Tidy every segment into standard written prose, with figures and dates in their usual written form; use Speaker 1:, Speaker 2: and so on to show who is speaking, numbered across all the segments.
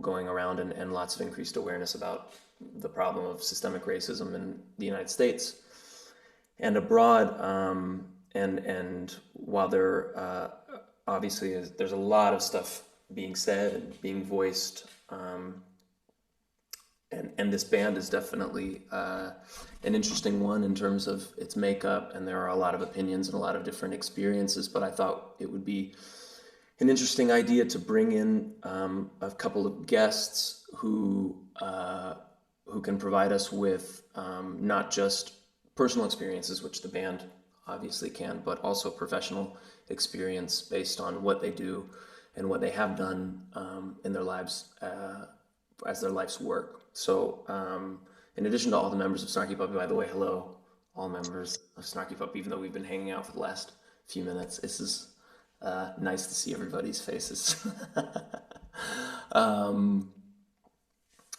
Speaker 1: going around and lots of increased awareness about the problem of systemic racism in the United States and abroad. And while there obviously there's a lot of stuff being said and being voiced, and this band is definitely an interesting one in terms of its makeup, and there are a lot of opinions and a lot of different experiences, but I thought it would be an interesting idea to bring in a couple of guests who can provide us with not just personal experiences, which the band obviously can, but also professional experience based on what they do and what they have done in their lives as their life's work. So in addition to all the members of Snarky Puppy, by the way, hello, all members of Snarky Puppy, even though we've been hanging out for the last few minutes. This is nice to see everybody's faces.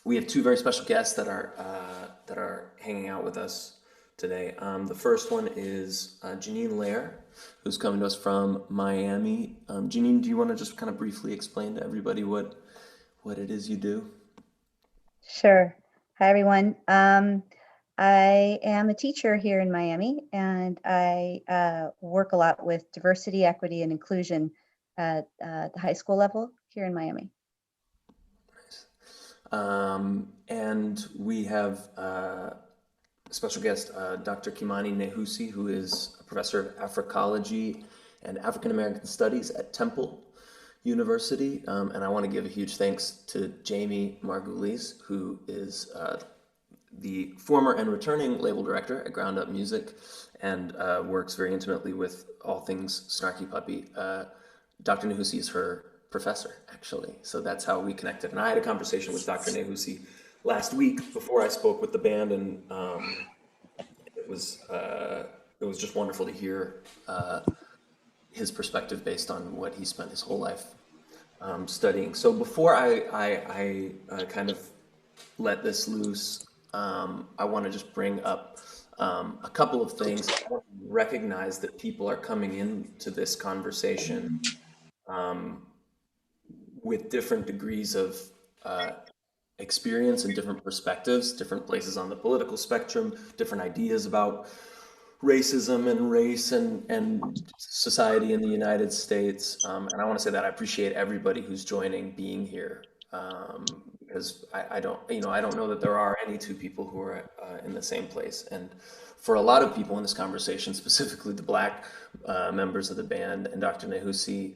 Speaker 1: We have two very special guests that are hanging out with us today. The first one is Jeannine Lehr, who's coming to us from Miami. Jeannine, do you want to just kind of briefly explain to everybody what it is you do?
Speaker 2: Sure. Hi, everyone. I am a teacher here in Miami, and I work a lot with diversity, equity, and inclusion at the high school level here in Miami.
Speaker 1: Nice. And we have a special guest, Dr. Kimani Nehusi, who is a professor of Africology and African American Studies at Temple University. And I want to give a huge thanks to Jamie Margulies, who is the former and returning label director at Ground Up Music and works very intimately with all things Snarky Puppy. Dr. Nehusi is her professor, actually. So that's how we connected. And I had a conversation with Dr. Nehusi last week before I spoke with the band, and it was just wonderful to hear his perspective based on what he spent his whole life studying. So before I kind of let this loose, I want to just bring up a couple of things. I want to recognize that people are coming into this conversation with different degrees of experience and different perspectives, different places on the political spectrum, different ideas about racism and race and society in the United States. And I want to say that I appreciate everybody who's joining, being here, because I don't know that there are any two people who are in the same place. And for a lot of people in this conversation, specifically the Black members of the band and Dr. Nehusi,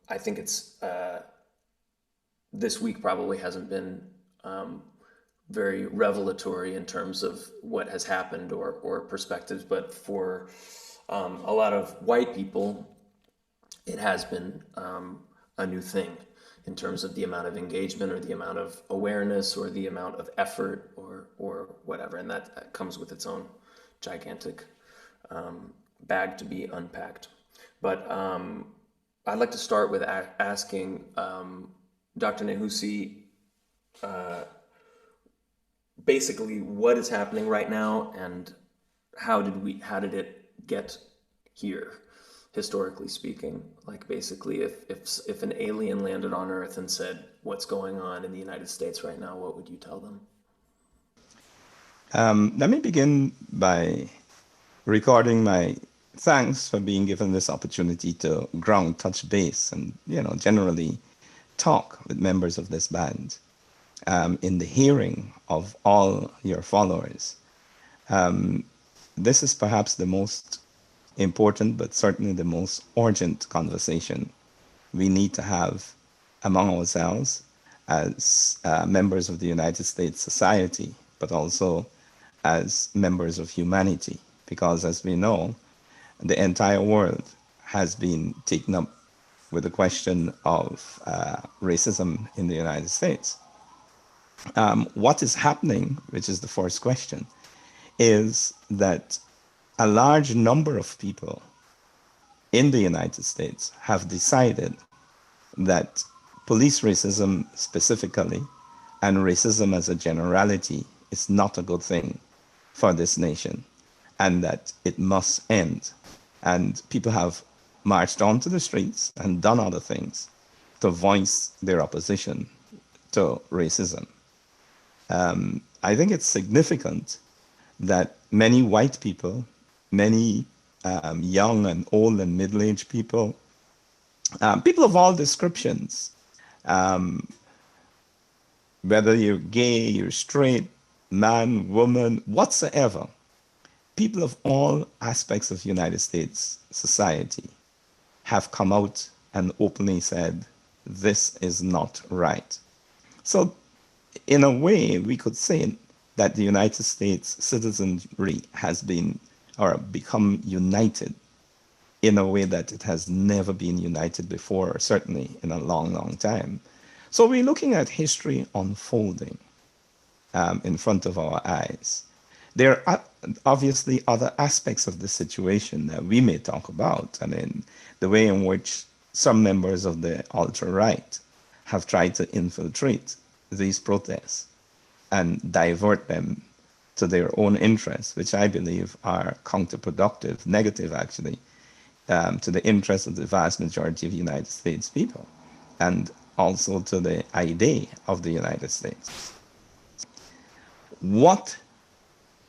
Speaker 1: I think it's this week probably hasn't been very revelatory in terms of what has happened or perspectives, but for a lot of white people, it has been a new thing in terms of the amount of engagement or the amount of awareness or the amount of effort or whatever, and that comes with its own gigantic bag to be unpacked. But I'd like to start with asking Dr. Nehusi basically what is happening right now and how did it get here, historically speaking? Like basically if an alien landed on Earth and said, what's going on in the United States right now, what would you tell them?
Speaker 3: Let me begin by recording my thanks for being given this opportunity to ground, touch base, and generally talk with members of this band in the hearing of all your followers. This is perhaps the most important, but certainly the most urgent conversation we need to have among ourselves as members of the United States society, but also as members of humanity, because as we know, the entire world has been taken up with the question of racism in the United States. What is happening, which is the first question, is that a large number of people in the United States have decided that police racism specifically and racism as a generality is not a good thing for this nation and that it must end. And people have marched onto the streets and done other things to voice their opposition to racism. I think it's significant that many white people, many young and old and middle-aged people, people of all descriptions, whether you're gay, you're straight, man, woman, whatsoever, people of all aspects of United States society have come out and openly said, this is not right. So in a way, we could say that the United States citizenry has been or become united in a way that it has never been united before, certainly in a long, long time. So we're looking at history unfolding in front of our eyes. There are obviously other aspects of the situation that we may talk about. I mean, the way in which some members of the ultra-right have tried to infiltrate these protests and divert them to their own interests, which I believe are counterproductive, negative actually, to the interests of the vast majority of United States people, and also to the idea of the United States. What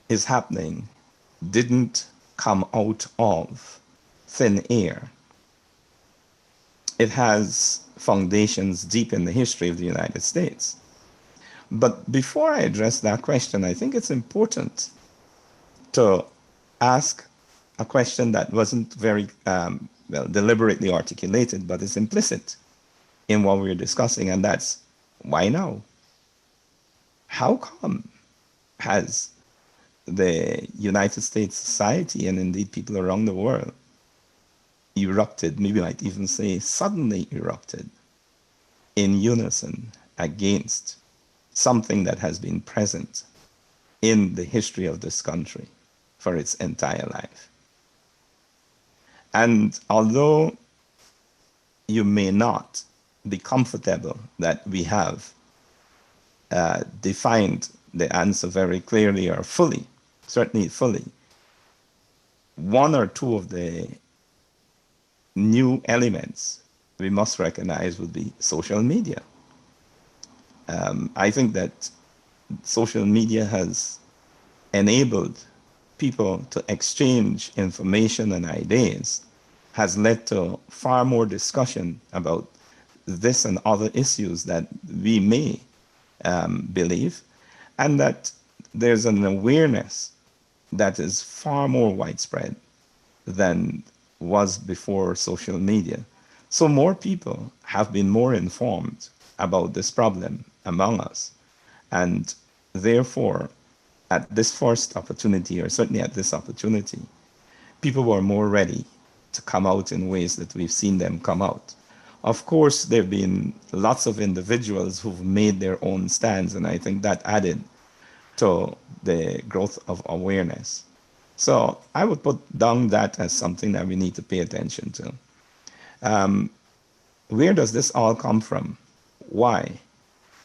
Speaker 3: is happening didn't come out of thin air. It has foundations deep in the history of the United States. But before I address that question, I think it's important to ask a question that wasn't very deliberately articulated, but is implicit in what we're discussing, and that's why now? How come has the United States society, and indeed people around the world, erupted, maybe I might even say suddenly erupted, in unison against something that has been present in the history of this country for its entire life? And although you may not be comfortable that we have defined the answer very clearly or fully, certainly fully, one or two of the new elements we must recognize would be social media. I think that social media has enabled people to exchange information and ideas, has led to far more discussion about this and other issues that we may believe, and that there's an awareness that is far more widespread than was before social media. So more people have been more informed about this problem among us. And therefore, at this first opportunity, or certainly at this opportunity, people were more ready to come out in ways that we've seen them come out. Of course, there have been lots of individuals who've made their own stands, and I think that added to the growth of awareness. So I would put down that as something that we need to pay attention to. Where does this all come from? Why?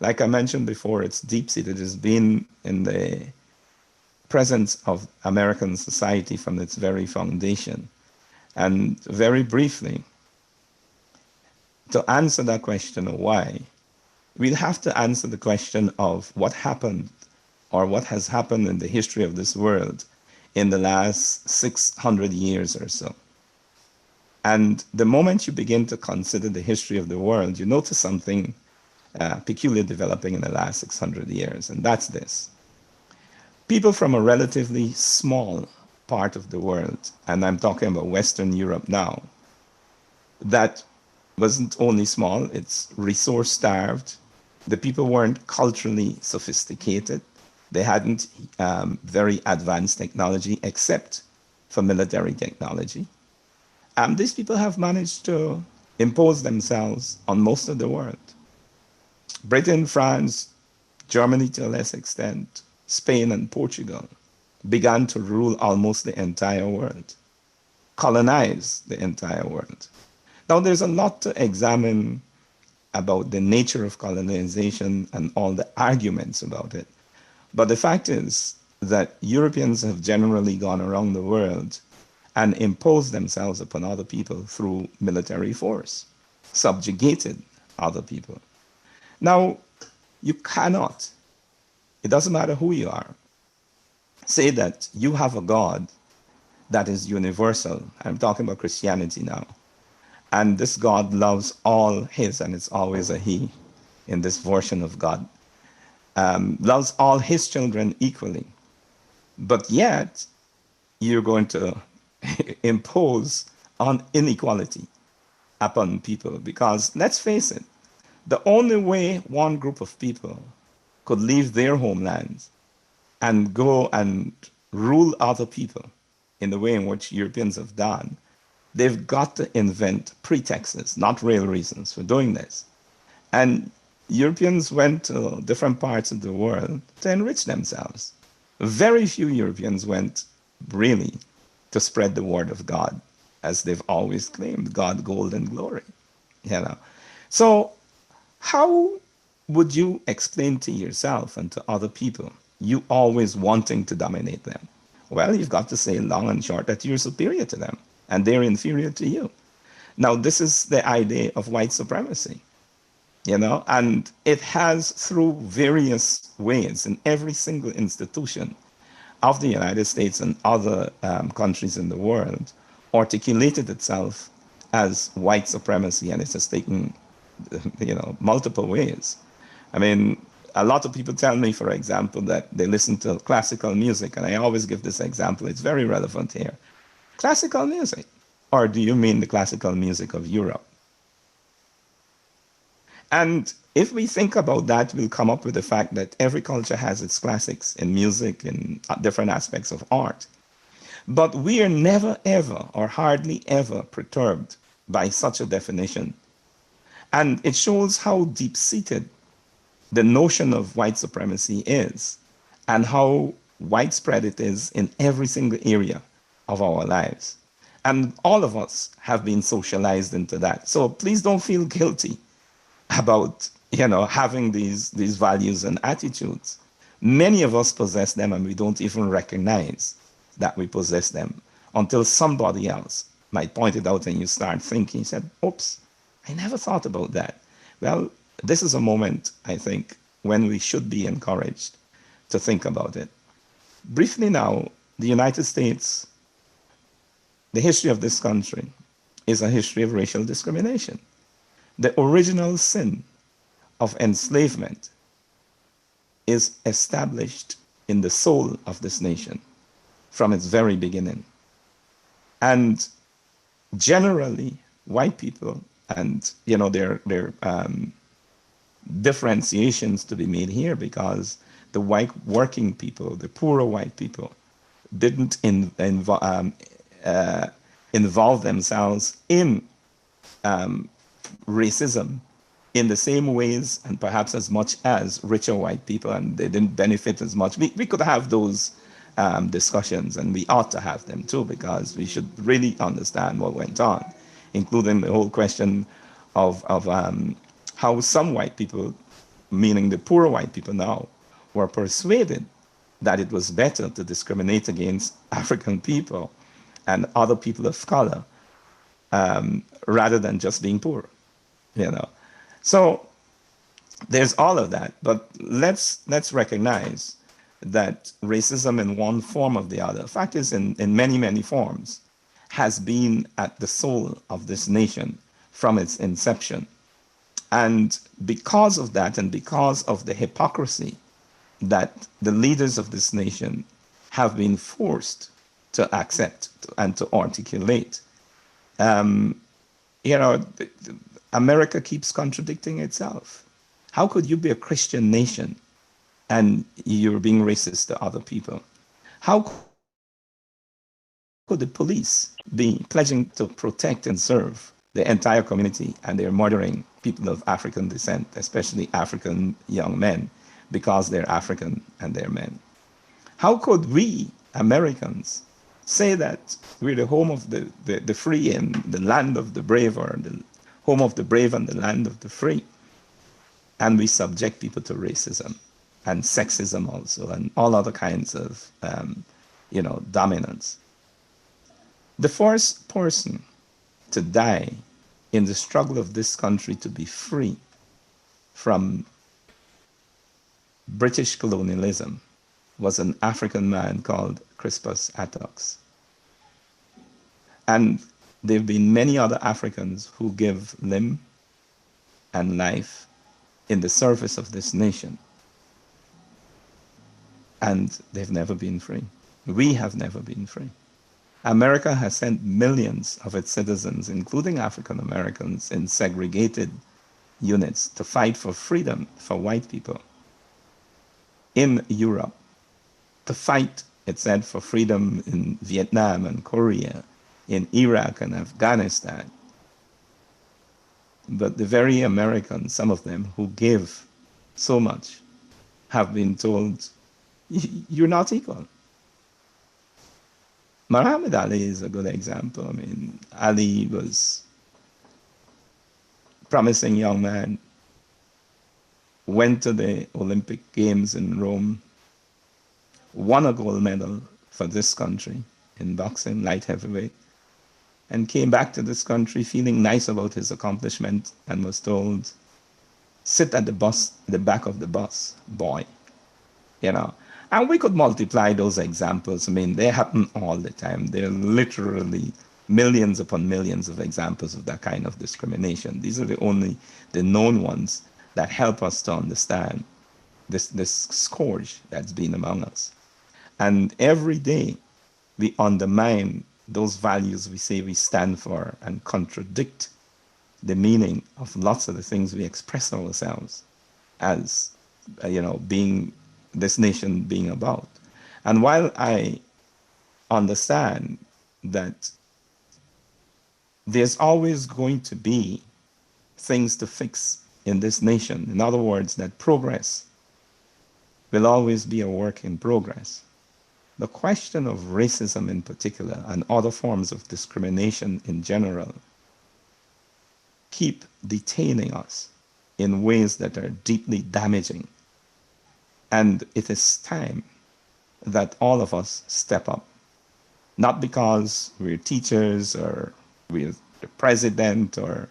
Speaker 3: Like I mentioned before, it's deep-seated. It's been in the presence of American society from its very foundation. And very briefly, to answer that question of why, we'll have to answer the question of what happened or what has happened in the history of this world in the last 600 years or so. And the moment you begin to consider the history of the world, you notice something peculiar developing in the last 600 years, and that's this. People from a relatively small part of the world, and I'm talking about Western Europe now, that wasn't only small, it's resource starved. The people weren't culturally sophisticated. They hadn't very advanced technology except for military technology. These people have managed to impose themselves on most of the world. Britain, France, Germany to a less extent, Spain and Portugal began to rule almost the entire world, colonize the entire world. Now there's a lot to examine about the nature of colonization and all the arguments about it. But the fact is that Europeans have generally gone around the world and imposed themselves upon other people through military force, subjugated other people. Now, you cannot, it doesn't matter who you are, say that you have a God that is universal. I'm talking about Christianity now. And this God loves all his, and it's always a he in this version of God, loves all his children equally. But yet, you're going to impose on inequality upon people. Because let's face it, the only way one group of people could leave their homelands and go and rule other people in the way in which Europeans have done, they've got to invent pretexts, not real reasons for doing this. And Europeans went to different parts of the world to enrich themselves. Very few Europeans went really to spread the word of God, as they've always claimed, God, gold, and glory. You know. So how would you explain to yourself and to other people you always wanting to dominate them? Well, you've got to say long and short that you're superior to them and they're inferior to you. Now, this is the idea of white supremacy, you know, and it has, through various ways in every single institution of the United States and other countries in the world, articulated itself as white supremacy, and it has taken, you know, multiple ways. I mean, a lot of people tell me, for example, that they listen to classical music, and I always give this example. It's very relevant here. Classical music, or do you mean the classical music of Europe? And if we think about that, we'll come up with the fact that every culture has its classics in music and different aspects of art. But we are never, ever, or hardly ever perturbed by such a definition. And it shows how deep-seated the notion of white supremacy is and how widespread it is in every single area of our lives. And all of us have been socialized into that. So please don't feel guilty about, you know, having these values and attitudes. Many of us possess them and we don't even recognize that we possess them until somebody else might point it out and you start thinking, you said, oops, I never thought about that. Well, this is a moment, I think, when we should be encouraged to think about it. Briefly now, the United States, the history of this country is a history of racial discrimination. The original sin of enslavement is established in the soul of this nation from its very beginning. And generally, white people, and you know, there are differentiations to be made here because the white working people, the poorer white people, didn't involve themselves in racism in the same ways and perhaps as much as richer white people, and they didn't benefit as much. We could have those discussions, and we ought to have them too, because we should really understand what went on, including the whole question of how some white people, meaning the poorer white people now, were persuaded that it was better to discriminate against African people and other people of color rather than just being poor, you know. So there's all of that, but let's recognize that racism in one form or the other, fact is in many, many forms, has been at the soul of this nation from its inception. And because of that, and because of the hypocrisy that the leaders of this nation have been forced to accept and to articulate, you know, America keeps contradicting itself. How could you be a Christian nation and you're being racist to other people? How could the police be pledging to protect and serve the entire community and they're murdering people of African descent, especially African young men, because they're African and they're men? How could we, Americans, say that we're the home of the free and the land of the brave, or the home of the brave and the land of the free, and we subject people to racism and sexism also, and all other kinds of, you know, dominance? The first person to die in the struggle of this country to be free from British colonialism was an African man called Crispus Attucks. And there have been many other Africans who give limb and life in the service of this nation. And they've never been free. We have never been free. America has sent millions of its citizens, including African Americans, in segregated units to fight for freedom for white people. In Europe, to fight, it said, for freedom in Vietnam and Korea, in Iraq and Afghanistan. But the very Americans, some of them, who give so much, have been told, you're not equal. Muhammad Ali is a good example. I mean, Ali was a promising young man, went to the Olympic Games in Rome, won a gold medal for this country in boxing, light heavyweight, and came back to this country feeling nice about his accomplishment and was told, sit at the back of the bus, boy. You know, and we could multiply those examples. I mean, they happen all the time. There are literally millions upon millions of examples of that kind of discrimination. These are the known ones that help us to understand this scourge that's been among us. And every day we undermine those values we say we stand for and contradict the meaning of lots of the things we express ourselves as, being this nation being about. And while I understand that there's always going to be things to fix in this nation, in other words, that progress will always be a work in progress, the question of racism in particular and other forms of discrimination in general keep detaining us in ways that are deeply damaging. And it is time that all of us step up, not because we're teachers or we're the president or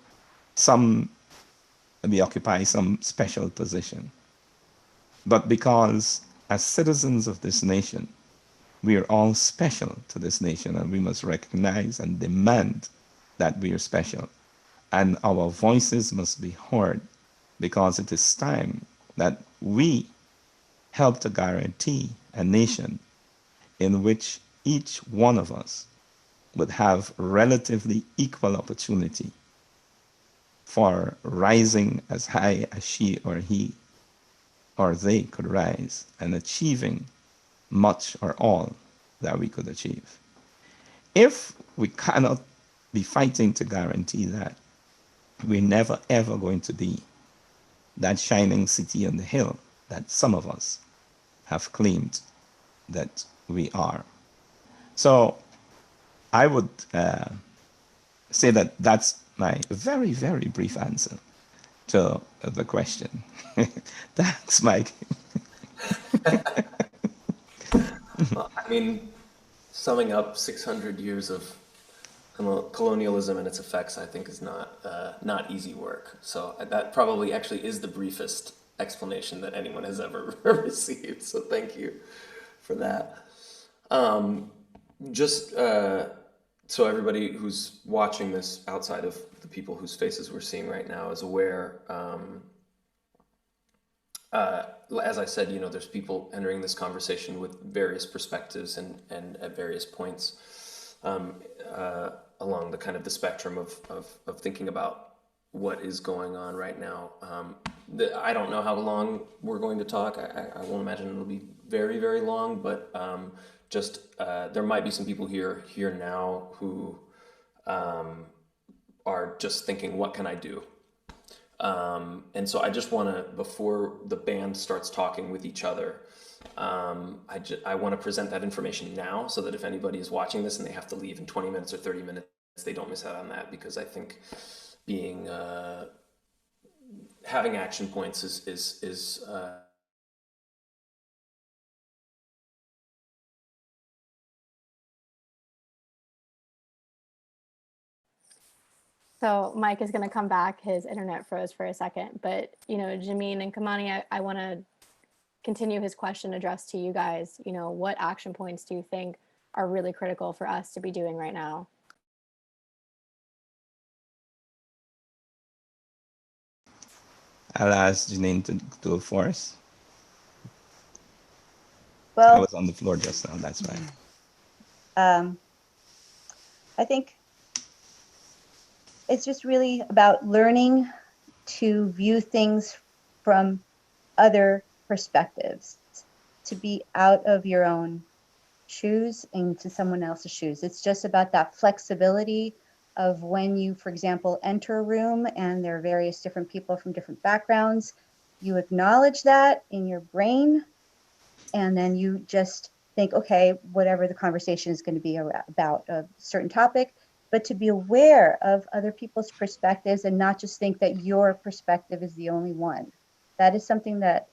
Speaker 3: we occupy some special position, but because as citizens of this nation, we are all special to this nation, and we must recognize and demand that we are special. And our voices must be heard, because it is time that we help to guarantee a nation in which each one of us would have relatively equal opportunity for rising as high as she or he or they could rise and achieving much or all that we could achieve. If we cannot be fighting to guarantee that, we're never ever going to be that shining city on the hill that some of us have claimed that we are. So I would say that that's my very, very brief answer to the question. Thanks, Mike.
Speaker 1: Well, I mean, summing up 600 years of colonialism and its effects, I think, is not easy work. So that probably actually is the briefest explanation that anyone has ever received. So thank you for that. Just so everybody who's watching this outside of the people whose faces we're seeing right now is aware, as I said, there's people entering this conversation with various perspectives and at various points along the kind of the spectrum of thinking about what is going on right now. I don't know how long we're going to talk. I won't imagine it'll be very, very long, but there might be some people here now who are just thinking, what can I do? And so I just want to, before the band starts talking with each other, I want to present that information now so that if anybody is watching this and they have to leave in 20 minutes or 30 minutes, they don't miss out on that, because I think having action points is
Speaker 4: So Mike is going to come back. His internet froze for a second, but Jeannine and Kimani, I want to continue his question addressed to you guys. What action points do you think are really critical for us to be doing right now?
Speaker 3: I'll ask Jeannine to go first. I
Speaker 2: Well,
Speaker 3: was on the floor just now, that's right.
Speaker 2: I think it's just really about learning to view things from other perspectives, to be out of your own shoes into someone else's shoes. It's just about that flexibility of when you, for example, enter a room and there are various different people from different backgrounds, you acknowledge that in your brain, and then you just think, okay, whatever the conversation is going to be about a certain topic, but to be aware of other people's perspectives and not just think that your perspective is the only one. That is something that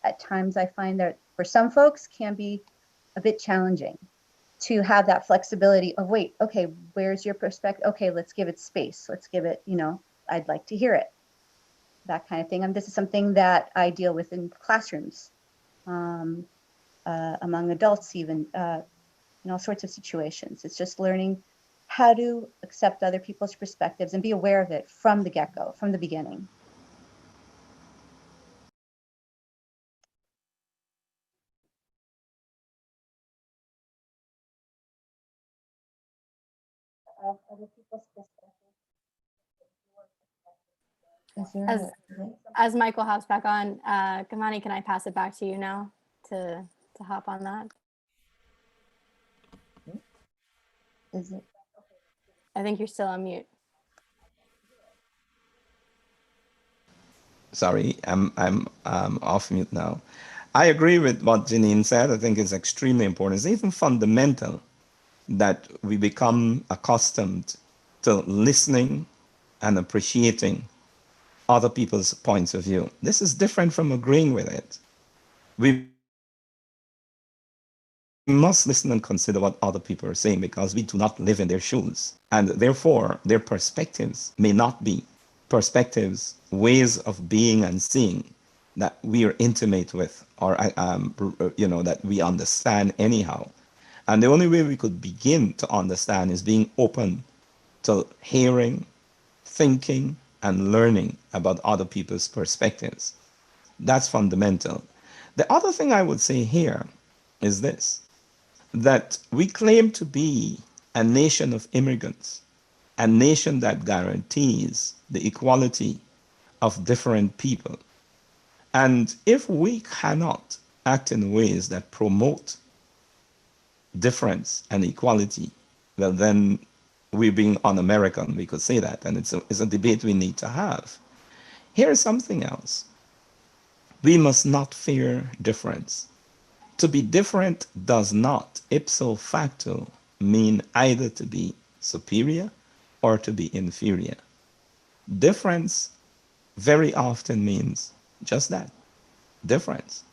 Speaker 2: at times I find that for some folks can be a bit challenging, to have that flexibility of, wait, okay, where's your perspective? Okay, let's give it space. Let's give it, I'd like to hear it. That kind of thing. And this is something that I deal with in classrooms, among adults, even in all sorts of situations. It's just learning how to accept other people's perspectives and be aware of it from the get-go, from the beginning. Other people's perspectives.
Speaker 4: As Michael hops back on, Kimani, can I pass it back to you now to hop on that?
Speaker 2: Is it?
Speaker 4: I think you're still on mute.
Speaker 3: Sorry, I'm off mute now. I agree with what Jeannine said. I think it's extremely important. It's even fundamental that we become accustomed to listening and appreciating other people's points of view. This is different from agreeing with it. We must listen and consider what other people are saying because we do not live in their shoes. And therefore, their perspectives may not be perspectives, ways of being and seeing that we are intimate with or, that we understand anyhow. And the only way we could begin to understand is being open to hearing, thinking, and learning about other people's perspectives. That's fundamental. The other thing I would say here is this, that we claim to be a nation of immigrants, a nation that guarantees the equality of different people. And if we cannot act in ways that promote difference and equality, well, then we're being un-American, we could say that, and it's a debate we need to have. Here's something else. We must not fear difference. To be different does not, ipso facto, mean either to be superior or to be inferior. Difference very often means just that, difference.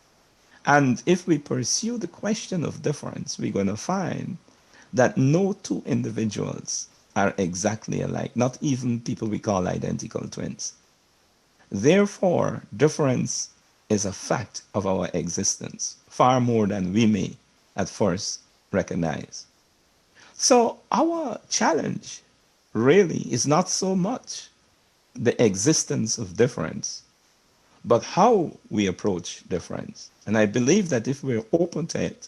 Speaker 3: And if we pursue the question of difference, we're going to find that no two individuals are exactly alike, not even people we call identical twins. Therefore, difference is a fact of our existence, far more than we may at first recognize. So our challenge really is not so much the existence of difference, but how we approach difference. And I believe that if we're open to it,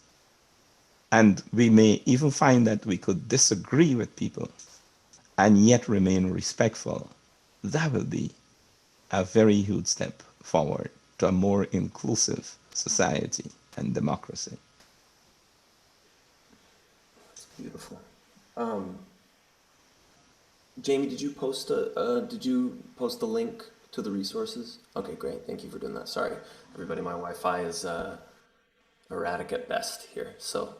Speaker 3: and we may even find that we could disagree with people and yet remain respectful, that will be a very huge step forward to a more inclusive society and democracy.
Speaker 1: That's beautiful. Jamie, did you post the link to the resources? Okay, great. Thank you for doing that. Sorry, everybody. My Wi-Fi is erratic at best here. So,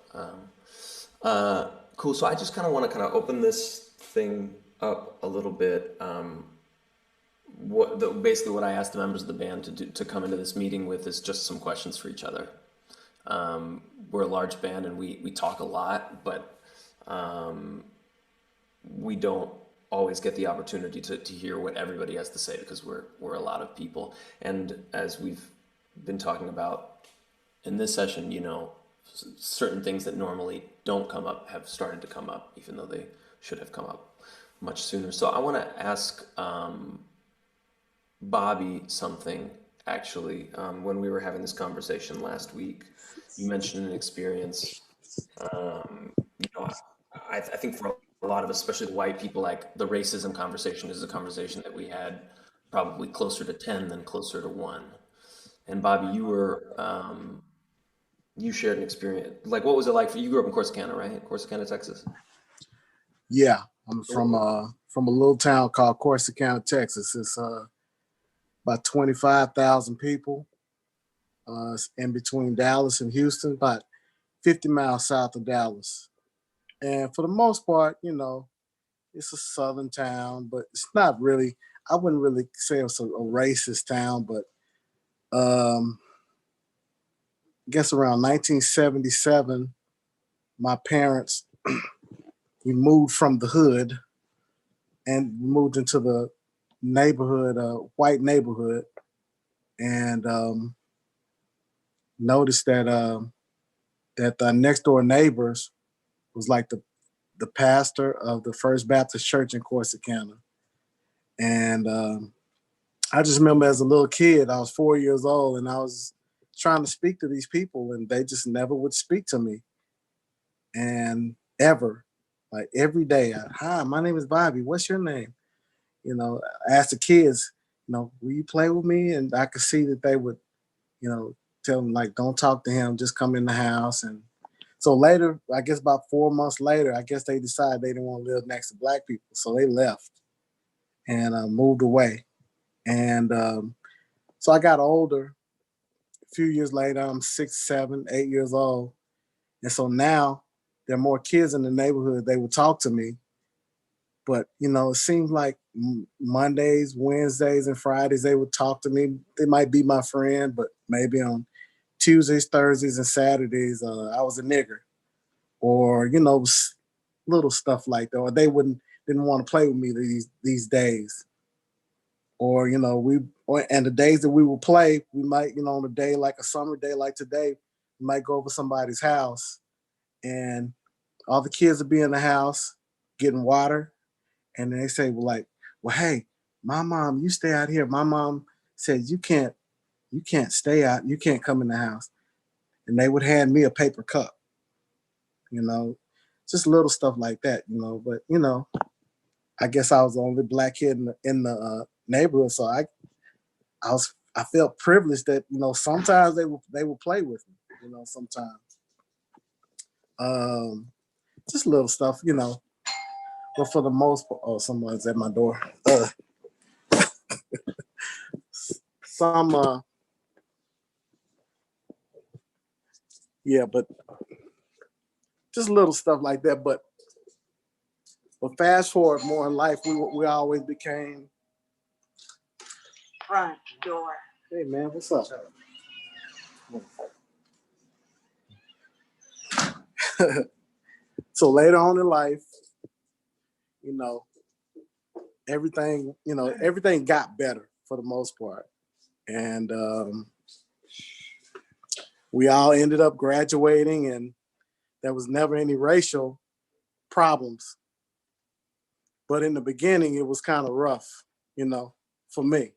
Speaker 1: cool. So I just kind of want to open this thing up a little bit. Basically what I asked the members of the band to come into this meeting with is just some questions for each other. We're a large band and we talk a lot, but we don't always get the opportunity to hear what everybody has to say, because we're a lot of people. And as we've been talking about in this session, you know, certain things that normally don't come up have started to come up, even though they should have come up much sooner. So I want to ask Bobby something, actually. When we were having this conversation last week, you mentioned an experience. You know, I think for a lot of us, especially the white people, like the racism conversation is a conversation that we had probably closer to 10 than closer to 1. And Bobby, you shared an experience. Like, what was it like for you? You grew up in Corsicana, right? Corsicana, Texas.
Speaker 5: Yeah, I'm from a little town called Corsicana, Texas. It's about 25,000 people. It's in between Dallas and Houston, about 50 miles south of Dallas. And for the most part, you know, it's a southern town, but it's not really. I wouldn't really say it's a racist town, but I guess around 1977, my parents we moved from the hood and moved into the neighborhood, white neighborhood, and noticed that the next door neighbors was like the pastor of the First Baptist Church in Corsicana. And I just remember as a little kid, I was 4 years old, and I was trying to speak to these people, and they just never would speak to me. And ever, like every day, hi, my name is Bobby. What's your name? You know, I asked the kids, you know, will you play with me? And I could see that they would, you know, tell them like, don't talk to him, just come in the house. And so later, I guess about 4 months later, I guess they decided they didn't want to live next to black people. So they left and moved away. And so I got older. A few years later, I'm 6, 7, 8 years old. And so now there are more kids in the neighborhood. They would talk to me. But, you know, it seems like Mondays, Wednesdays, and Fridays, they would talk to me. They might be my friend, but maybe on Tuesdays, Thursdays, and Saturdays, I was a nigger. Or, you know, little stuff like that. Or they didn't want to play with me these days. Or, you know, and the days that we would play, we might, you know, on a day like a summer day like today, we might go over somebody's house and all the kids would be in the house getting water. And they say, well, hey, my mom, you stay out here. My mom said, you can't stay out. You can't come in the house. And they would hand me a paper cup, you know, just little stuff like that, you know. But, you know, I guess I was the only black kid in the neighborhood. So I felt privileged that, you know, sometimes they would play with me, you know, sometimes. Just little stuff, you know. But for the most part, oh, someone's at my door. Yeah, but just little stuff like that. But fast forward more in life, we always became
Speaker 6: Front door.
Speaker 5: Hey man, what's up? So later on in life, you know, everything got better for the most part. And we all ended up graduating, and there was never any racial problems. But in the beginning, it was kind of rough, you know, for me.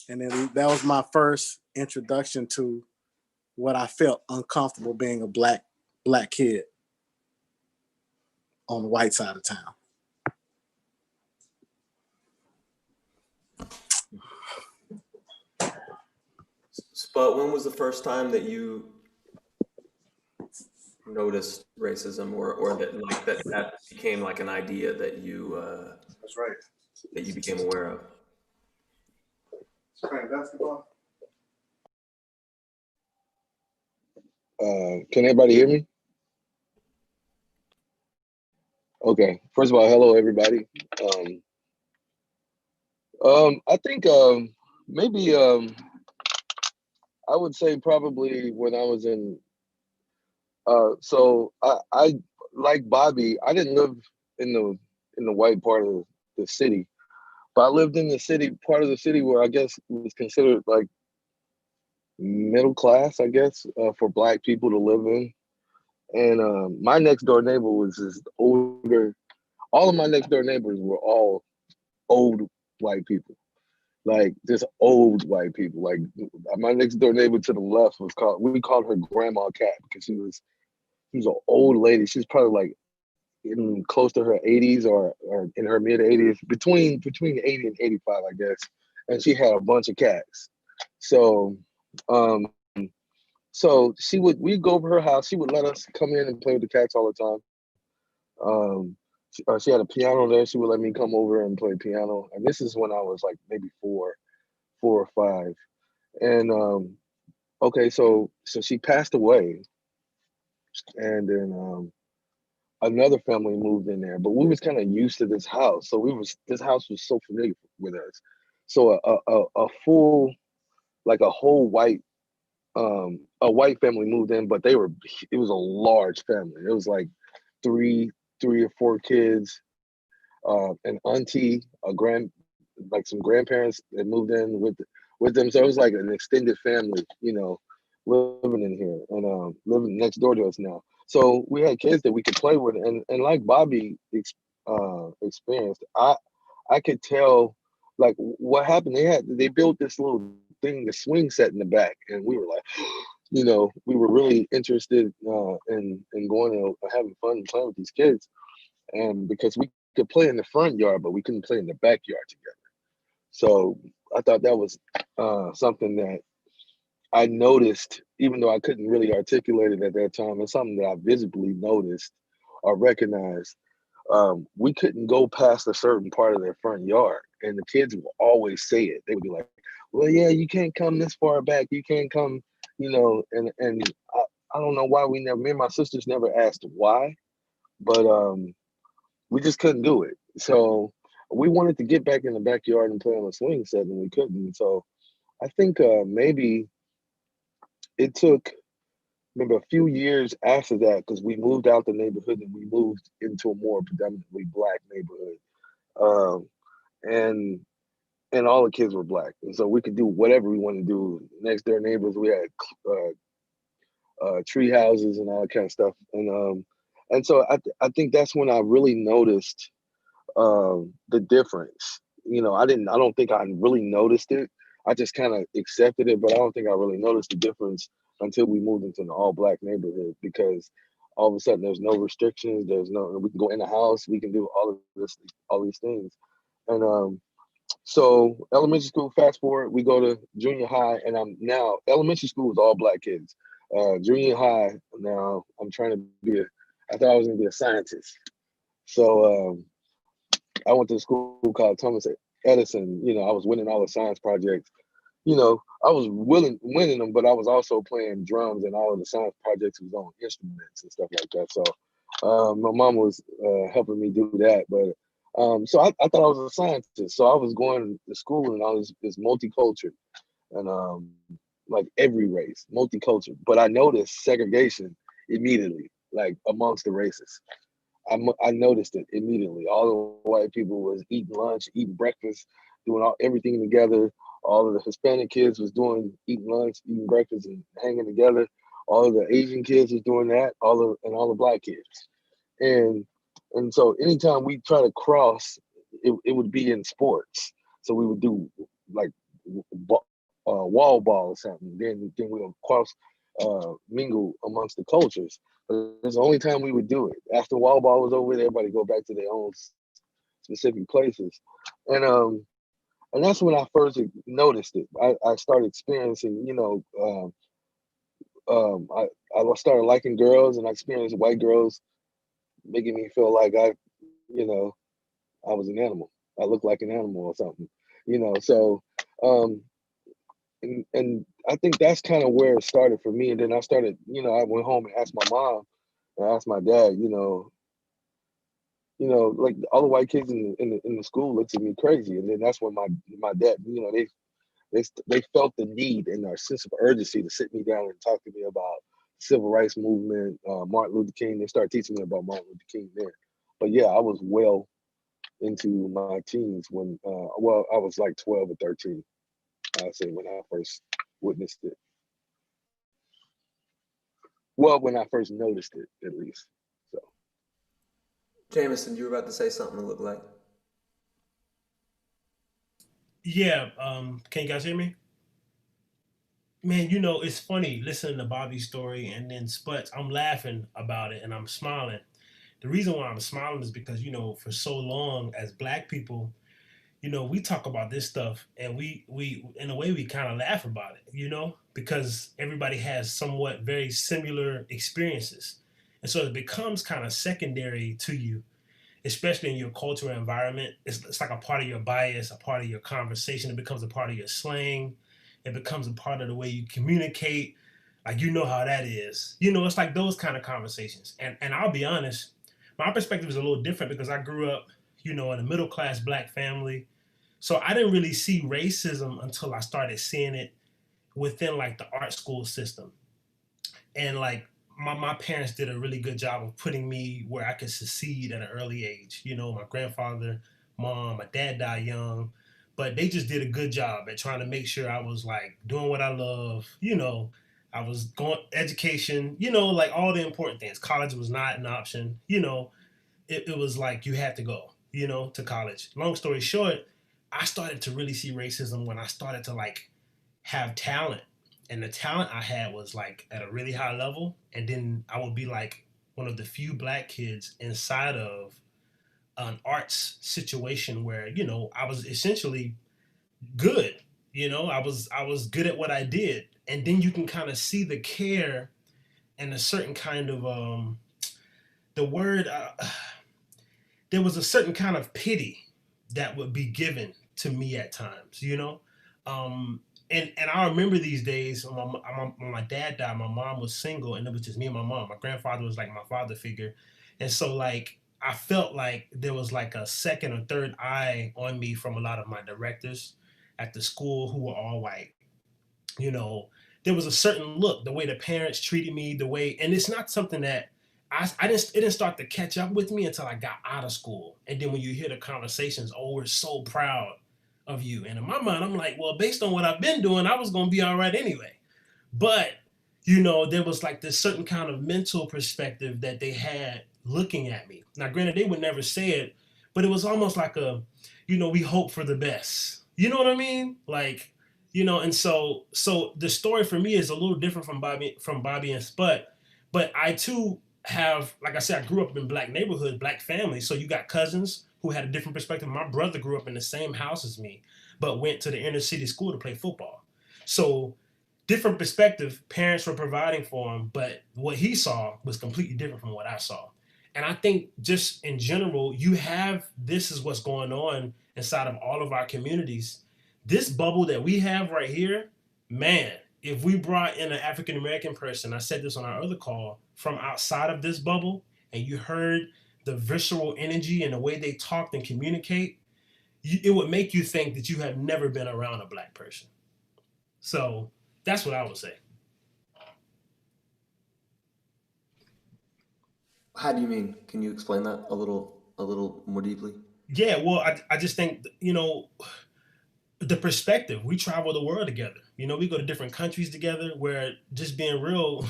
Speaker 5: And then that was my first introduction to what I felt uncomfortable being a black kid on the white side of town.
Speaker 1: But when was the first time that you noticed racism, or that like that became like an idea that you
Speaker 5: That's right.
Speaker 1: that you became aware of?
Speaker 5: Playing basketball.
Speaker 7: Can everybody hear me? Okay. First of all, hello everybody. I think maybe I would say probably when I was in. So I like Bobby. I didn't live in the white part of the city. But I lived in the city, part of the city where I guess was considered like middle class, I guess, for Black people to live in. And my next door neighbor was this older. All of my next door neighbors were all old white people, like just old white people. Like my next door neighbor to the left we called her Grandma Cat because she was an old lady. She's probably like in close to her 80s or in her mid 80s, between 80 and 85, I guess. And she had a bunch of cats. So um so we'd go over her house. She would let us come in and play with the cats all the time. She had a piano there. She would let me come over and play piano. And this is when I was like maybe four or five. And okay, so she passed away, and then another family moved in there. But we was kind of used to this house, so this house was so familiar with us. So a full, like a whole a white family moved in, but it was a large family. It was like three or four kids, an auntie, like some grandparents that moved in with them. So it was like an extended family, living in here and living next door to us now. So we had kids that we could play with, and like Bobby experienced, I could tell like what happened. They built this little thing, the swing set in the back, and we were like, we were really interested in going and having fun and playing with these kids, and because we could play in the front yard, but we couldn't play in the backyard together. So I thought that was something that I noticed, even though I couldn't really articulate it at that time. It's something that I visibly noticed or recognized. We couldn't go past a certain part of their front yard, and the kids would always say it. They would be like, "Well, yeah, you can't come this far back. You can't come," And I don't know why me and my sisters never asked why, but we just couldn't do it. So we wanted to get back in the backyard and play on a swing set, and we couldn't. So I think maybe it took maybe a few years after that, because we moved out the neighborhood and we moved into a more predominantly Black neighborhood, um, and all the kids were Black, and so we could do whatever we wanted to do. Next door neighbors, we had tree houses and all that kind of stuff, and so I think that's when I really noticed the difference. I don't think I really noticed it. I just kind of accepted it, but I don't think I really noticed the difference until we moved into an all Black neighborhood, because all of a sudden there's no restrictions. We can go in the house, we can do all these things. And so elementary school, fast forward, we go to junior high, and elementary school was all Black kids. Junior high, now I'm trying to I thought I was gonna be a scientist. So I went to a school called Thomas Edison. I was winning all the science projects. I was winning them, but I was also playing drums, and all of the science projects was on instruments and stuff like that. So my mom was helping me do that. But so I thought I was a scientist. So I was going to school, and I was multicultural, and like every race, multicultural. But I noticed segregation immediately, like amongst the races. I noticed it immediately. All the white people was eating lunch, eating breakfast, doing everything together. All of the Hispanic kids was eating lunch, eating breakfast, and hanging together. All of the Asian kids was doing that. All the Black kids, and so anytime we try to cross, it would be in sports. So we would do like wall ball or something. Then we'll cross, mingle amongst the cultures. But it's the only time we would do it. After wall ball was over, everybody go back to their own specific places, and that's when I first noticed it. I started experiencing, I started liking girls, and I experienced white girls making me feel like I was an animal. I looked like an animal or something, So, and I think that's kind of where it started for me. And then I started, I went home and asked my mom and asked my dad, like all the white kids in the school looked at me crazy. And then that's when my dad, they felt the need and their sense of urgency to sit me down and talk to me about civil rights movement, Martin Luther King. They started teaching me about Martin Luther King there. But yeah, I was well into my teens when, well, I was like 12 or 13, I say, when I first witnessed it. Well, when I first noticed it, at least. So,
Speaker 1: Jameson, you were about to say something that looked like.
Speaker 6: Yeah, can you guys hear me? Man, it's funny listening to Bobby's story and then Sputs. I'm laughing about it and I'm smiling. The reason why I'm smiling is because, for so long as Black people, we talk about this stuff and we in a way we kind of laugh about it, because everybody has somewhat very similar experiences. And so it becomes kind of secondary to you, especially in your cultural environment. It's like a part of your bias, a part of your conversation. It becomes a part of your slang. It becomes a part of the way you communicate. Like, how that is. It's like those kind of conversations. And I'll be honest, my perspective is a little different because I grew up, in a middle class Black family. So I didn't really see racism until I started seeing it within like the art school system. And like my parents did a really good job of putting me where I could succeed at an early age. My grandfather, mom, my dad died young, but they just did a good job at trying to make sure I was like doing what I love. I was going education, like all the important things. College was not an option. It was like you had to go, to college. Long story short, I started to really see racism when I started to like have talent. And the talent I had was like at a really high level. And then I would be like one of the few Black kids inside of an arts situation where, I was essentially good. I was good at what I did. And then you can kind of see the care and a certain kind of the word there was a certain kind of pity that would be given to me at times, Um, and I remember these days when my dad died, my mom was single, and it was just me and my mom. My grandfather was like my father figure, and so like I felt like there was like a second or third eye on me from a lot of my directors at the school who were all white. you know, there was a certain look, the way the parents treated me, the way, and it's not something that it didn't start to catch up with me until I got out of school. And then when you hear the conversations, oh, we're so proud of you. And in my mind, I'm like, well, based on what I've been doing, I was going to be all right anyway. But, there was like this certain kind of mental perspective that they had looking at me. Now, granted, they would never say it, but it was almost like we hope for the best. You know what I mean? Like, and so the story for me is a little different from Bobby and Spud, but I too have, like I said, I grew up in Black neighborhoods, Black families. So you got cousins who had a different perspective. My brother grew up in the same house as me, but went to the inner city school to play football. So different perspective, parents were providing for him, but what he saw was completely different from what I saw. And I think just in general, this is what's going on inside of all of our communities. This bubble that we have right here, man, if we brought in an African American person, I said this on our other call, from outside of this bubble, and you heard the visceral energy and the way they talked and communicate, it would make you think that you have never been around a Black person. So that's what I would say.
Speaker 1: How do you mean? Can you explain that a little more deeply?
Speaker 6: Yeah, well, I just think, the perspective. We travel the world together. We go to different countries together where, just being real,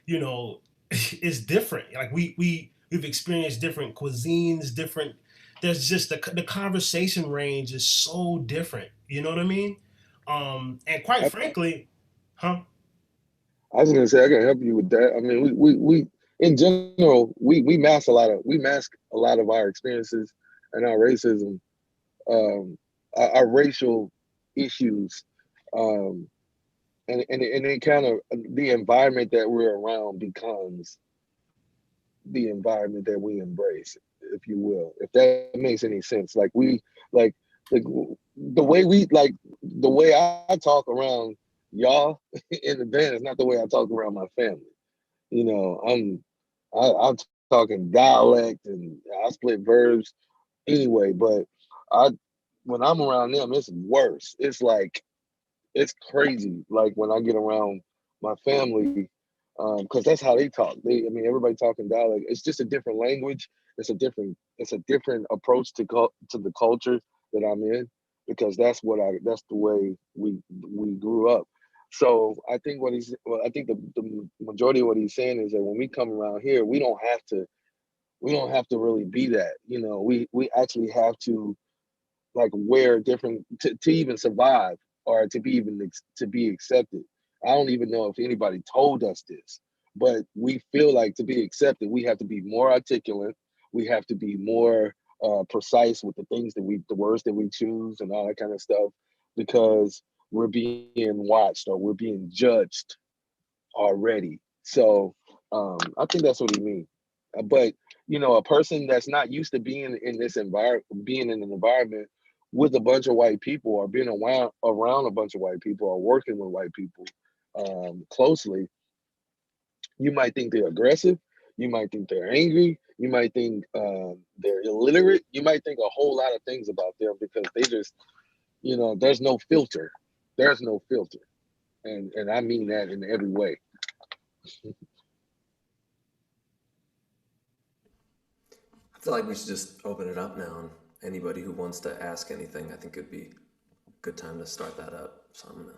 Speaker 6: you know, is different. Like we've experienced different cuisines, different. There's just the conversation range is so different. You know what I mean? And quite
Speaker 7: I,
Speaker 6: frankly, huh?
Speaker 7: I was gonna say I can help you with that. I mean, we in general we mask a lot of our experiences and our racism, our racial issues, um, and it kind of, the environment that we're around becomes the environment that we embrace, if you will, if that makes any sense. Like like the way I talk around y'all in the band is not the way I talk around my family. You know, I'm talking dialect and I split verbs anyway, but I when I'm around them, it's worse. It's like it's crazy. Like when I get around my family, because that's how they talk. I mean, everybody talking dialect. It's just a different language. It's a different approach to the culture that I'm in, because that's the way we grew up. So I think the majority of what he's saying is that when we come around here, we don't have to really be that. You know, we actually have to like wear different to even survive, or to be to be accepted. I don't even know if anybody told us this, but we feel like to be accepted, we have to be more articulate. We have to be more precise with the words that we choose and all that kind of stuff, because we're being watched or we're being judged already. So I think that's what he means. But you know, a person that's not used to being in this environment, being in an environment with a bunch of white people, or being around a bunch of white people, or working with white people closely, you might think they're aggressive. You might think they're angry. You might think they're illiterate. You might think a whole lot of things about them, because they just, you know, there's no filter. There's no filter, and I mean that in every way.
Speaker 1: I feel like we should just open it up now, and anybody who wants to ask anything, I think it'd be a good time to start that up. So I'm gonna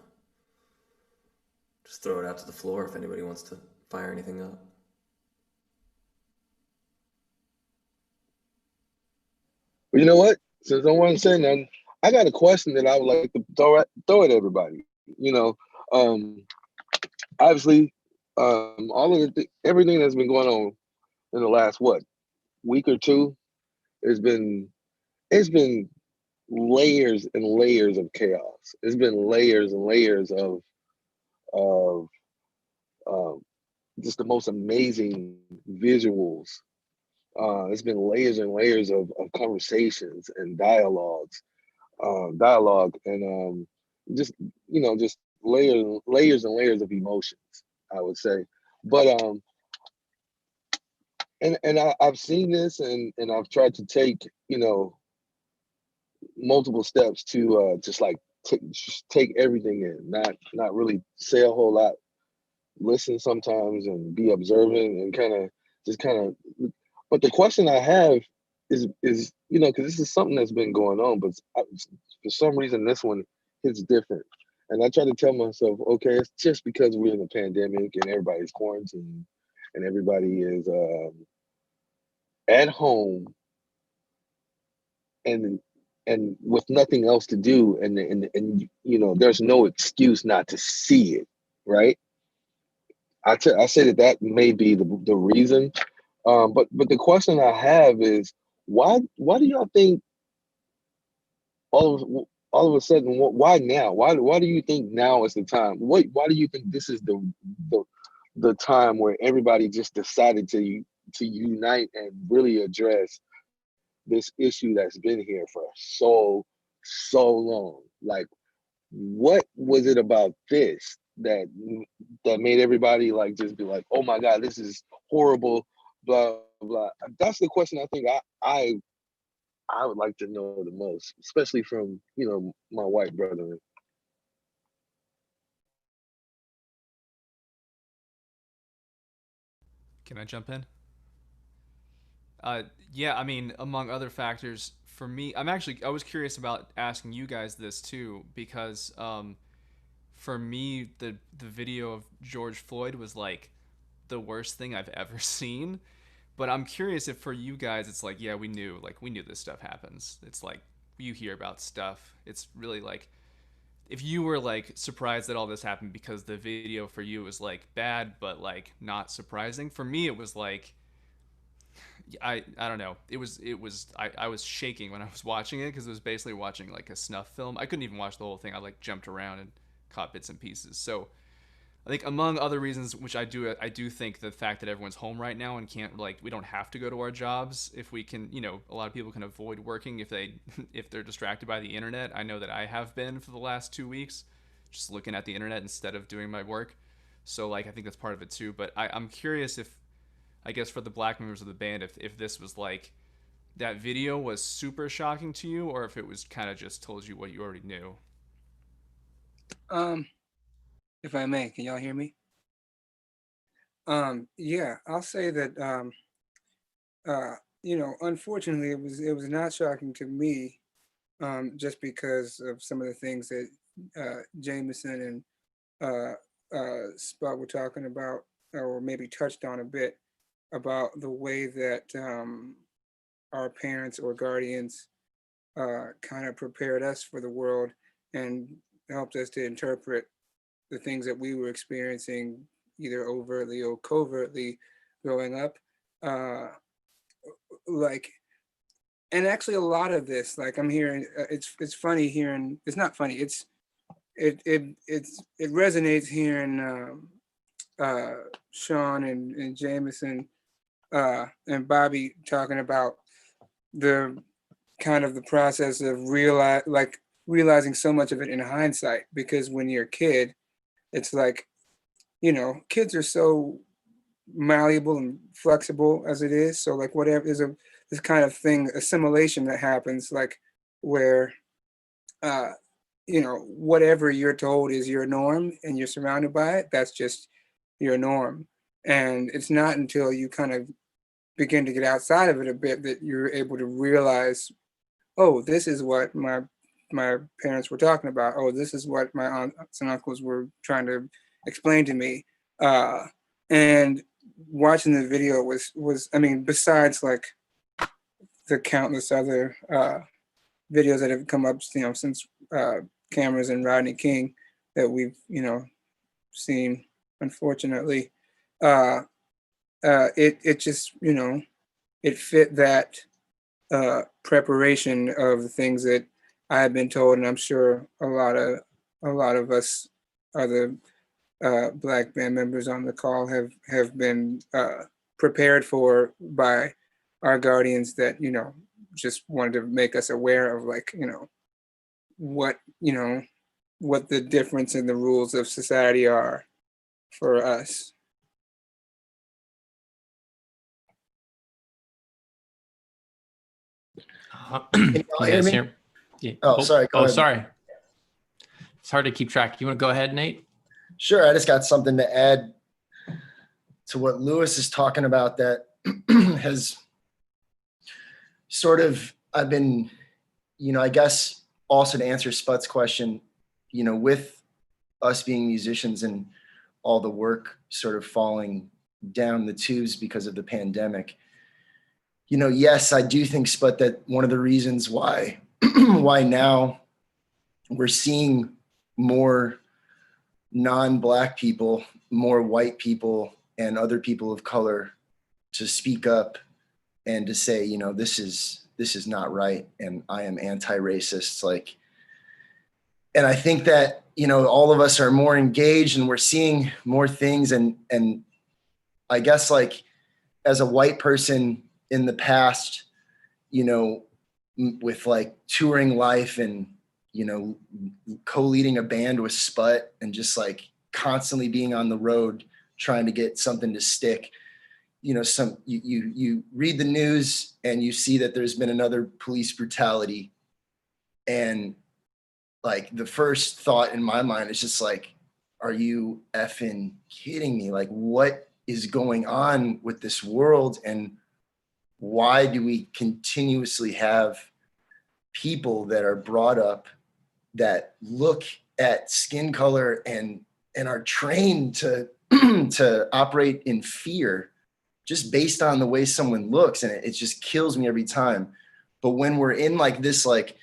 Speaker 1: just throw it out to the floor if anybody wants to fire anything up.
Speaker 7: But you know what? Since no one's saying nothing, I got a question that I would like to throw at everybody. You know, um, obviously, all of everything that's been going on in the last week or two, has been it's been layers and layers of chaos. It's been layers and layers of um, just the most amazing visuals. It's been layers and layers of conversations and dialogue, and just just layers and layers of emotions, I would say. But I've seen this, and I've tried to take multiple steps to just like just take everything in, not really say a whole lot, listen sometimes, and be observant, and kind of. But the question I have is because this is something that's been going on, but for some reason this one hits different. And I try to tell myself, okay, it's just because we're in a pandemic and everybody's quarantined and everybody is at home, and with nothing else to do, and there's no excuse not to see it, right? I say that may be the reason. But the question I have is, why do y'all think all of all of a sudden, why now? Why do you think now is the time? Why do you think this is the the time where everybody just decided to unite and really address this issue that's been here for so long? Like, what was it about this that made everybody like just be like, oh my God, this is horrible, blah blah. That's the question I think I would like to know the most, especially from my white brethren.
Speaker 8: Can I jump in? Yeah, I mean, among other factors, for me, I was curious about asking you guys this too, because for me, the video of George Floyd was like the worst thing I've ever seen. But I'm curious if for you guys, it's like, yeah, we knew this stuff happens. It's like you hear about stuff. It's really like if you were like surprised that all this happened because the video for you was like bad, but like not surprising. For me, it was like I don't know. I was shaking when I was watching it because it was basically watching like a snuff film. I couldn't even watch the whole thing. I like jumped around and caught bits and pieces. So I think among other reasons, which I do think the fact that everyone's home right now and can't like we don't have to go to our jobs if we can, a lot of people can avoid working if they if they're distracted by the internet. I know that I have been for the last 2 weeks, just looking at the internet instead of doing my work. So like I think that's part of it too. But I'm curious if I guess for the black members of the band, if this was like that video was super shocking to you, or if it was kind of just told you what you already knew.
Speaker 9: Um, if I may, can y'all hear me? Yeah, I'll say that unfortunately, it was not shocking to me, just because of some of the things that Jameson and Spot were talking about, or maybe touched on a bit about the way that our parents or guardians kind of prepared us for the world and helped us to interpret the things that we were experiencing, either overtly or covertly, growing up. Uh, like, and actually, a lot of this, like, I'm hearing, it's funny hearing. It's not funny. It resonates hearing Sean and Jameson and Bobby talking about the kind of the process of realizing so much of it in hindsight, because when you're a kid, it's like, kids are so malleable and flexible as it is. So like whatever is this kind of thing, assimilation that happens, like where uh whatever you're told is your norm and you're surrounded by it, that's just your norm. And it's not until you kind of begin to get outside of it a bit that you're able to realize, oh, this is what my parents were talking about. Oh, this is what my aunts and uncles were trying to explain to me. And watching the video was I mean, besides like the countless other videos that have come up, since Cameras and Rodney King that we've seen, unfortunately, it just it fit that preparation of the things that I have been told, and I'm sure a lot of us other Black band members on the call have been prepared for by our guardians, that just wanted to make us aware of, like, what what the difference in the rules of society are for us.
Speaker 10: Can you
Speaker 11: Can you
Speaker 10: hear
Speaker 11: guys
Speaker 10: me?
Speaker 11: hear? Yeah.
Speaker 10: Oh, sorry. Go ahead.
Speaker 11: Sorry. It's hard to keep track. You want to go ahead, Nate?
Speaker 10: Sure. I just got something to add to what Lewis is talking about that has sort of, I've been, I guess also to answer Sput's question, with us being musicians and all the work sort of falling down the tubes because of the pandemic, yes, I do think, Sput, that one of the reasons why why now we're seeing more non-Black people, more white people and other people of color to speak up and to say, this is not right, and I am anti-racist. Like, and I think that, all of us are more engaged and we're seeing more things. And I guess, like, as a white person in the past, with like touring life and, co-leading a band with Sput and just like constantly being on the road trying to get something to stick, you read the news and you see that there's been another police brutality, and like the first thought in my mind is just like, are you effing kidding me? Like, what is going on with this world, and why do we continuously have people that are brought up that look at skin color and are trained to to operate in fear just based on the way someone looks? And it just kills me every time. But when we're in like this, like,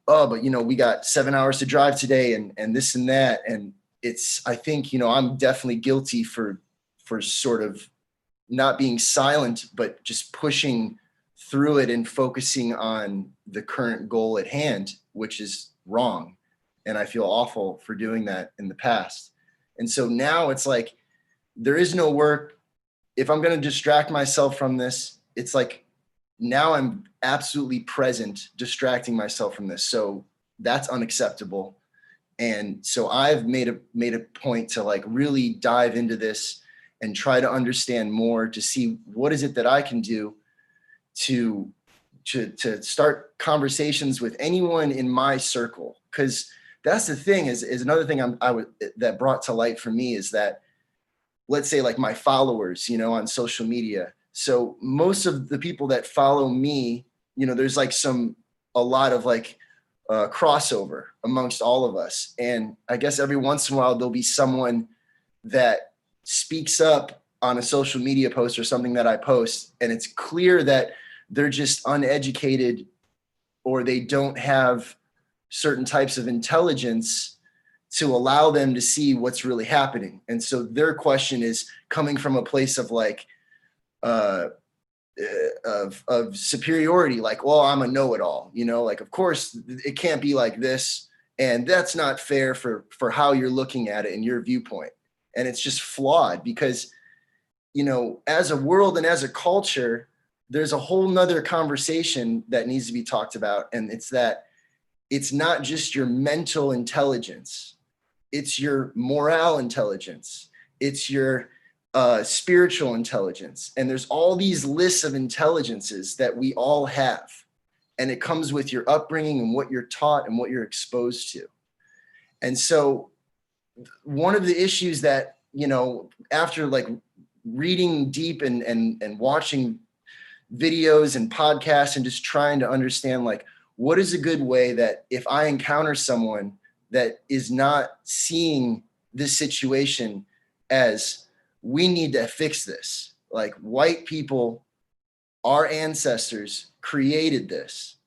Speaker 10: oh, but we got 7 hours to drive today and this and that, and it's, I think, I'm definitely guilty for sort of not being silent, but just pushing through it and focusing on the current goal at hand, which is wrong. And I feel awful for doing that in the past. And so now it's like, there is no work. If I'm going to distract myself from this, it's like, now I'm absolutely present, distracting myself from this. So that's unacceptable. And so I've made a point to like really dive into this and try to understand more, to see what is it that I can do to start conversations with anyone in my circle. Because that's the thing, is another thing that brought to light for me, is that let's say like my followers, you know, on social media. So most of the people that follow me, you know, there's like a lot of like crossover amongst all of us. And I guess every once in a while, there'll be someone that speaks up on a social media post or something that I post. And it's clear that they're just uneducated or they don't have certain types of intelligence to allow them to see what's really happening. And so their question is coming from a place of like, of superiority, like, well, I'm a know-it-all, you know, like, of course it can't be like this. And that's not fair for how you're looking at it and your viewpoint. And it's just flawed because, you know, as a world and as a culture, there's a whole nother conversation that needs to be talked about. And it's that it's not just your mental intelligence, it's your moral intelligence, it's your spiritual intelligence. And there's all these lists of intelligences that we all have. And it comes with your upbringing and what you're taught and what you're exposed to. And so one of the issues that, you know, after like reading deep and watching videos and podcasts and just trying to understand like, what is a good way that if I encounter someone that is not seeing this situation as we need to fix this, like white people, our ancestors created this,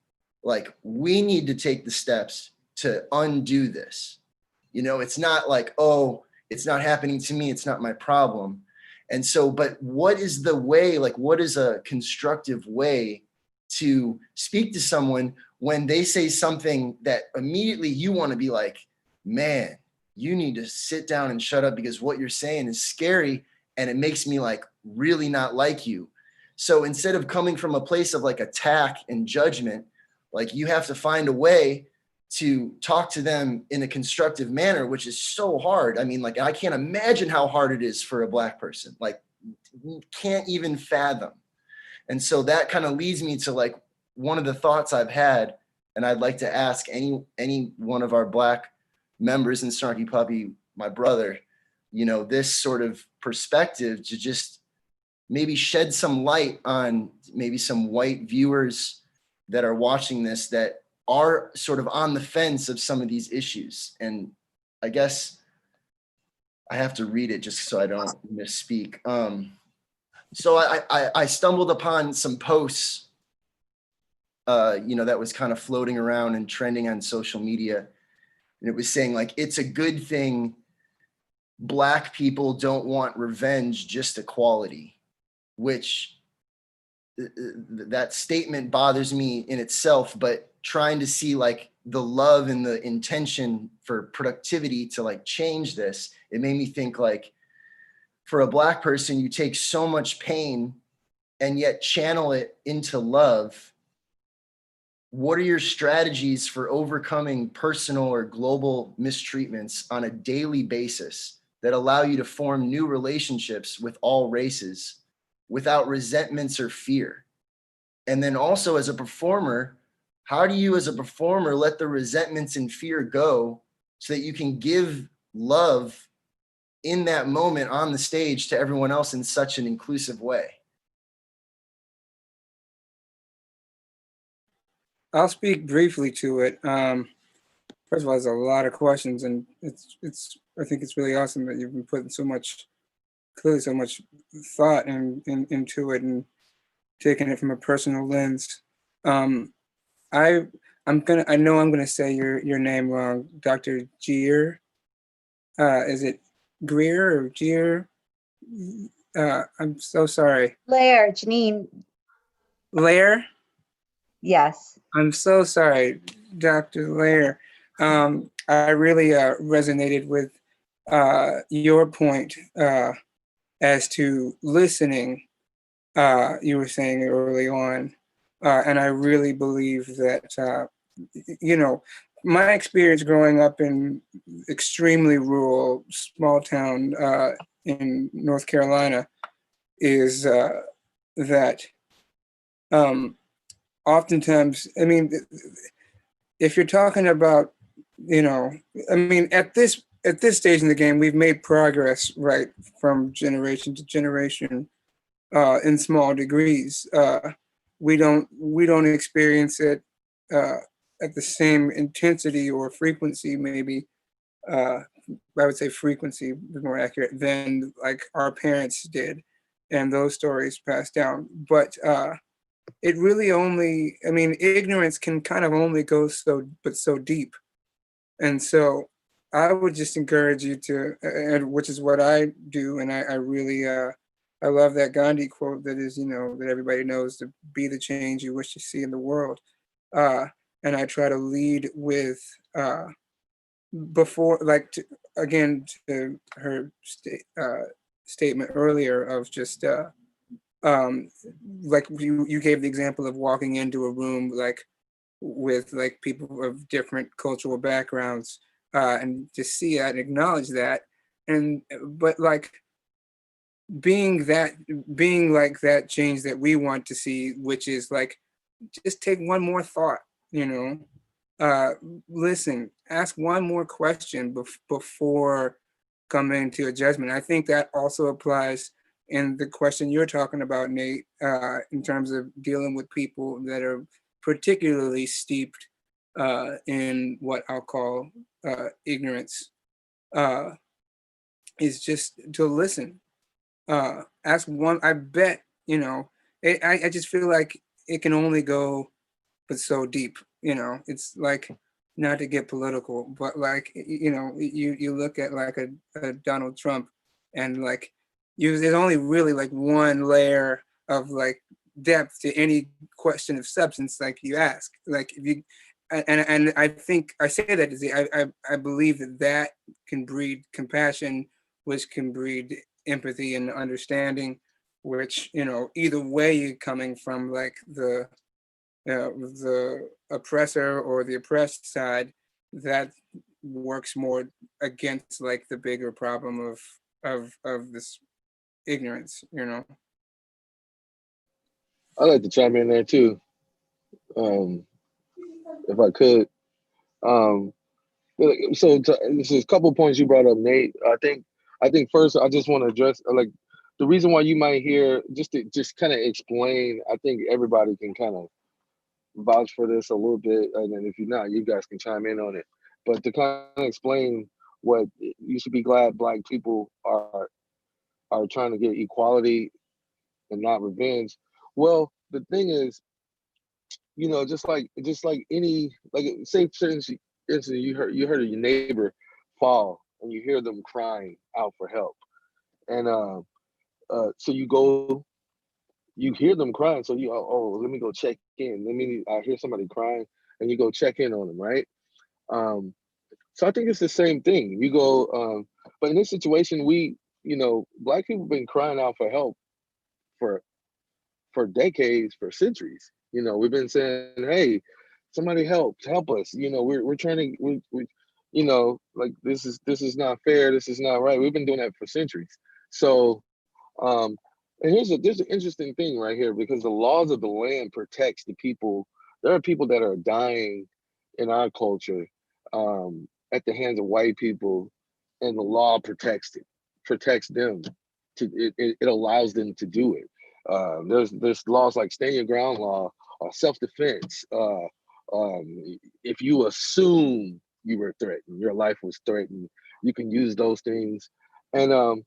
Speaker 10: like we need to take the steps to undo this. You know, it's not like, oh, it's not happening to me, it's not my problem. And so, but what is the way, like what is a constructive way to speak to someone when they say something that immediately you want to be like, man, you need to sit down and shut up because what you're saying is scary and it makes me like really not like you. So instead of coming from a place of like attack and judgment, like you have to find a way to talk to them in a constructive manner, which is so hard. I mean, like, I can't imagine how hard it is for a Black person, like can't even fathom. And so that kind of leads me to like one of the thoughts I've had, and I'd like to ask any one of our Black members in Snarky Puppy, my brother, you know, this sort of perspective to just maybe shed some light on maybe some white viewers that are watching this that are sort of on the fence of some of these issues. And I guess I have to read it just so I don't misspeak. So I stumbled upon some posts, you know, that was kind of floating around and trending on social media. And it was saying like, it's a good thing Black people don't want revenge, just equality, which that statement bothers me in itself, but trying to see like the love and the intention for productivity to like change this, it made me think like, for a Black person, you take so much pain and yet channel it into love. What are your strategies for overcoming personal or global mistreatments on a daily basis that allow you to form new relationships with all races without resentments or fear? And then also as a performer, how do you as a performer let the resentments and fear go so that you can give love in that moment on the stage to everyone else in such an inclusive way?
Speaker 9: I'll speak briefly to it. First of all, there's a lot of questions, and I think it's really awesome that you've been putting so much thought into it and taking it from a personal lens. I know I'm gonna say your name wrong, Dr. Geer. Is it Greer or Geer? I'm so sorry.
Speaker 2: Lehr, Jeannine.
Speaker 9: Lehr?
Speaker 2: Yes.
Speaker 9: I'm so sorry, Dr. Lehr. I really resonated with your point as to listening, you were saying early on. And I really believe that, you know, my experience growing up in extremely rural, small town in North Carolina is that oftentimes, I mean, if you're talking about, you know, I mean, at this at this stage in the game, we've made progress, right, from generation to generation, in small degrees. We don't experience it at the same intensity or frequency, maybe. I would say frequency is more accurate than like our parents did, and those stories passed down. But it really only, I mean, ignorance can kind of only go so deep. And so I would just encourage you to, and which is what I do. And I really, I love that Gandhi quote that is, that everybody knows, to be the change you wish to see in the world. And I try to lead with, before, like, again, to her statement earlier of just, like you gave the example of walking into a room, like, with like people of different cultural backgrounds, and to see that and acknowledge that, but like being like that change that we want to see, which is like, just take one more thought, listen, ask one more question before coming to a judgment. I think that also applies in the question you're talking about, Nate, in terms of dealing with people that are particularly steeped in what I'll call ignorance, is just to listen. Ask one, I bet, I just feel like it can only go but so deep, it's like, not to get political, but like, you look at like a Donald Trump, and like, there's only really like one layer of like depth to any question of substance, like you ask, like if you, and I think I say that to say, I believe that can breed compassion, which can breed empathy and understanding, which, either way you're coming from, like the oppressor or the oppressed side, that works more against like the bigger problem of this ignorance,
Speaker 7: I'd like to chime in there too, if I could. So this is a couple points you brought up, Nate. I think first I just want to address like the reason why you might hear, just to kind of explain. I think everybody can kind of vouch for this a little bit, and then if you're not, you guys can chime in on it. But to kind of explain what you should be glad Black people are trying to get equality and not revenge. Well, the thing is, just like any, like, say for instance, you heard your neighbor fall and you hear them crying out for help, and so you hear them crying, so let me go check in. I hear somebody crying, and you go check in on them, right? So I think it's the same thing. You go, but in this situation, Black people have been crying out for help for decades, for centuries. We've been saying, "Hey, somebody help us." We're trying to, like, this is not fair. This is not right. We've been doing that for centuries. So, and there's an interesting thing right here, because the laws of the land protects the people. There are people that are dying in our culture at the hands of white people, and the law protects them. It allows them to do it. There's laws like stand your ground law, or self-defense. If you assume you were threatened, your life was threatened, you can use those things. And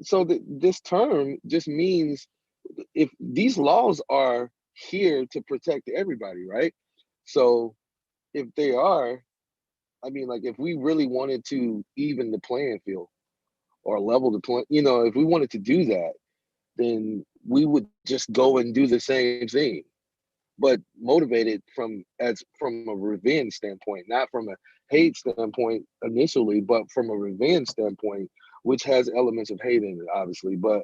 Speaker 7: so this term just means, if these laws are here to protect everybody, right? So if they are, I mean, like, if we really wanted to even the playing field or level the play, if we wanted to do that, then we would just go and do the same thing, but motivated from a revenge standpoint, not from a hate standpoint initially, but from a revenge standpoint, which has elements of hate in it, obviously. But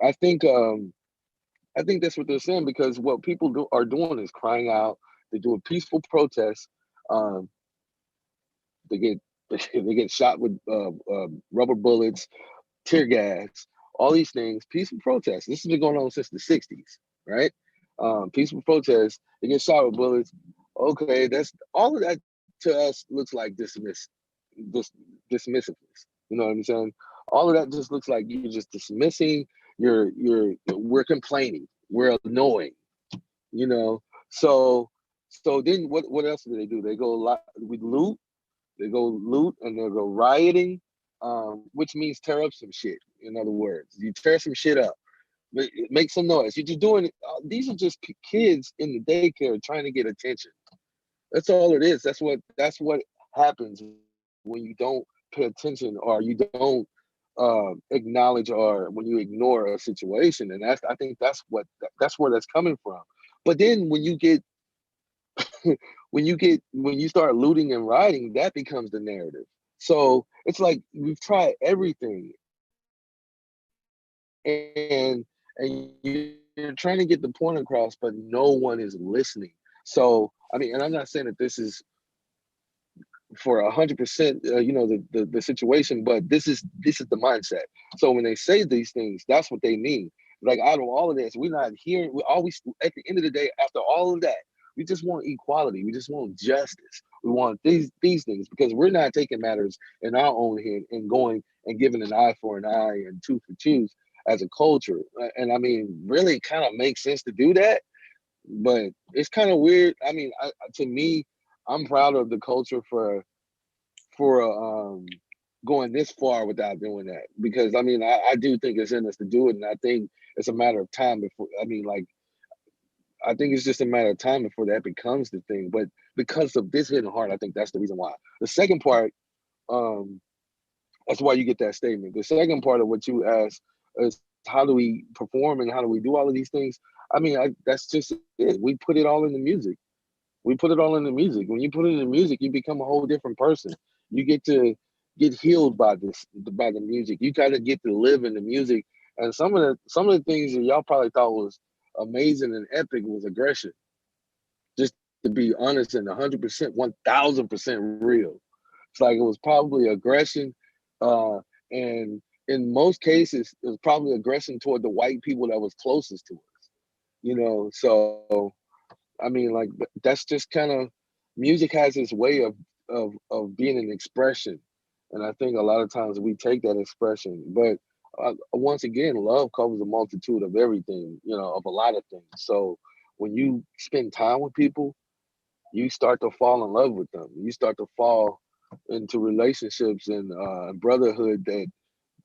Speaker 7: I think that's what they're saying, because what people are doing is crying out. They do a peaceful protest. They get shot with rubber bullets, tear gas, all these things. Peaceful protests. This has been going on since the 60s, right? Peaceful protests. They get shot with bullets. Okay, that's all of that to us looks like this dismissiveness. You know what I'm saying? All of that just looks like you're just dismissing. We're complaining. We're annoying. You know. So then what else do? They go we loot. They go loot and they go rioting, which means tear up some shit. In other words, you tear some shit up, make some noise. You're just doing it. These are just kids in the daycare trying to get attention. That's all it is. That's what happens when you don't pay attention or you don't acknowledge or when you ignore a situation. And I think that's where that's coming from. But then when you get when you start looting and rioting, that becomes the narrative. So it's like we've tried everything, and you're trying to get the point across, but no one is listening. So I mean, and I'm not saying that this is for 100%, the situation, but this is the mindset. So when they say these things, that's what they mean. Like out of all of this, we're not hearing. We always, at the end of the day, after all of that, we just want equality. We just want justice. We want these things because we're not taking matters in our own hand and going and giving an eye for an eye and tooth for tooth as a culture. And I mean, really, it kind of makes sense to do that, but it's kind of weird. I mean, to me, I'm proud of the culture for going this far without doing that, because I mean, I do think it's in us to do it, and I think it's a matter of time before. I mean, like, I think it's just a matter of time before that becomes the thing. But because of this hitting hard, I think that's the reason why. The second part, that's why you get that statement. The second part of what you asked is how do we perform and how do we do all of these things? I mean, that's just it. We put it all in the music. We put it all in the music. When you put it in the music, you become a whole different person. You get to get healed by the music. You kind of get to live in the music. And some of the things that y'all probably thought was amazing and epic was aggression. Just to be honest and 100%, 1000% real. It's like it was probably aggression, and in most cases, it was probably aggression toward the white people that was closest to us. You know, so I mean, like that's just kind of music has its way of being an expression, and I think a lot of times we take that expression. But once again, love covers a multitude of everything, of a lot of things. So when you spend time with people, you start to fall in love with them. You start to fall into relationships and brotherhood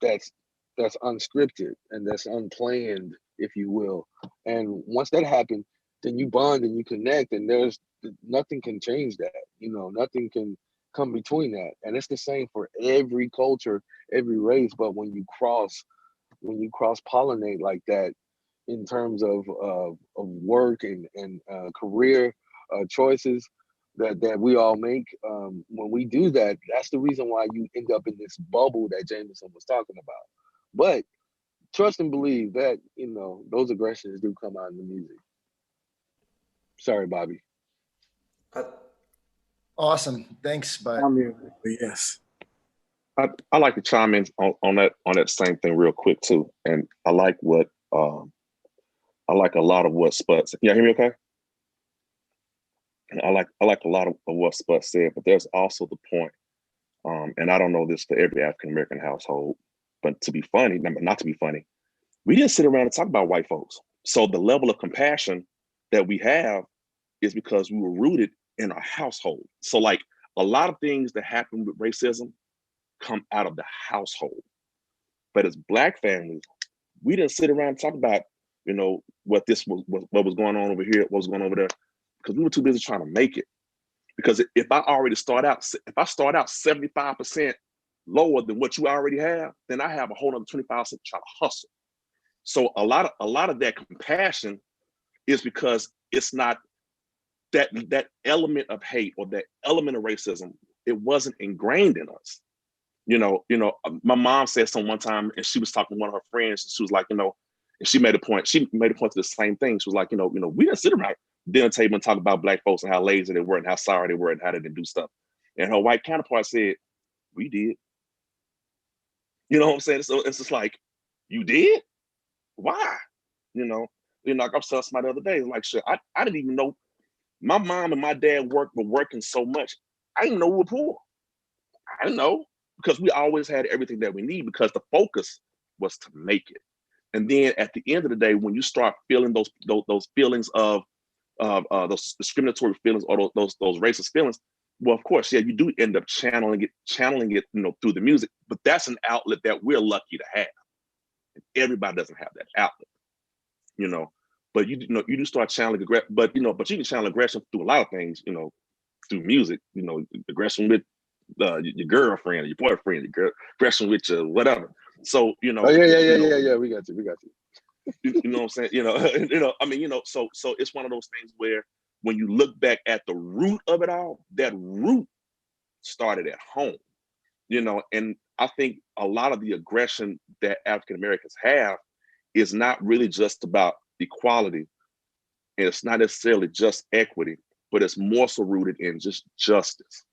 Speaker 7: that's unscripted and that's unplanned, if you will. And once that happens, then you bond and you connect, and there's nothing can change that. Nothing can come between that. And it's the same for every culture, every race. But when you cross pollinate like that, in terms of work and career choices that we all make, when we do that, that's the reason why you end up in this bubble that Jameson was talking about. But trust and believe that, those aggressions do come out in the music. Sorry, Bobby.
Speaker 10: Awesome. Thanks, bud.
Speaker 5: Yes.
Speaker 12: I like to chime in on that same thing real quick too. And I like I like a lot of what Spud said. Y'all hear me okay? I like a lot of what Spud said, but there's also the point, and I don't know this for every African American household, but to be funny, not to be funny, we didn't sit around and talk about white folks. So the level of compassion that we have is because we were rooted in our household. So like a lot of things that happen with racism come out of the household. But as Black families, we didn't sit around and talk about, what was going on over here, what was going on over there, because we were too busy trying to make it. Because if I start out 75% lower than what you already have, then I have a whole other 25% trying to hustle. So a lot of that compassion is because it's not that element of hate or that element of racism. It wasn't ingrained in us. My mom said something one time, and she was talking to one of her friends, and she was like, and she made a point. She made a point to the same thing. She was like, we didn't sit around dinner table and talk about Black folks and how lazy they were and how sorry they were and how they didn't do stuff. And her white counterpart said, we did. You know what I'm saying? So it's just like, you did? Why? Like I was telling somebody the other day, like, shit, I didn't even know my mom and my dad were working so much. I didn't know we were poor. I don't know, because we always had everything that we need because the focus was to make it. And then at the end of the day, when you start feeling those feelings of those discriminatory feelings or those racist feelings, well, of course, yeah, you do end up channeling it, through the music. But that's an outlet that we're lucky to have. Everybody doesn't have that outlet, But you do start channeling aggression, but you can channel aggression through a lot of things, through music, aggression with your girlfriend, or your boyfriend, aggression with your whatever. So
Speaker 7: Oh yeah. We got you.
Speaker 12: You know what I'm saying? So it's one of those things where when you look back at the root of it all, that root started at home, and I think a lot of the aggression that African Americans have is not really just about equality, and it's not necessarily just equity, but it's more so rooted in just justice.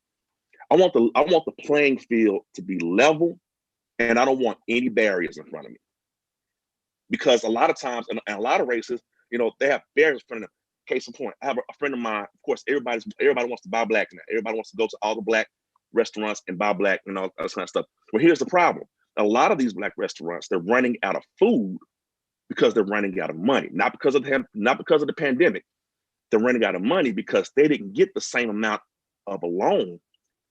Speaker 12: I want the playing field to be level, and I don't want any barriers in front of me. Because a lot of times, and a lot of races, they have barriers in front of them. Case in point, I have a friend of mine. Of course, everybody wants to buy black now. Everybody wants to go to all the black restaurants and buy black and all that kind of stuff. Well, here's the problem: a lot of these black restaurants, they're running out of food because they're running out of money. Not because of the pandemic. They're running out of money because they didn't get the same amount of a loan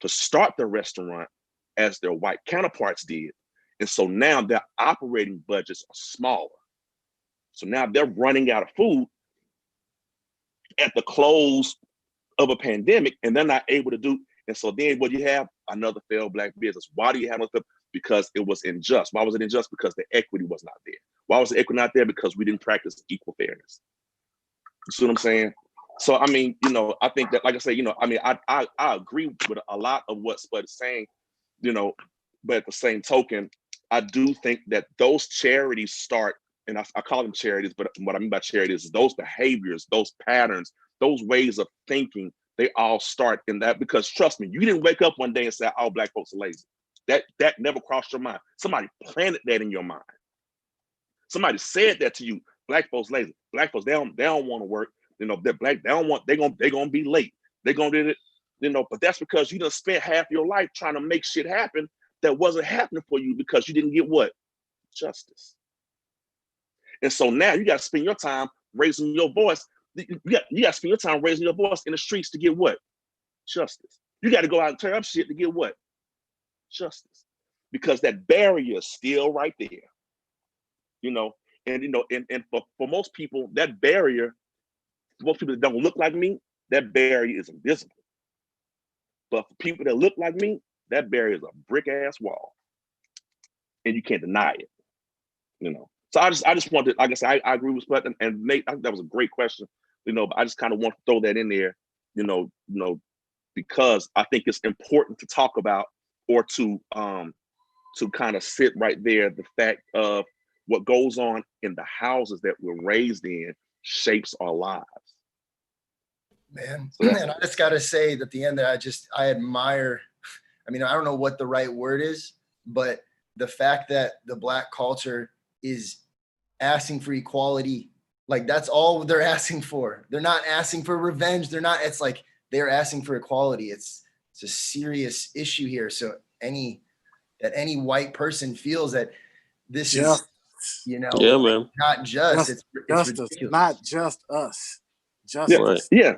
Speaker 12: to start their restaurant as their white counterparts did. And so now their operating budgets are smaller. So now they're running out of food at the close of a pandemic, and they're not able to do. And so then what you have? Another failed black business. Why do you have another? Because it was unjust. Why was it unjust? Because the equity was not there. Why was the equity not there? Because we didn't practice equal fairness. You see what I'm saying? So I mean, I think that, like I say, I agree with a lot of what Spud is saying, but at the same token, I do think that those charities start, and I call them charities, but what I mean by charities is those behaviors, those patterns, those ways of thinking, they all start in that. Because trust me, you didn't wake up one day and say, "Oh, black folks are lazy." That never crossed your mind. Somebody planted that in your mind. Somebody said that to you. Black folks lazy. Black folks, they don't want to work. They're black. They're gonna be late. They're gonna do it. But that's because you done spent half your life trying to make shit happen that wasn't happening for you because you didn't get what? Justice. And so now you got to spend your time raising your voice. You got to spend your time raising your voice in the streets to get what? Justice. You got to go out and tear up shit to get what? Justice. Because that barrier is still right there. And for most people, that barrier, for most people that don't look like me, that barrier is invisible. But for people that look like me, that barrier is a brick ass wall. And you can't deny it. So I just wanted, like I said, I agree with Spud and Nate. I think that was a great question, but I just kind of want to throw that in there, because I think it's important to talk about, or to kind of sit right there, the fact of what goes on in the houses that we're raised in shapes our lives.
Speaker 10: Man,
Speaker 12: So
Speaker 10: and I just got to say that at the end there, I admire, I don't know what the right word is, but the fact that the Black culture is asking for equality, like that's all they're asking for. They're not asking for revenge. It's like they're asking for equality. It's a serious issue here. So any white person feels that this is,
Speaker 7: Yeah, man.
Speaker 10: not just, it's
Speaker 5: justice,
Speaker 10: ridiculous.
Speaker 5: not just us. Justice.
Speaker 12: Yeah.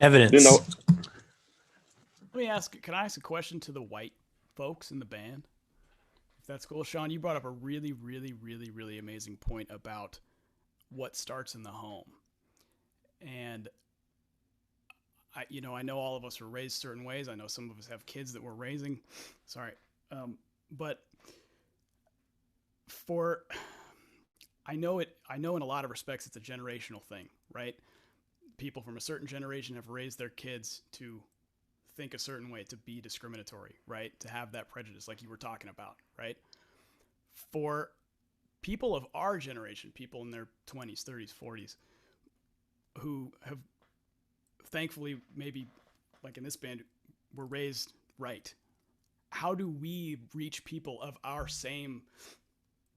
Speaker 11: Evidence.
Speaker 13: Can I ask a question to the white folks in the band? If that's cool. Sean, you brought up a really, really, really, really amazing point about what starts in the home. And I know all of us were raised certain ways. I know some of us have kids that we're raising. Sorry. But I know in a lot of respects it's a generational thing, right? People from a certain generation have raised their kids to think a certain way, to be discriminatory, right? To have that prejudice like you were talking about, right? For people of our generation, people in their 20s, 30s, 40s, who have thankfully, maybe like in this band, were raised right. How do we reach people of our same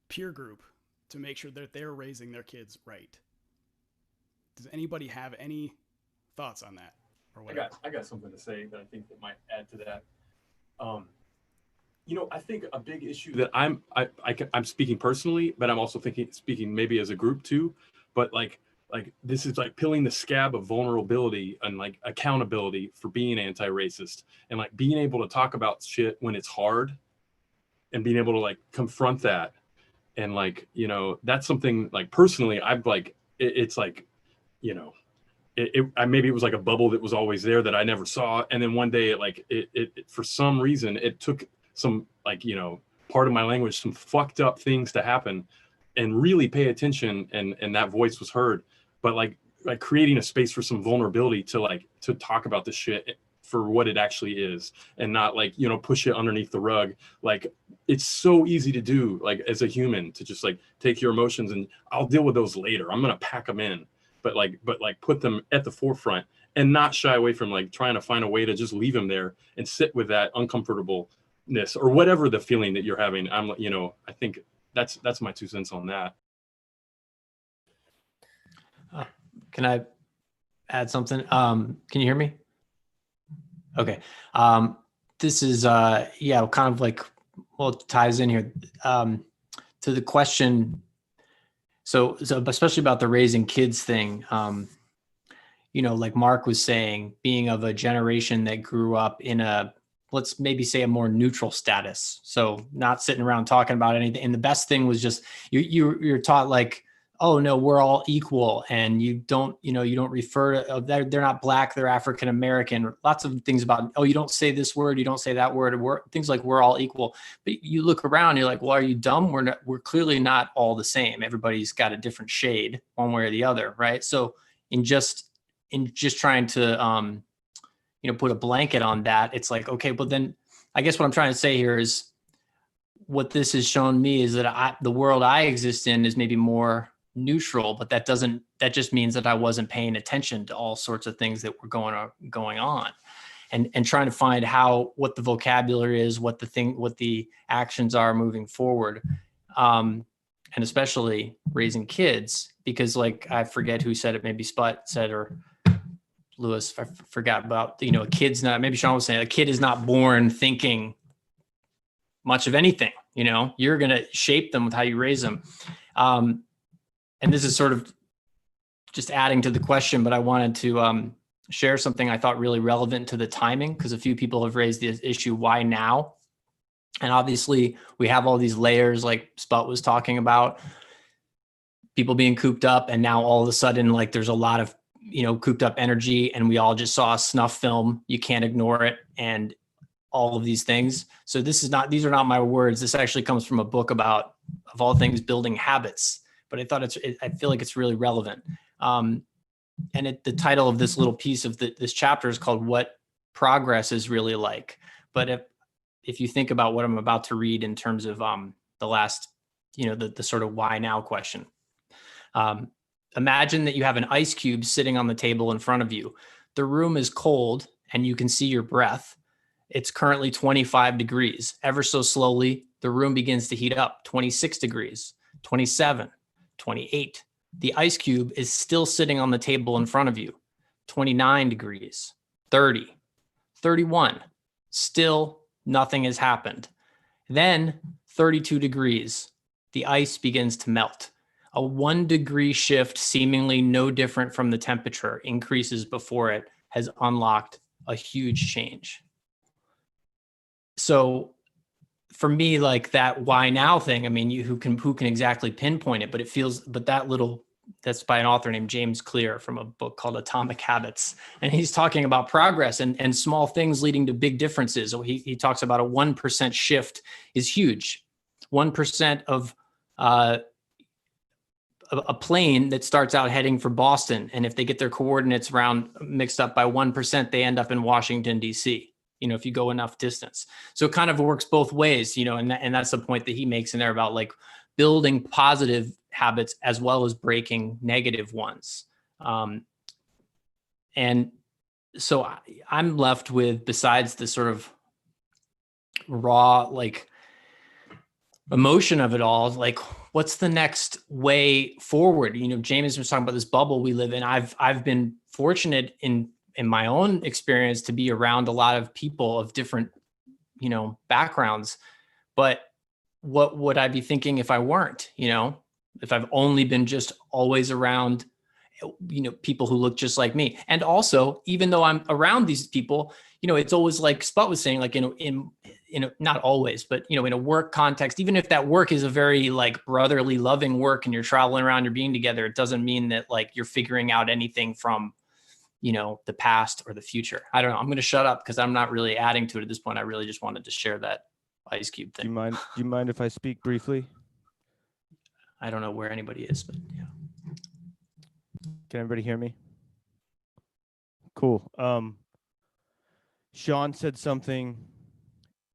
Speaker 13: peer group to make sure that they're raising their kids right? Does anybody have any thoughts on that? Or whatever?
Speaker 14: I got something to say that I think that might add to that. I think a big issue that I'm speaking personally, but I'm also speaking maybe as a group too. But like this is like peeling the scab of vulnerability and like accountability for being anti-racist, and like being able to talk about shit when it's hard, and being able to like confront that, and like that's something like personally I've like it's like maybe it was like a bubble that was always there that I never saw, and then one day it for some reason it took some like part of my language, some fucked up things to happen, and really pay attention, and that voice was heard. But like creating a space for some vulnerability to talk about this shit for what it actually is, and not like push it underneath the rug. Like it's so easy to do, like as a human, to just like take your emotions and I'll deal with those later, I'm gonna pack them in, but put them at the forefront and not shy away from like trying to find a way to just leave them there and sit with that uncomfortableness or whatever the feeling that you're having. I think that's my 2 cents on that.
Speaker 11: Can I add something? Can you hear me? Okay. This is, kind of like, well, it ties in here to the question. So especially about the raising kids thing, like Mark was saying, being of a generation that grew up in let's maybe say a more neutral status. So not sitting around talking about anything. And the best thing was just, you're taught like, oh no, we're all equal. And you don't refer to, they're not Black, they're African-American, lots of things about, oh, you don't say this word, you don't say that word, things like we're all equal. But you look around, you're like, well, are you dumb? We're clearly not all the same. Everybody's got a different shade one way or the other. Right. So in just trying to, put a blanket on that, it's like, okay, but then I guess what I'm trying to say here is what this has shown me is that the world I exist in is maybe more neutral, but that just means that I wasn't paying attention to all sorts of things that were going on, and trying to find what the vocabulary is, what the actions are moving forward, and especially raising kids, because like I forget who said it, maybe Sput said, or Lewis, I forgot about, a kid's not, maybe Sean was saying, a kid is not born thinking much of anything, you're going to shape them with how you raise them. And this is sort of just adding to the question, but I wanted to share something I thought really relevant to the timing, because a few people have raised the issue, why now? And obviously we have all these layers like Sput was talking about, people being cooped up, and now all of a sudden, like there's a lot of, cooped up energy, and we all just saw a snuff film, you can't ignore it, and all of these things. So these are not my words. This actually comes from a book about, of all things, building habits. But I thought I feel like it's really relevant. And the title of this little piece of this chapter is called "What Progress is Really Like." But if you think about what I'm about to read in terms of the last, the sort of why now question. Imagine that you have an ice cube sitting on the table in front of you. The room is cold and you can see your breath. It's currently 25 degrees. Ever so slowly, the room begins to heat up. 26 degrees, 27, 28. The ice cube is still sitting on the table in front of you. 29 degrees, 30, 31. Still nothing has happened. Then 32 degrees. The ice begins to melt. A 1 degree shift, seemingly no different from the temperature increases before it, has unlocked a huge change. So for me, like that why now thing, I mean, who can exactly pinpoint it, but that's by an author named James Clear from a book called Atomic Habits. And he's talking about progress and small things leading to big differences. So he talks about a 1% shift is huge. 1% of a plane that starts out heading for Boston, and if they get their coordinates mixed up by 1%, they end up in Washington, D.C., if you go enough distance. So it kind of works both ways, and that's the point that he makes in there about like building positive habits as well as breaking negative ones. And so I'm left with, besides the sort of raw, like emotion of it all, like what's the next way forward? James was talking about this bubble we live in. I've been fortunate in my own experience to be around a lot of people of different, backgrounds. But what would I be thinking if I weren't, if I've only been just always around, people who look just like me? And also, even though I'm around these people, it's always like Sput was saying, like, in not always, but, in a work context, even if that work is a very like brotherly, loving work and you're traveling around, you're being together, it doesn't mean that like you're figuring out anything from, the past or the future. I don't know. I'm going to shut up because I'm not really adding to it at this point. I really just wanted to share that Ice Cube thing.
Speaker 15: Do you mind if I speak briefly?
Speaker 11: I don't know where anybody is, but yeah.
Speaker 15: Can everybody hear me? Cool. Sean said something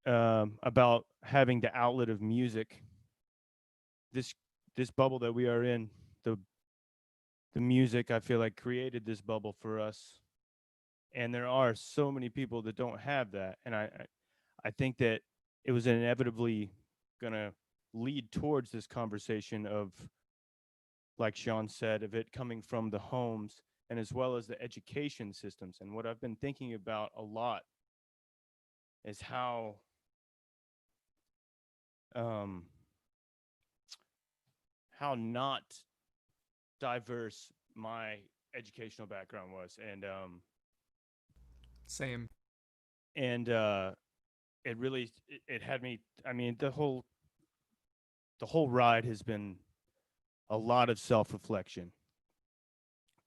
Speaker 15: about having the outlet of music. This bubble that we are in, the music, I feel like, created this bubble for us. And there are so many people that don't have that. And I think that it was inevitably gonna lead towards this conversation of, like Sean said, of it coming from the homes and as well as the education systems. And what I've been thinking about a lot is how not diverse my educational background was. And
Speaker 8: same.
Speaker 15: And it really, it had me, I mean, the whole ride has been a lot of self-reflection.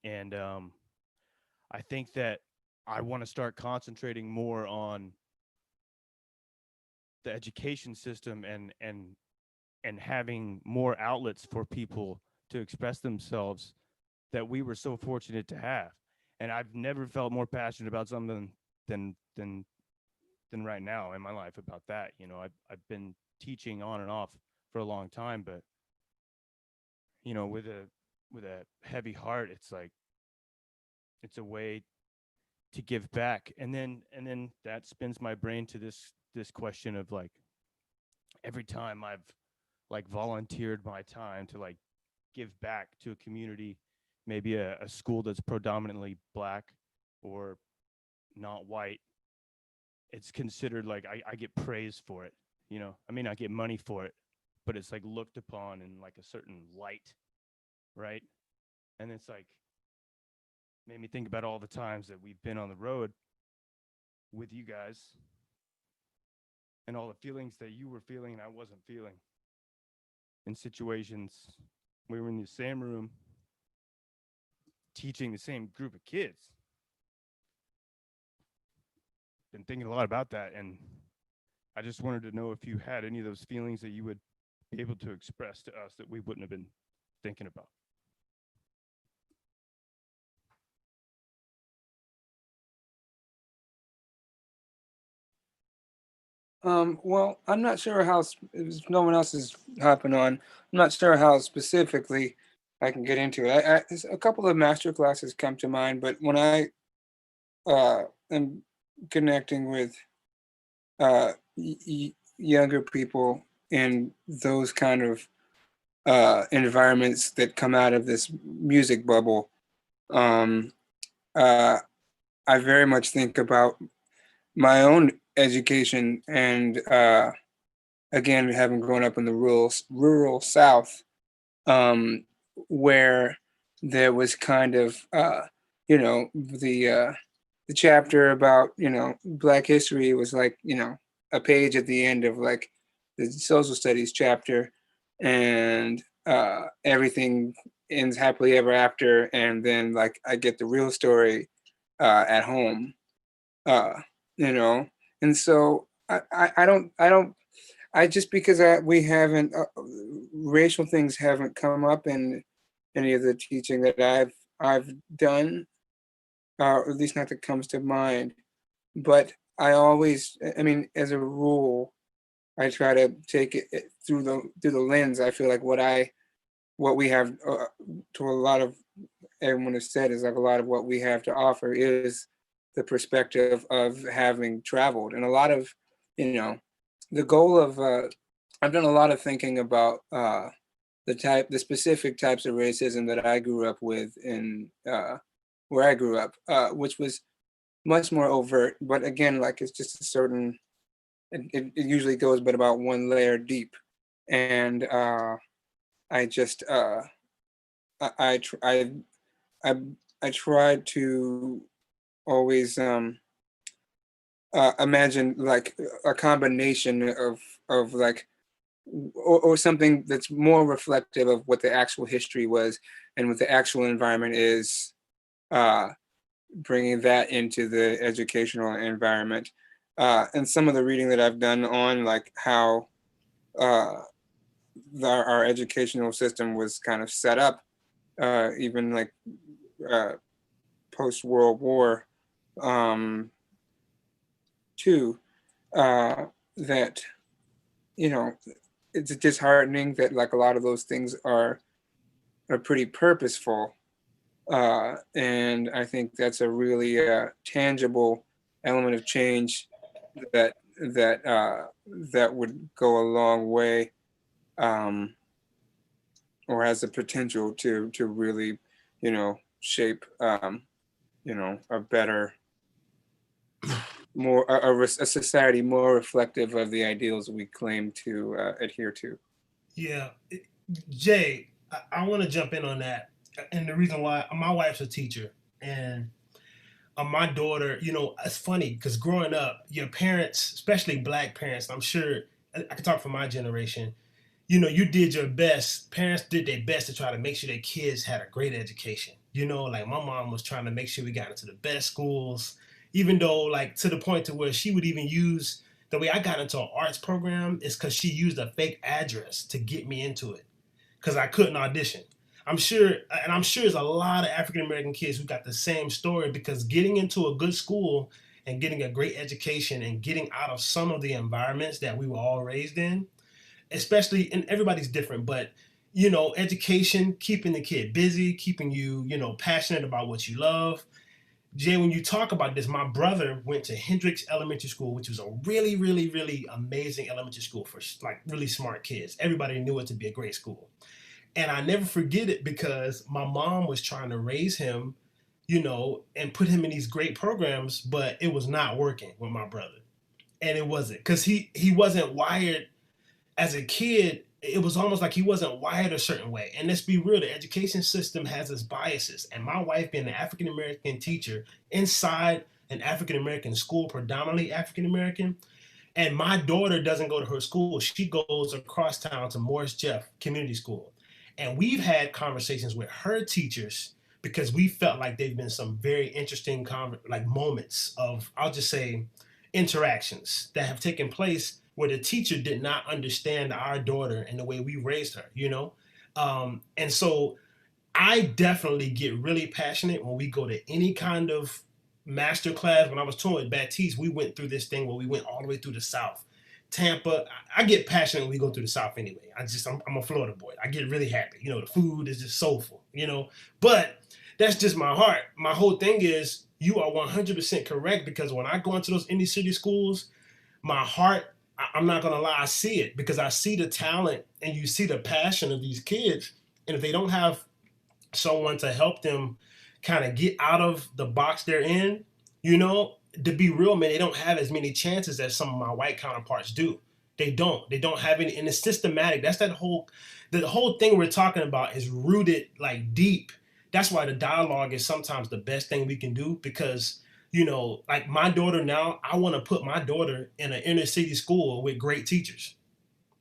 Speaker 15: And I think that I want to start concentrating more on the education system and having more outlets for people to express themselves that we were so fortunate to have. And I've never felt more passionate about something than right now in my life about that. I've been teaching on and off for a long time, but with a heavy heart, it's like it's a way to give back. And then that spins my brain to this question of, like, every time I've like volunteered my time to like give back to a community, maybe a school that's predominantly Black or not white, it's considered like I get praised for it. I mean, I get money for it, but it's like looked upon in like a certain light, right? And it's like made me think about all the times that we've been on the road with you guys and all the feelings that you were feeling and I wasn't feeling in situations. We were in the same room teaching the same group of kids. Been thinking a lot about that, and I just wanted to know if you had any of those feelings that you would be able to express to us that we wouldn't have been thinking about.
Speaker 9: Well, I'm not sure how, if no one else is hopping on, I'm not sure how specifically I can get into it. A couple of master classes come to mind, but when I am connecting with younger people in those kind of environments that come out of this music bubble, I very much think about my own education and again, having grown up in the rural South, where there was kind of the chapter about Black history was like a page at the end of like the social studies chapter, and everything ends happily ever after, and then like I get the real story at home. And so I just because we haven't racial things haven't come up in any of the teaching that I've done, or at least not that comes to mind. But I mean, as a rule, I try to take it through the lens. I feel like what we have to a lot of everyone has said is like a lot of what we have to offer is the perspective of having traveled, and a lot of the goal of I've done a lot of thinking about the specific types of racism that I grew up with in where I grew up, which was much more overt. But again, like it's just a certain it usually goes but about one layer deep. And I just I tried to always imagine like a combination of like or something that's more reflective of what the actual history was and what the actual environment is, bringing that into the educational environment. And some of the reading that I've done on like how our educational system was kind of set up, even like post-World War II, that, you know, it's disheartening that like a lot of those things are pretty purposeful. And I think that's a really tangible element of change that would go a long way, or has the potential to really, you know, shape, you know, a better, more a society more reflective of the ideals we claim to adhere to.
Speaker 6: Yeah, Jay, I want to jump in on that, and the reason why my wife's a teacher, and my daughter, you know, it's funny because growing up, your parents, especially Black parents, I'm sure I can talk for my generation. You know, you did your best. Parents did their best to try to make sure their kids had a great education. You know, like my mom was trying to make sure we got into the best schools, even though like to the point to where she would even use the way I got into an arts program is because she used a fake address to get me into it because I couldn't audition. I'm sure, and I'm sure there's a lot of African American kids who got the same story because getting into a good school and getting a great education and getting out of some of the environments that we were all raised in, especially, and everybody's different, but you know, education, keeping the kid busy, keeping you, you know, passionate about what you love. Jay, when you talk about this, my brother went to Hendricks Elementary School, which was a really, really, really amazing elementary school for like really smart kids. Everybody knew it to be a great school. And I never forget it because my mom was trying to raise him, you know, and put him in these great programs, but it was not working with my brother. And it wasn't because he wasn't wired as a kid. It was almost like he wasn't wired a certain way. And let's be real, the education system has its biases. And my wife being an African American teacher inside an African American school, predominantly African American, and my daughter doesn't go to her school. She goes across town to Morris Jeff Community School. And we've had conversations with her teachers because we felt like they've been some very interesting like moments of, I'll just say, interactions that have taken place where the teacher did not understand our daughter and the way we raised her, you know? And so I definitely get really passionate when we go to any kind of master class. When I was touring with Baptiste, we went through this thing where we went all the way through the South. Tampa, I get passionate when we go through the South anyway. I'm a Florida boy. I get really happy. You know, the food is just soulful, you know, but that's just my heart. My whole thing is you are 100% correct because when I go into those inner city schools, my heart, I'm not gonna lie, I see it because I see the talent and you see the passion of these kids. And if they don't have someone to help them kind of get out of the box they're in, you know, to be real, man, they don't have as many chances as some of my white counterparts do. They don't. They don't have any, and it's systematic. That's the whole thing we're talking about is rooted like deep. That's why the dialogue is sometimes the best thing we can do because, you know, like my daughter now, I want to put my daughter in an inner city school with great teachers.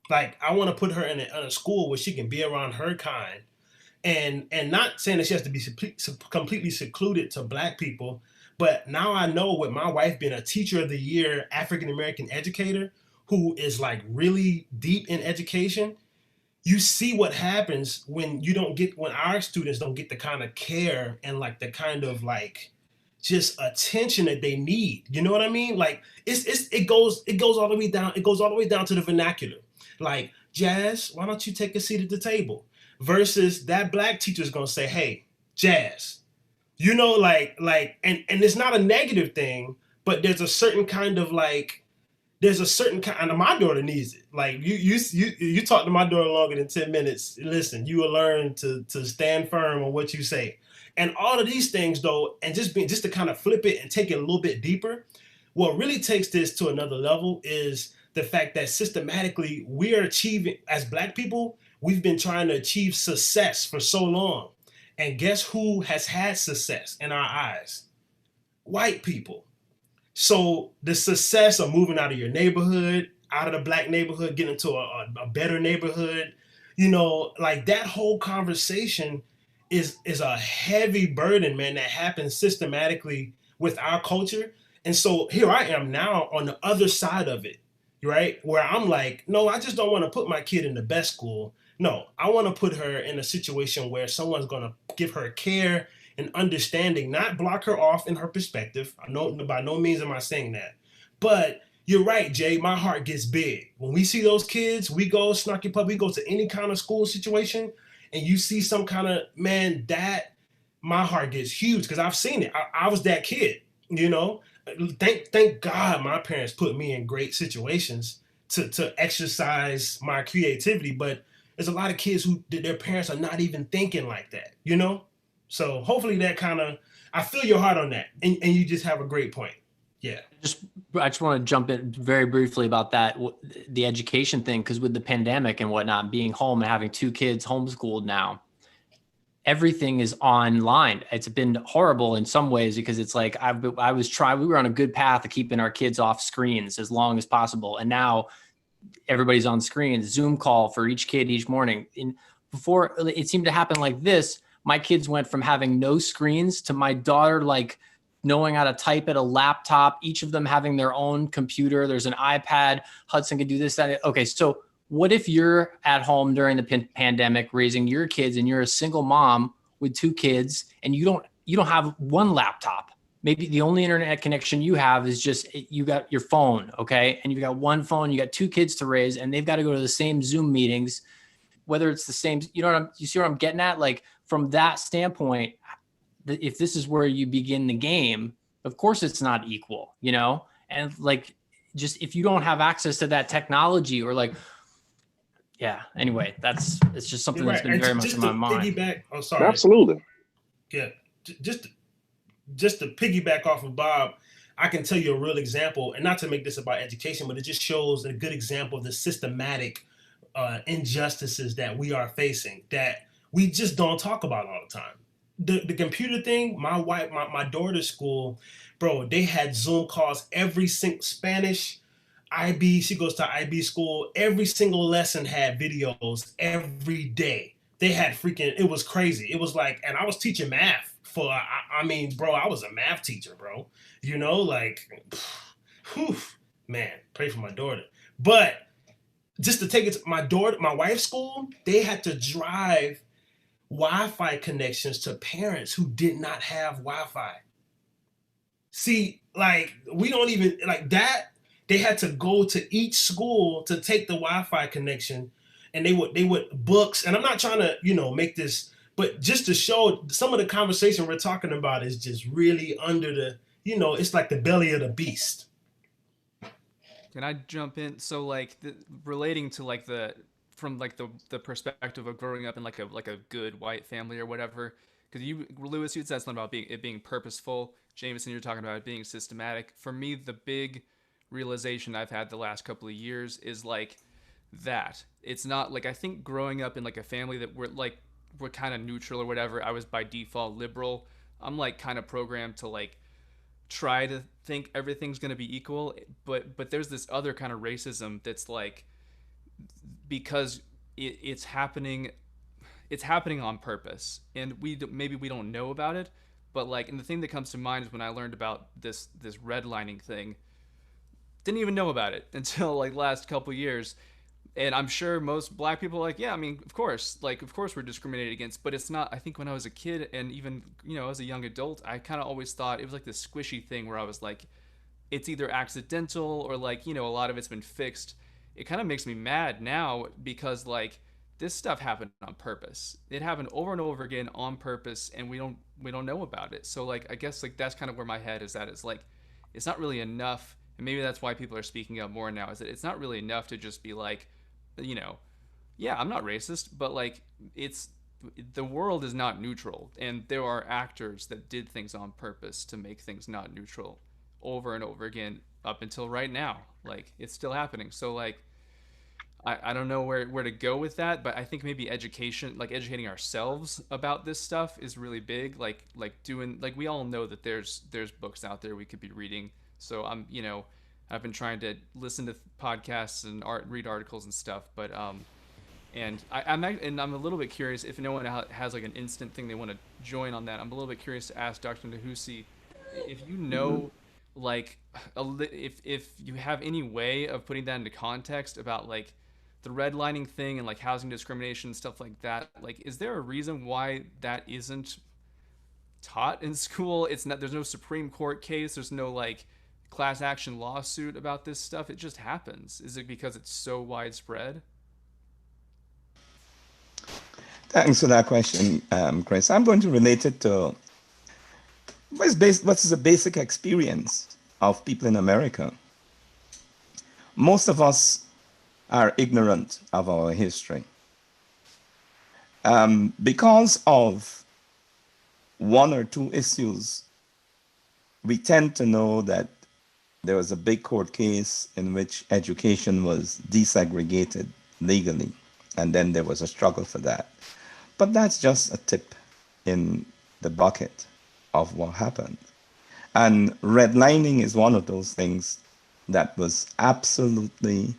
Speaker 6: Like I want to put her in a school where she can be around her kind and not saying that she has to be completely secluded to Black people, but now I know with my wife being a teacher of the year African American educator who is like really deep in education, you see what happens when our students don't get the kind of care and like the kind of like just attention that they need. You know what I mean? Like it goes all the way down. It goes all the way down to the vernacular. Like, Jazz, why don't you take a seat at the table? Versus that Black teacher's gonna say, hey, Jazz, you know, and it's not a negative thing, but there's a certain kind of like, there's a certain kind of, my daughter needs it. Like you talk to my daughter longer than 10 minutes. Listen, you will learn to stand firm on what you say. And all of these things though, and just to kind of flip it and take it a little bit deeper, what really takes this to another level is the fact that systematically we are achieving, as Black people, we've been trying to achieve success for so long. And guess who has had success in our eyes? White people. So the success of moving out of your neighborhood, out of the Black neighborhood, getting into a better neighborhood, you know, like that whole conversation is a heavy burden, man, that happens systematically with our culture. And so here I am now on the other side of it, right? Where I'm like, no, I just don't want to put my kid in the best school. No, I want to put her in a situation where someone's going to give her care and understanding, not block her off in her perspective. I know by no means am I saying that. But you're right, Jay. My heart gets big. When we see those kids, we go, Snarky Puppy, we go to any kind of school situation, and you see some kind of, man, that, my heart gets huge because I've seen it. I was that kid, you know? Thank God my parents put me in great situations to exercise my creativity, but there's a lot of kids who their parents are not even thinking like that, you know? So hopefully that kind of, I feel your heart on that, and you just have a great point. Yeah.
Speaker 11: I just want to jump in very briefly about that, the education thing, because with the pandemic and whatnot, being home and having 2 kids homeschooled now, everything is online. It's been horrible in some ways because it's like we were on a good path of keeping our kids off screens as long as possible. And now everybody's on screens, Zoom call for each kid each morning. Before it seemed to happen like this, my kids went from having no screens to my daughter, like knowing how to type at a laptop, each of them having their own computer. There's an iPad. Hudson can do this, that. Okay. So what if you're at home during the pandemic raising your kids and you're a single mom with 2 kids and you don't have one laptop? Maybe the only internet connection you have is just you got your phone. Okay. And you've got one phone, you got 2 kids to raise and they've got to go to the same Zoom meetings, whether it's the same, you see what I'm getting at? Like from that standpoint, if this is where you begin the game, of course it's not equal, you know? And like, just if you don't have access to that technology or like, yeah, anyway, it's just something that's been very much in my mind.
Speaker 6: Oh, sorry.
Speaker 12: Absolutely.
Speaker 6: Yeah. Just to piggyback off of Bob, I can tell you a real example, and not to make this about education, but it just shows a good example of the systematic injustices that we are facing that we just don't talk about all the time. The computer thing, my daughter's school, bro, they had Zoom calls every single Spanish IB. She goes to IB school. Every single lesson had videos every day. They had it was crazy. It was like, and I was teaching math I mean, bro, I was a math teacher, bro. You know, like, whew, man, pray for my daughter. But just to take it to my wife's school, they had to drive Wi-Fi connections to parents who did not have Wi-Fi. See, like, we don't even, like that, they had to go to each school to take the Wi-Fi connection, and they would books, and I'm not trying to, make this, but just to show some of the conversation we're talking about is just really under the, it's like the belly of the beast.
Speaker 8: Can I jump in? So like relating to like from the perspective of growing up in like a good white family or whatever, because Lewis, you said something about it being purposeful. Jameson, you're talking about it being systematic. For me, the big realization I've had the last couple of years is like that it's not like, I think growing up in like a family that we're kind of neutral or whatever, I was by default liberal. I'm like kind of programmed to like try to think everything's going to be equal, but there's this other kind of racism that's like, because it's happening on purpose, and maybe we don't know about it, but like, and the thing that comes to mind is when I learned about this redlining thing, didn't even know about it until like last couple years. And I'm sure most black people are like, yeah, I mean, of course we're discriminated against, but it's not. I think when I was a kid and even, as a young adult, I kind of always thought it was like this squishy thing where I was like, it's either accidental or like, a lot of it's been fixed. It kind of makes me mad now because like this stuff happened on purpose. It happened over and over again on purpose, and we don't know about it. So like, I guess like that's kind of where my head is at. It's like, it's not really enough. And maybe that's why people are speaking up more now, is that it's not really enough to just be like, yeah, I'm not racist, but like the world is not neutral, and there are actors that did things on purpose to make things not neutral. over and over again up until right now. Like it's still happening. So like I don't know where to go with that, but I think maybe education, like educating ourselves about this stuff is really big. Like doing, like we all know that there's books out there we could be reading. So I'm, you know, I've been trying to listen to podcasts and read articles and stuff, but and I'm a little bit curious if no one has like an instant thing they want to join on that. I'm a little bit curious to ask Dr. Nehusi if you know, like, if you have any way of putting that into context about like the redlining thing and like housing discrimination and stuff like that. Like, is there a reason why that isn't taught in school? It's not. There's no Supreme Court case. There's no like class action lawsuit about this stuff. It just happens. Is it because it's so widespread?
Speaker 3: Thanks for that question, Chris. I'm going to relate it to what's the basic experience of people in America. Most of us are ignorant of our history. Because of one or two issues, we tend to know that there was a big court case in which education was desegregated legally, and then there was a struggle for that. But that's just a tip in the bucket of what happened. And redlining is one of those things that was absolutely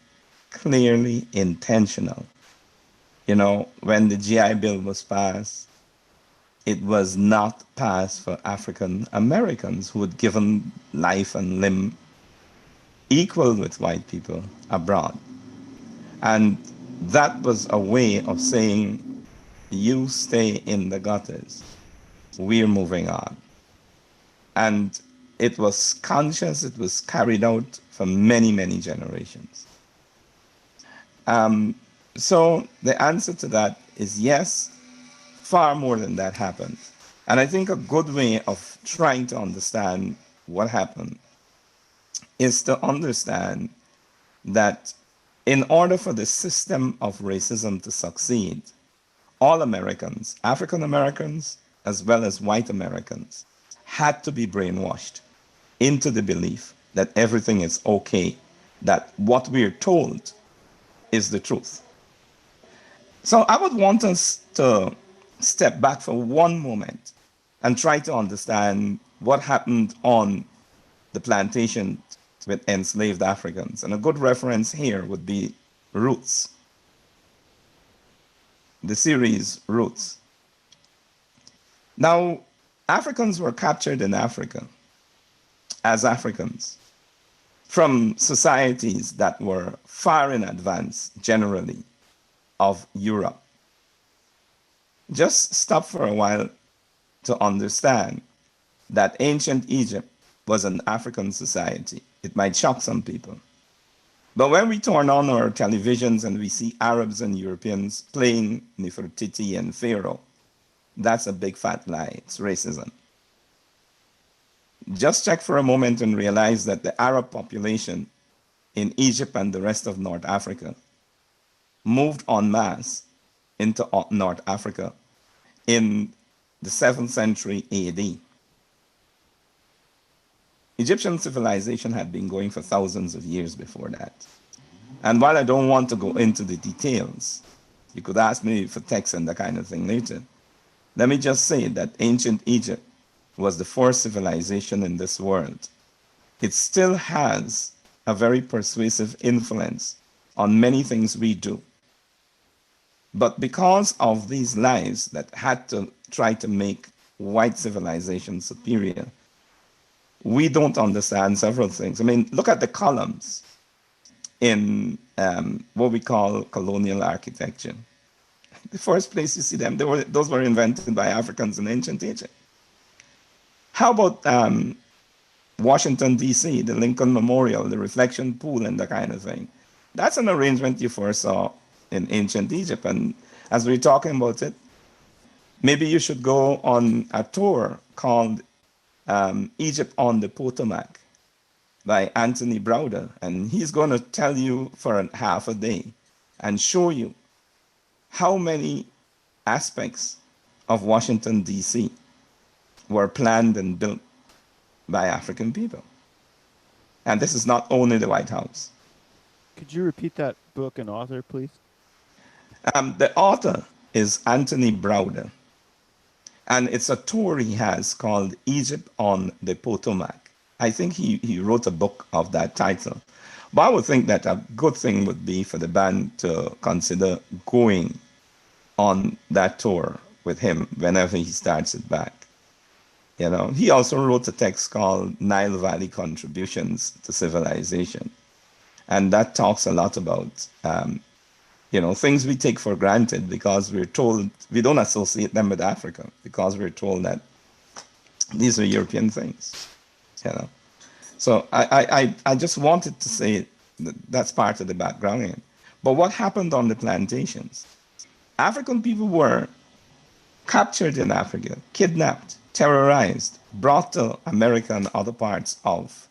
Speaker 3: clearly intentional. You know, when the GI Bill was passed, it was not passed for African Americans who had given life and limb equal with white people abroad. And that was a way of saying, you stay in the gutters, we're moving on. And it was conscious, it was carried out for many, many generations. So the answer to that is yes, far more than that happened. And I think a good way of trying to understand what happened is to understand that in order for the system of racism to succeed, all Americans, African Americans, as well as white Americans, had to be brainwashed into the belief that everything is okay, that what we're told is the truth. So I would want us to step back for one moment and try to understand what happened on the plantation with enslaved Africans. And a good reference here would be Roots, the series Roots. Now, Africans were captured in Africa as Africans from societies that were far in advance, generally, of Europe. Just stop for a while to understand that ancient Egypt was an African society. It might shock some people. But when we turn on our televisions and we see Arabs and Europeans playing Nefertiti and Pharaoh, that's a big fat lie. It's racism. Just check for a moment and realize that the Arab population in Egypt and the rest of North Africa moved en masse into North Africa in the 7th century AD. Egyptian civilization had been going for thousands of years before that. And while I don't want to go into the details, you could ask me for text and that kind of thing later. Let me just say that ancient Egypt was the first civilization in this world. It still has a very persuasive influence on many things we do. But because of these lies that had to try to make white civilization superior, we don't understand several things. I mean, look at the columns in what we call colonial architecture. The first place you see them, those were invented by Africans in ancient Egypt. How about Washington, D.C., the Lincoln Memorial, the reflection pool, and that kind of thing? That's an arrangement you first saw in ancient Egypt. And as we're talking about it, maybe you should go on a tour called Egypt on the Potomac by Anthony Browder. And he's going to tell you for half a day and show you how many aspects of Washington, D.C. were planned and built by African people. And this is not only the White House.
Speaker 15: Could you repeat that book and author, please?
Speaker 3: The author is Anthony Browder, and it's a tour he has called Egypt on the Potomac. I think he wrote a book of that title. But I would think that a good thing would be for the band to consider going on that tour with him whenever he starts it back. You know, he also wrote a text called Nile Valley Contributions to Civilization. And that talks a lot about, you know, things we take for granted because we're told we don't associate them with Africa because we're told that these are European things, you know. So I just wanted to say that's part of the background here. But what happened on the plantations? African people were captured in Africa, kidnapped, terrorized, brought to America and other parts of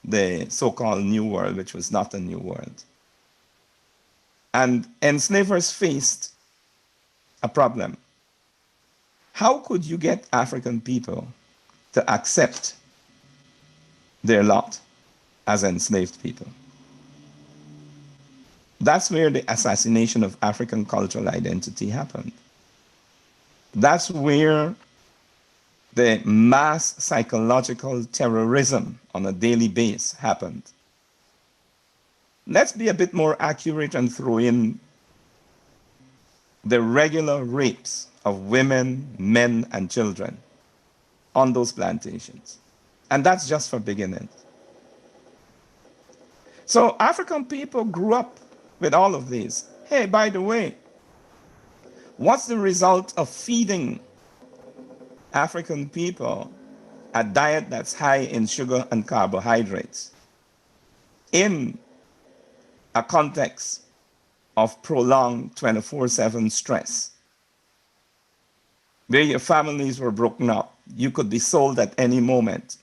Speaker 3: the so-called New World, which was not a New World. And enslavers faced a problem. How could you get African people to accept their lot as enslaved people? That's where the assassination of African cultural identity happened. That's where the mass psychological terrorism on a daily basis happened. Let's be a bit more accurate and throw in the regular rapes of women, men, and children on those plantations. And that's just for beginnings. So African people grew up with all of these. Hey, by the way, what's the result of feeding African people a diet that's high in sugar and carbohydrates in a context of prolonged 24/7 stress, where your families were broken up? You could be sold at any moment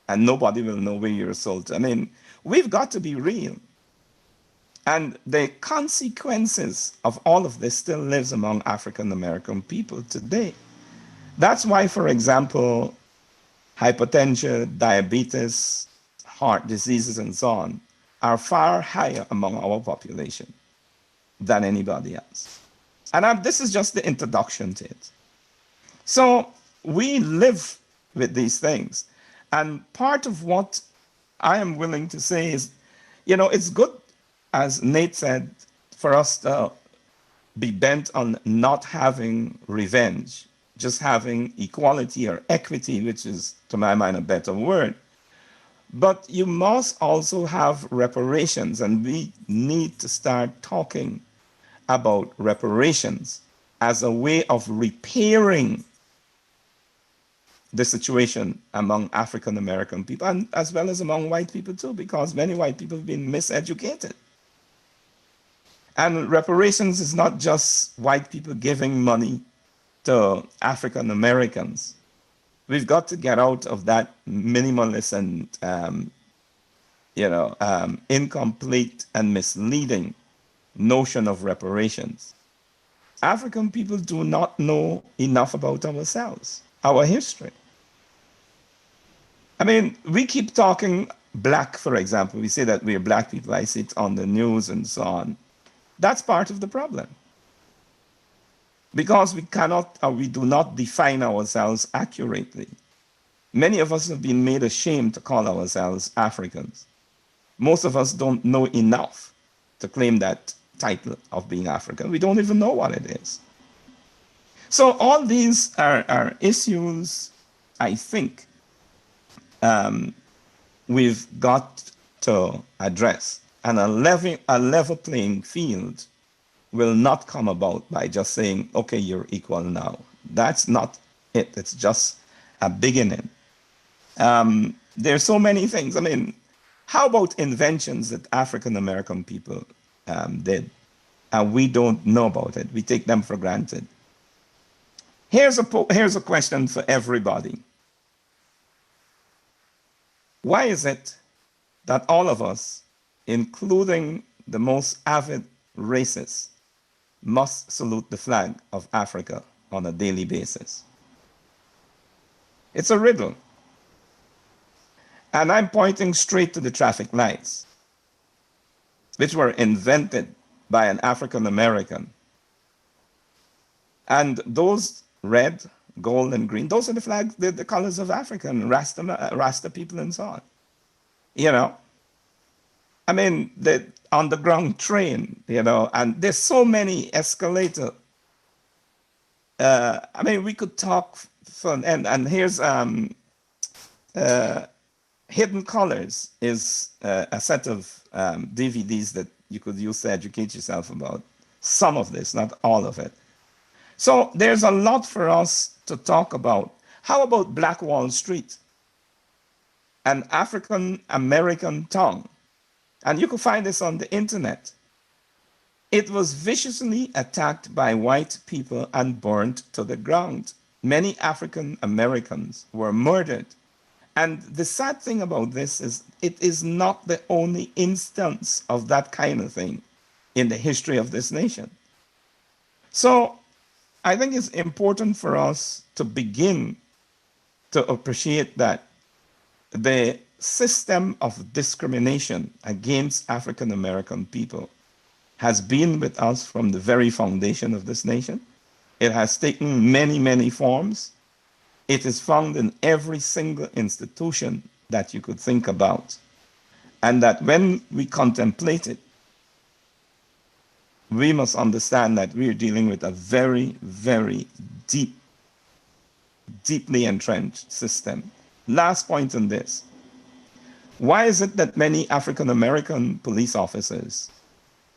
Speaker 3: and nobody will know where you're sold to. I mean, we've got to be real. And the consequences of all of this still lives among African American people today. That's why, for example, hypertension, diabetes, heart diseases, and so on are far higher among our population than anybody else. And this is just the introduction to it. So we live with these things. And part of what I am willing to say is, you know, it's good, as Nate said, for us to be bent on not having revenge, just having equality or equity, which is, to my mind, a better word. But you must also have reparations, and we need to start talking about reparations as a way of repairing the situation among African American people, and as well as among white people too, because many white people have been miseducated. And reparations is not just white people giving money to African Americans. We've got to get out of that minimalist and incomplete and misleading notion of reparations. African people do not know enough about ourselves, our history. I mean, we keep talking black, for example. We say that we're black people. I see it on the news and so on. That's part of the problem. Because we cannot or we do not define ourselves accurately. Many of us have been made ashamed to call ourselves Africans. Most of us don't know enough to claim that title of being African. We don't even know what it is. So all these are issues, I think, we've got to address. And a level playing field will not come about by just saying, okay, you're equal now. That's not it. It's just a beginning. There's so many things. I mean, how about inventions that African American people did? And we don't know about it. We take them for granted. Here's a question for everybody. Why is it that all of us, including the most avid racists, must salute the flag of Africa on a daily basis? It's a riddle. And I'm pointing straight to the traffic lights, which were invented by an African American. And those red, gold, and green, those are the flags, the colors of Africa and Rasta people and so on. You know, I mean, the underground train, you know, and there's so many escalator. I mean, we could talk for, and here's Hidden Colors is a set of DVDs that you could use to educate yourself about some of this, not all of it. So there's a lot for us to talk about. How about Black Wall Street? An African American town. And you can find this on the internet. It was viciously attacked by white people and burned to the ground. Many African Americans were murdered. And the sad thing about this is it is not the only instance of that kind of thing in the history of this nation. So I think it's important for us to begin to appreciate that the system of discrimination against African American people has been with us from the very foundation of this nation. It has taken many, many forms. It is found in every single institution that you could think about. And that when we contemplate it, we must understand that we are dealing with a very, very deeply entrenched system. Last point on this. Why is it that many African American police officers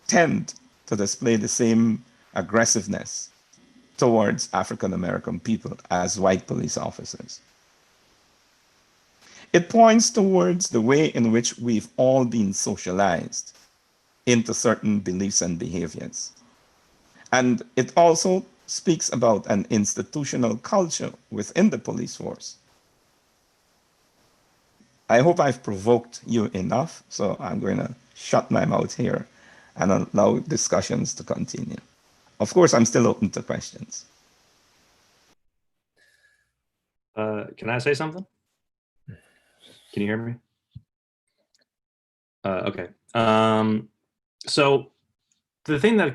Speaker 3: tend to display the same aggressiveness towards African American people as white police officers? It points towards the way in which we've all been socialized into certain beliefs and behaviors. And it also speaks about an institutional culture within the police force. I hope I've provoked you enough, so I'm going to shut my mouth here and allow discussions to continue. Of course, I'm still open to questions.
Speaker 16: Can I say something? Can you hear me? Okay. So the thing that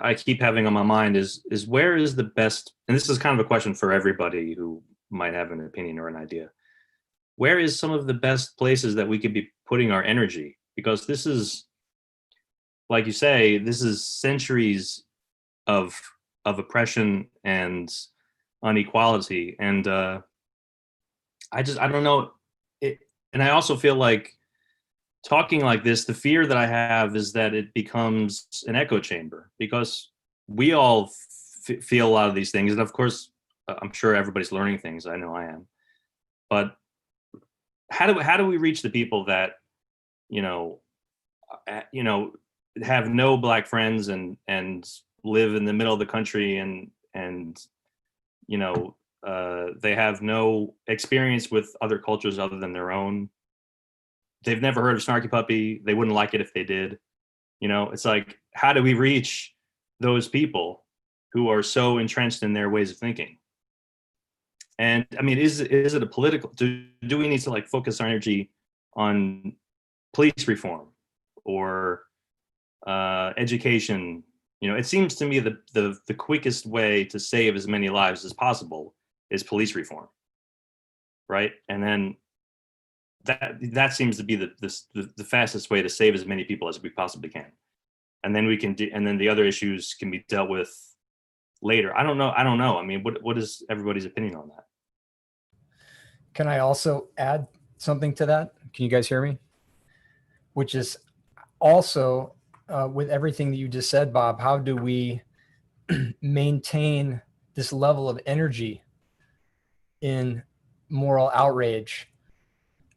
Speaker 16: I keep having on my mind is where is the best, and this is kind of a question for everybody who might have an opinion or an idea. Where is some of the best places that we could be putting our energy? Because this is, like you say, this is centuries of oppression and inequality. And I don't know. And I also feel like talking like this, the fear that I have is that it becomes an echo chamber, because we all feel a lot of these things. And of course, I'm sure everybody's learning things. I know I am. But how do we reach the people that, have no Black friends and live in the middle of the country and they have no experience with other cultures other than their own. They've never heard of Snarky Puppy. They wouldn't like it if they did. It's like, how do we reach those people who are so entrenched in their ways of thinking? And I mean, is it a political, do we need to focus our energy on police reform or education? It seems to me that the quickest way to save as many lives as possible is police reform, right? And then that seems to be the fastest way to save as many people as we possibly can. And then and then the other issues can be dealt with later. I don't know. I mean, what is everybody's opinion on that?
Speaker 17: Can I also add something to that? Can you guys hear me? Which is also with everything that you just said, Bob, how do we maintain this level of energy in moral outrage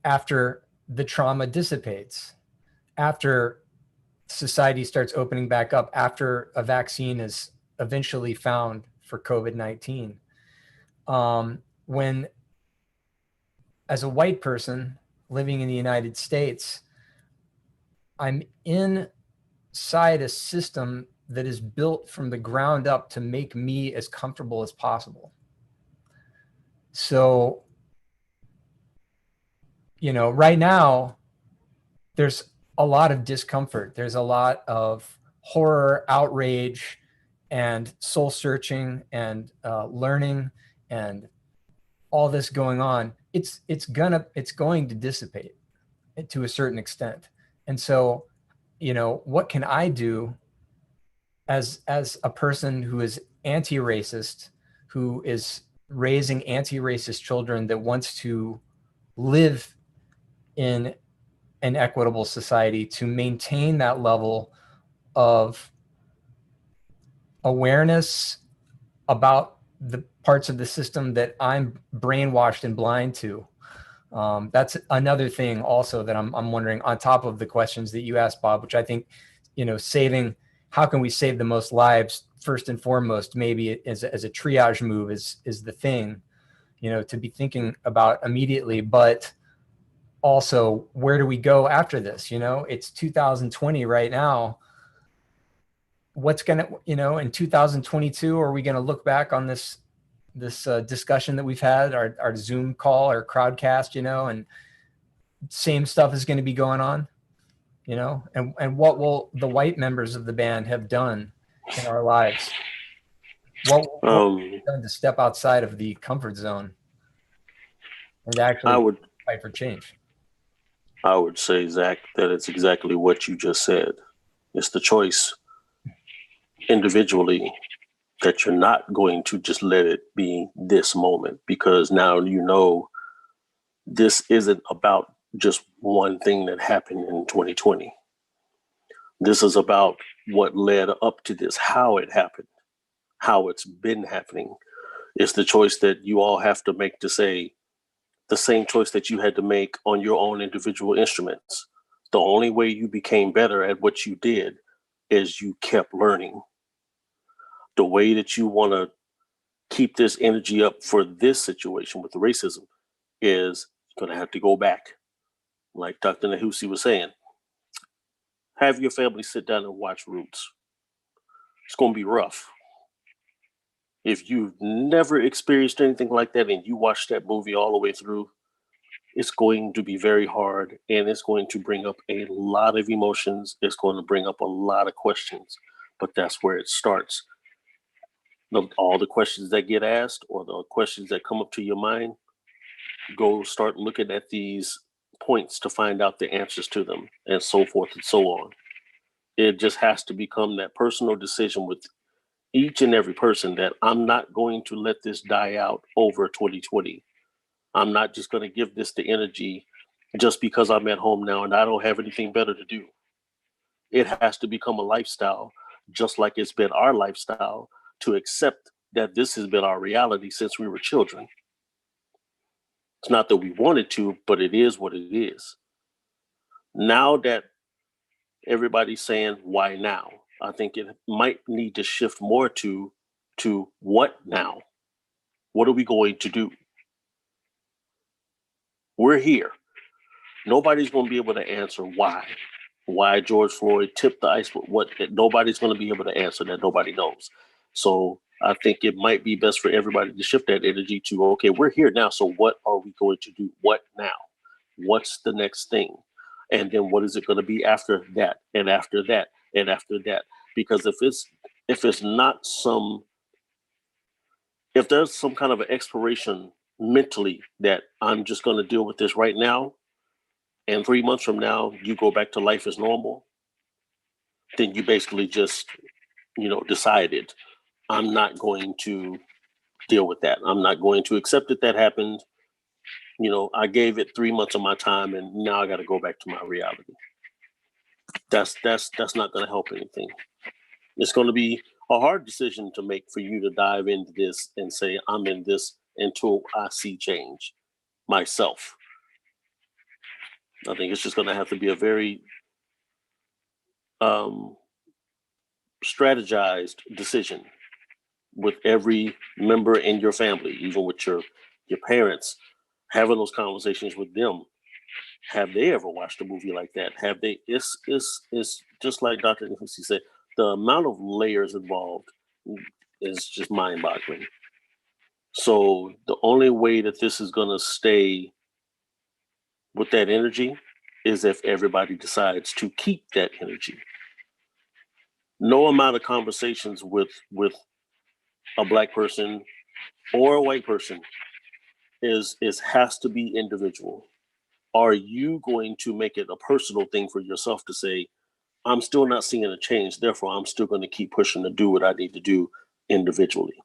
Speaker 17: after the trauma dissipates, after society starts opening back up, after a vaccine is eventually found for COVID-19? When, as a white person living in the United States, I'm inside a system that is built from the ground up to make me as comfortable as possible. So you know, right now, there's a lot of discomfort. There's a lot of horror, outrage, and soul searching and learning and all this going on. It's going to dissipate to a certain extent. And so, you know, what can I do as a person who is anti-racist, who is raising anti-racist children, that wants to live in an equitable society, to maintain that level of awareness about the parts of the system that I'm brainwashed and blind to? That's another thing also that I'm wondering, on top of the questions that you asked, Bob, which I think, you know, how can we save the most lives first and foremost, maybe as a triage move is the thing, you know, to be thinking about immediately. But also, where do we go after this? You know, it's 2020 right now. What's gonna, you know, in 2022, are we gonna look back on this discussion that we've had, our Zoom call, our crowdcast, you know, and same stuff is going to be going on, you know, and what will the white members of the band have done in our lives? What have we done to step outside of the comfort zone and actually fight for change?
Speaker 18: I would say, Zach, that it's exactly what you just said. It's the choice individually that you're not going to just let it be this moment, because now you know this isn't about just one thing that happened in 2020. This is about what led up to this, how it happened, how it's been happening. It's the choice that you all have to make, to say the same choice that you had to make on your own individual instruments. The only way you became better at what you did is you kept learning. The way that you want to keep this energy up for this situation with the racism is going to have to go back. Like Dr. Nehusi was saying, have your family sit down and watch Roots. It's going to be rough. If you've never experienced anything like that and you watch that movie all the way through, it's going to be very hard, and it's going to bring up a lot of emotions. It's going to bring up a lot of questions, but that's where it starts. All the questions that get asked, or the questions that come up to your mind, go start looking at these points to find out the answers to them, and so forth and so on. It just has to become that personal decision with each and every person, that I'm not going to let this die out over 2020. I'm not just going to give this the energy just because I'm at home now and I don't have anything better to do. It has to become a lifestyle, just like it's been our lifestyle to accept that this has been our reality since we were children. It's not that we wanted to, but it is what it is. Now that everybody's saying, why now? I think it might need to shift more to what now? What are we going to do? We're here. Nobody's going to be able to answer why George Floyd tipped the ice. Nobody's going to be able to answer that. Nobody knows. So I think it might be best for everybody to shift that energy to, okay, we're here now. So what are we going to do? What now? What's the next thing? And then what is it going to be after that, and after that, and after that? Because if there's some kind of an expiration mentally that I'm just going to deal with this right now, and 3 months from now you go back to life as normal, then you basically just, decided, I'm not going to deal with that. I'm not going to accept that happened. I gave it 3 months of my time, and now I got to go back to my reality. That's not going to help anything. It's going to be a hard decision to make for you to dive into this and say, I'm in this until I see change myself. I think it's just going to have to be a very strategized decision with every member in your family, even with your parents, having those conversations with them. Have they ever watched a movie like that? Have they? It's just like Dr. Nehusi said, the amount of layers involved is just mind-boggling. So the only way that this is going to stay with that energy is if everybody decides to keep that energy. No amount of conversations with a Black person or a white person is has to be individual. Are you going to make it a personal thing for yourself to say, I'm still not seeing a change, therefore I'm still going to keep pushing to do what I need to do individually?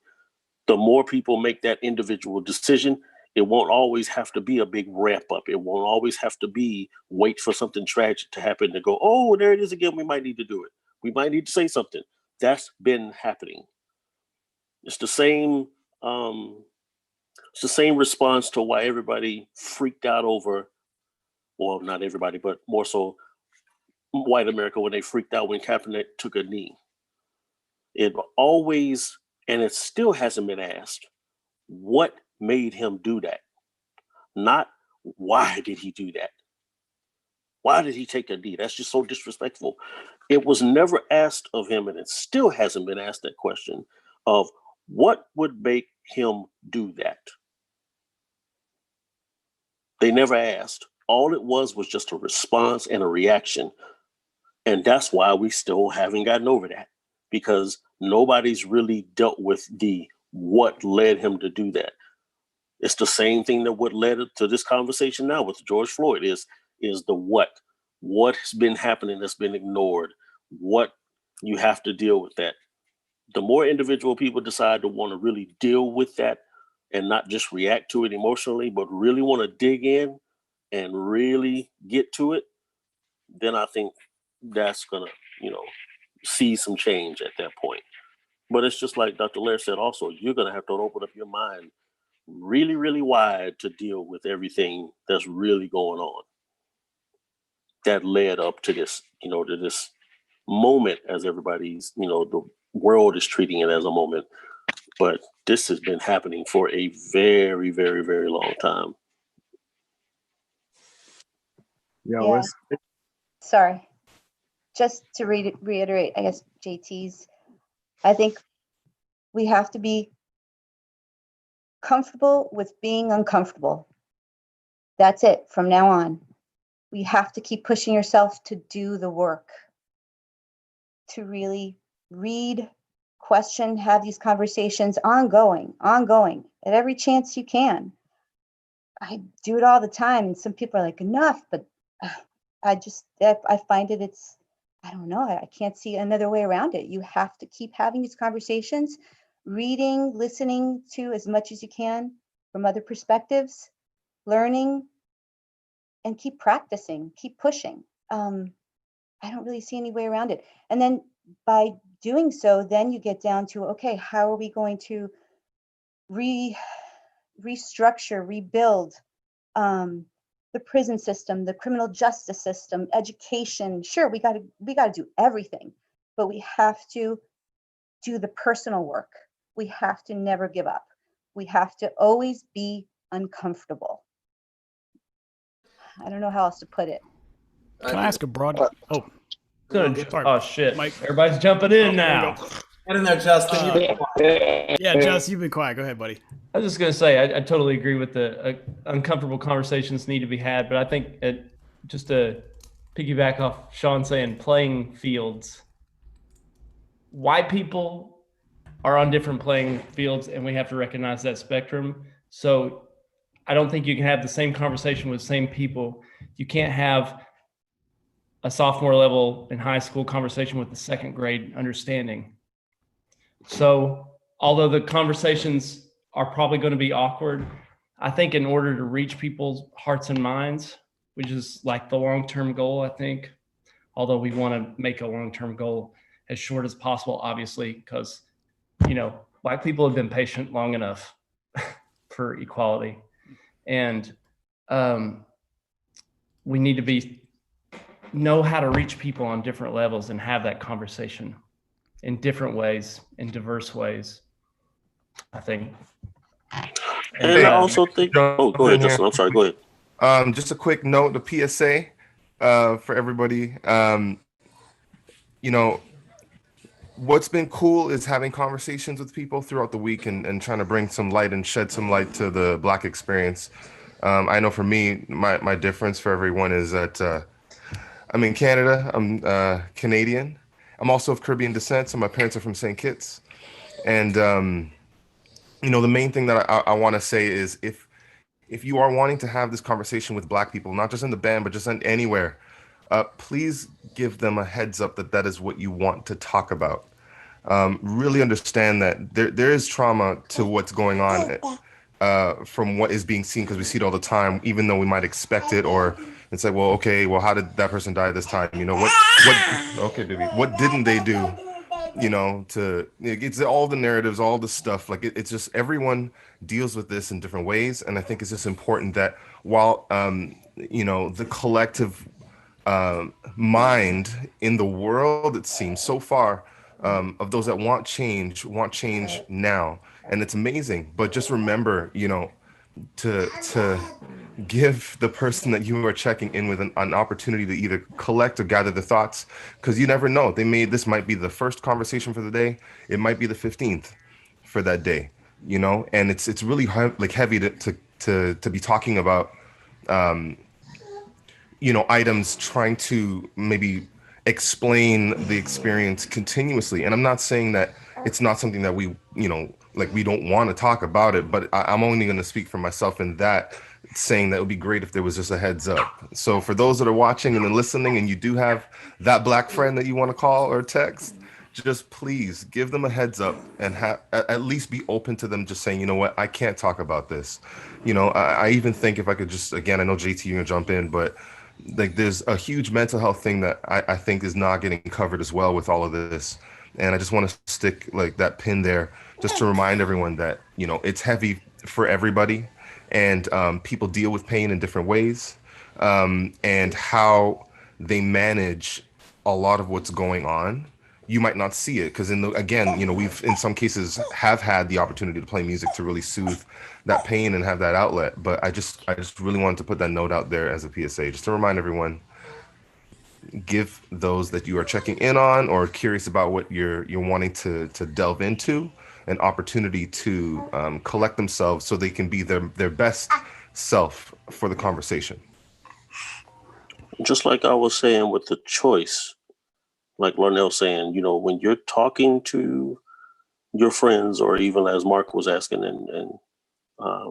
Speaker 18: The more people make that individual decision, it won't always have to be a big ramp up. It won't always have to be wait for something tragic to happen to go, oh, there it is again. We might need to do it. We might need to say something. That's been happening. It's the same. It's the same response to why everybody freaked out over, well, not everybody, but more so white America when they freaked out when Kaepernick took a knee. It always, and it still hasn't been asked, what made him do that? Not why did he do that? Why did he take a knee? That's just so disrespectful. It was never asked of him, and it still hasn't been asked that question of what would make him do that? They never asked. All it was just a response and a reaction. And that's why we still haven't gotten over that, because nobody's really dealt with the what led him to do that. It's the same thing that what led to this conversation now with George Floyd is the what. What has been happening that's been ignored? What you have to deal with that. The more individual people decide to want to really deal with that and not just react to it emotionally, but really want to dig in and really get to it, then I think that's gonna, see some change at that point. But it's just like Dr. Lehr said also, you're gonna have to open up your mind really, really wide to deal with everything that's really going on that led up to this, to this moment, as everybody's, the world is treating it as a moment. But this has been happening for a very, very, very long time.
Speaker 5: Yeah.
Speaker 2: Sorry. Just to reiterate, I guess, JT's, I think we have to be comfortable with being uncomfortable. That's it from now on. We have to keep pushing yourself to do the work, to really read, question, have these conversations ongoing, at every chance you can. I do it all the time, and some people are like, enough, but I find it's, I don't know, I can't see another way around it. You have to keep having these conversations, reading, listening to as much as you can from other perspectives, learning, and keep practicing, keep pushing. I don't really see any way around it. And then by doing so, then you get down to, okay, how are we going to restructure, rebuild the prison system, the criminal justice system, education? Sure, we got to do everything, but we have to do the personal work. We have to never give up. We have to always be uncomfortable. I don't know how else to put it.
Speaker 13: Can I ask a broad?
Speaker 19: Good.
Speaker 13: Sorry.
Speaker 19: Oh shit!
Speaker 13: Mike.
Speaker 19: Everybody's jumping in now.
Speaker 1: Get in there, Justin.
Speaker 13: Yeah, Justin, you've been quiet. Go ahead, buddy.
Speaker 19: I was just gonna say I totally agree with the uncomfortable conversations need to be had, but I think just to piggyback off Sean saying playing fields, white people are on different playing fields, and we have to recognize that spectrum. So I don't think you can have the same conversation with the same people. You can't have a sophomore level in high school conversation with the second grade understanding. So although the conversations are probably going to be awkward, I think in order to reach people's hearts and minds, which is like the long-term goal, I think, although we want to make a long-term goal as short as possible, obviously, because, white people have been patient long enough for equality. And we need to know how to reach people on different levels and have that conversation in different ways, in diverse ways, I think.
Speaker 18: And I also think, go ahead, Justin. I'm sorry, go ahead.
Speaker 20: Just a quick note, the PSA for everybody. What's been cool is having conversations with people throughout the week and trying to bring some light and shed some light to the Black experience. I know for me, my difference for everyone is that I'm in Canada. I'm Canadian. I'm also of Caribbean descent, so my parents are from St. Kitts. And you know, the main thing that I want to say is if you are wanting to have this conversation with Black people, not just in the band, but just anywhere, please give them a heads up that that is what you want to talk about. Really understand that there is trauma to what's going on from what is being seen, because we see it all the time, even though we might expect it, or it's like, well, okay, well, how did that person die this time? You know, okay, baby, what didn't they do? You know, it's all the narratives, all the stuff. Like it's just everyone deals with this in different ways, and I think it's just important that while you know, the collective mind in the world, it seems so far, of those that want change now, and it's amazing. But just remember, you know, to give the person that you are checking in with an opportunity to either collect or gather the thoughts, because you never know. This might be the first conversation for the day. It might be the 15th for that day, you know. And it's really heavy to be talking about you know, items, trying to maybe explain the experience continuously. And I'm not saying that it's not something that we, you know, like we don't want to talk about it, but I'm only going to speak for myself in that, saying that it would be great if there was just a heads up. So for those that are watching and then listening, and you do have that Black friend that you want to call or text, just please give them a heads up and at least be open to them just saying, you know what, I can't talk about this. You know, I even think if I could just, again, I know JT, you're gonna jump in, but like there's a huge mental health thing that I think is not getting covered as well with all of this. And I just want to stick like that pin there just to remind everyone that, you know, it's heavy for everybody, and people deal with pain in different ways, and how they manage a lot of what's going on. You might not see it because again, you know, we've in some cases have had the opportunity to play music to really soothe that pain and have that outlet. But I just really wanted to put that note out there as a PSA, just to remind everyone, give those that you are checking in on or curious about what you're wanting to delve into an opportunity to collect themselves so they can be their best self for the conversation.
Speaker 18: Just like I was saying with the choice, like Larnell saying, you know, when you're talking to your friends, or even as Mark was asking and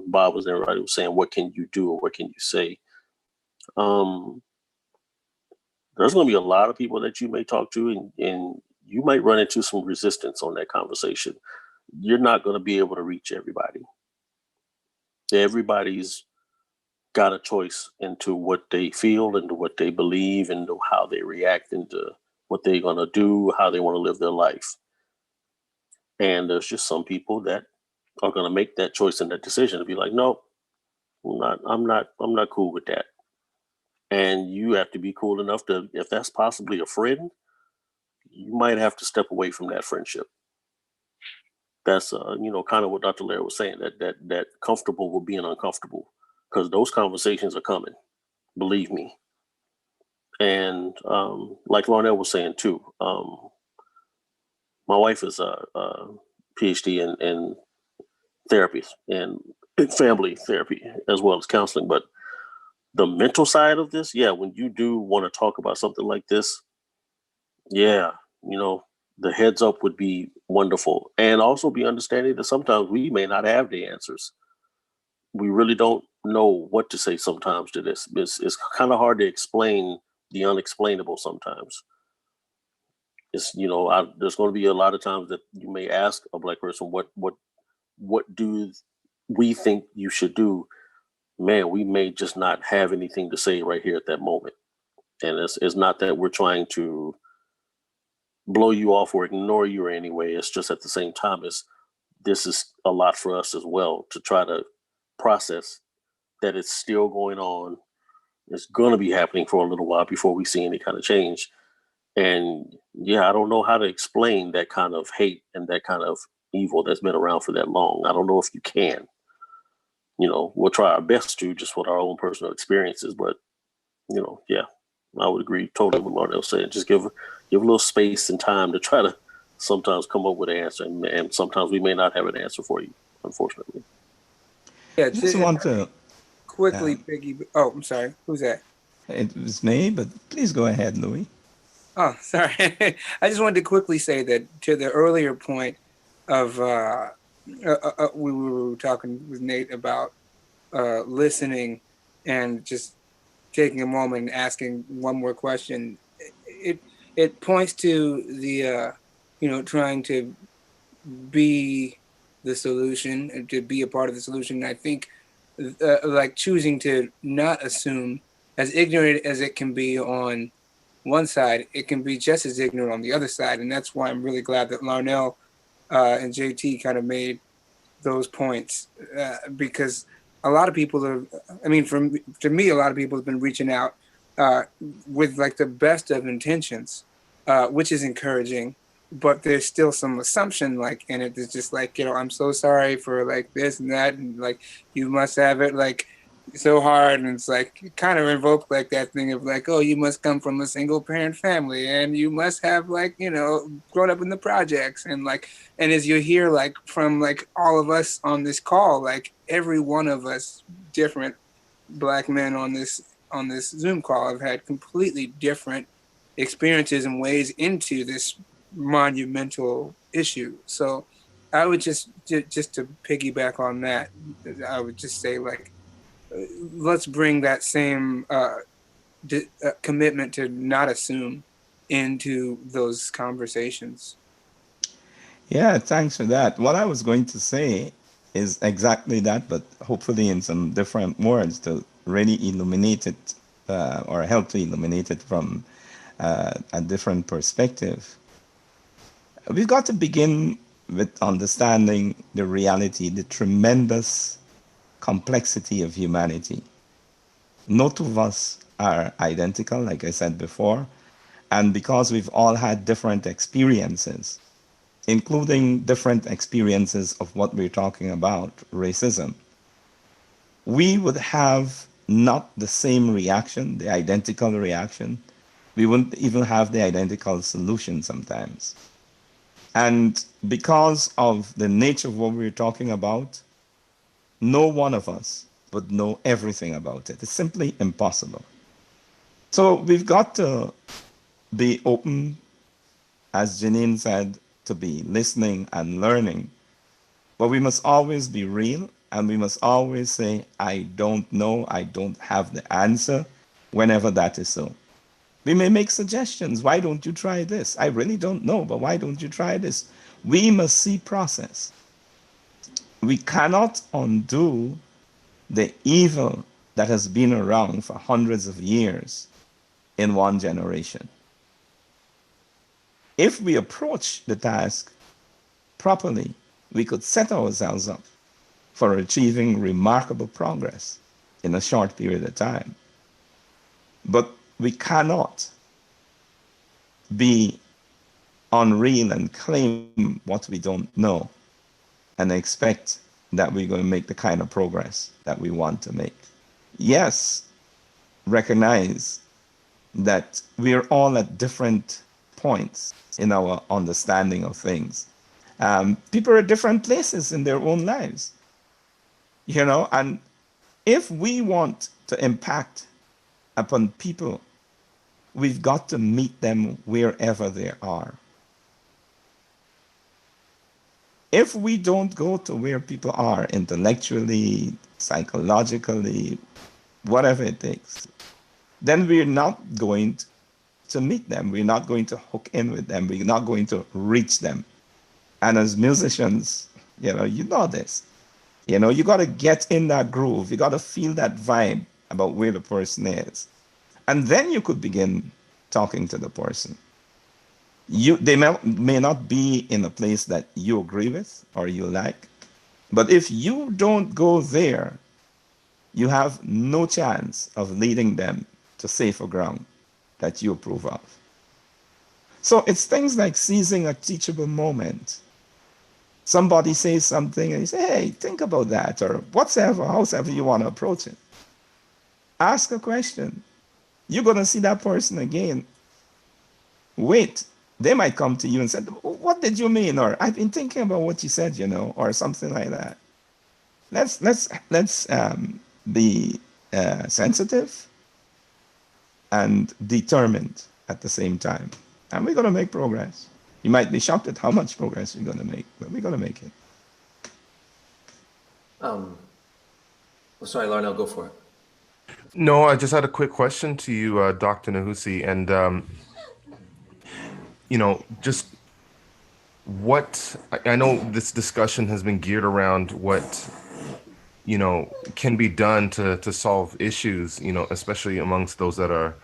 Speaker 18: Bob was there, right, was saying, what can you do or what can you say? There's going to be a lot of people that you may talk to, and you might run into some resistance on that conversation. You're not going to be able to reach everybody. Everybody's got a choice into what they feel, into what they believe, into how they react, into what they're going to do, how they want to live their life. And there's just some people that are going to make that choice and that decision to be like, no, I'm not cool with that. And you have to be cool enough to, if that's possibly a friend, you might have to step away from that friendship. That's you know, kind of what Dr. Lehr was saying, that comfortable with being uncomfortable, because those conversations are coming, believe me. And like Larnell was saying too, my wife is a PhD in therapy and family therapy as well as counseling. But the mental side of this, yeah, when you do want to talk about something like this, yeah, you know, the heads up would be wonderful. And also be understanding that sometimes we may not have the answers. We really don't know what to say sometimes to this. It's kind of hard to explain the unexplainable sometimes. It's, you know, there's going to be a lot of times that you may ask a Black person, what do we think you should do? Man, we may just not have anything to say right here at that moment. And it's not that we're trying to blow you off or ignore you or any way. It's just at the same time, this is a lot for us as well to try to process that it's still going on. It's going to be happening for a little while before we see any kind of change. And yeah, I don't know how to explain that kind of hate and that kind of evil that's been around for that long. I don't know if you can. You know, we'll try our best to, just with our own personal experiences. But, you know, yeah, I would agree totally with Larnell saying. Just give a little space and time to try to sometimes come up with an answer. And sometimes we may not have an answer for you, unfortunately.
Speaker 9: Yeah,
Speaker 3: Just want to
Speaker 9: quickly, Piggy. Oh, I'm sorry. Who's that?
Speaker 3: It was me, but please go ahead, Louis.
Speaker 9: Oh, sorry. I just wanted to quickly say that to the earlier point of we were talking with Nate about listening and just taking a moment and asking one more question. It points to the trying to be the solution and to be a part of the solution. And I think like choosing to not assume, as ignorant as it can be on one side, it can be just as ignorant on the other side. And that's why I'm really glad that Larnell and JT kind of made those points because a lot of people are, I mean, to me, a lot of people have been reaching out with like the best of intentions, which is encouraging, but there's still some assumption like in it. It's just like, I'm so sorry for like this and that. And like, you must have it like so hard. And it's like, kind of invoke like that thing of like, oh, you must come from a single parent family and you must have like, grown up in the projects and like, and as you hear like from like all of us on this call, like every one of us different Black men on this Zoom call have had completely different experiences and ways into this monumental issue. So I would just to piggyback on that, I would just say like, let's bring that same commitment to not assume into those conversations.
Speaker 3: Yeah, thanks for that. What I was going to say is exactly that, but hopefully in some different words to really illuminate it or help to illuminate it from a different perspective. We've got to begin with understanding the reality, the tremendous complexity of humanity. No two of us are identical, like I said before, and because we've all had different experiences, including different experiences of what we're talking about, racism, we would have not the same reaction, the identical reaction. We wouldn't even have the identical solution sometimes. And because of the nature of what we're talking about, no one of us would know everything about it. It's simply impossible. So we've got to be open, as Jeannine said, to be listening and learning. But we must always be real and we must always say, I don't know, I don't have the answer, whenever that is so. We may make suggestions. Why don't you try this? I really don't know, but why don't you try this? We must see process. We cannot undo the evil that has been around for hundreds of years in one generation. If we approach the task properly, we could set ourselves up for achieving remarkable progress in a short period of time. But we cannot be unreal and claim what we don't know and expect that we're going to make the kind of progress that we want to make. Yes, recognize that we're all at different points in our understanding of things. People are at different places in their own lives, and if we want to impact upon people, we've got to meet them wherever they are. If we don't go to where people are intellectually, psychologically, whatever it takes, then we're not going to meet them. We're not going to hook in with them. We're not going to reach them. And as musicians, you know this. You got to get in that groove. You got to feel that vibe about where the person is. And then you could begin talking to the person. They may not be in a place that you agree with or you like, but if you don't go there, you have no chance of leading them to safer ground that you approve of. So it's things like seizing a teachable moment. Somebody says something and you say, hey, think about that, or whatsoever, however you want to approach it. Ask a question. You're going to see that person again. Wait, they might come to you and say, what did you mean? Or I've been thinking about what you said, or something like that. Let's be sensitive and determined at the same time. And we're going to make progress. You might be shocked at how much progress we're going to make, but we're going to make it.
Speaker 1: Sorry, Larnell, go for it.
Speaker 20: No, I just had a quick question to you, Dr. Nehusi, and just what I know this discussion has been geared around what can be done to solve issues, especially amongst those that are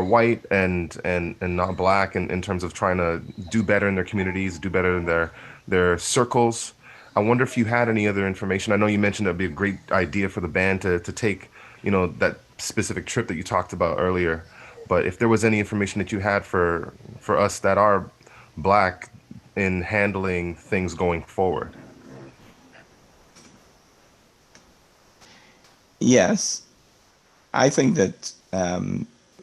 Speaker 20: white and not black, in terms of trying to do better in their communities, do better in their circles. I wonder if you had any other information. I know you mentioned that'd be a great idea for the band to take, that specific trip that you talked about earlier. But if there was any information that you had for us that are black in handling things going forward.
Speaker 3: Yes, I think that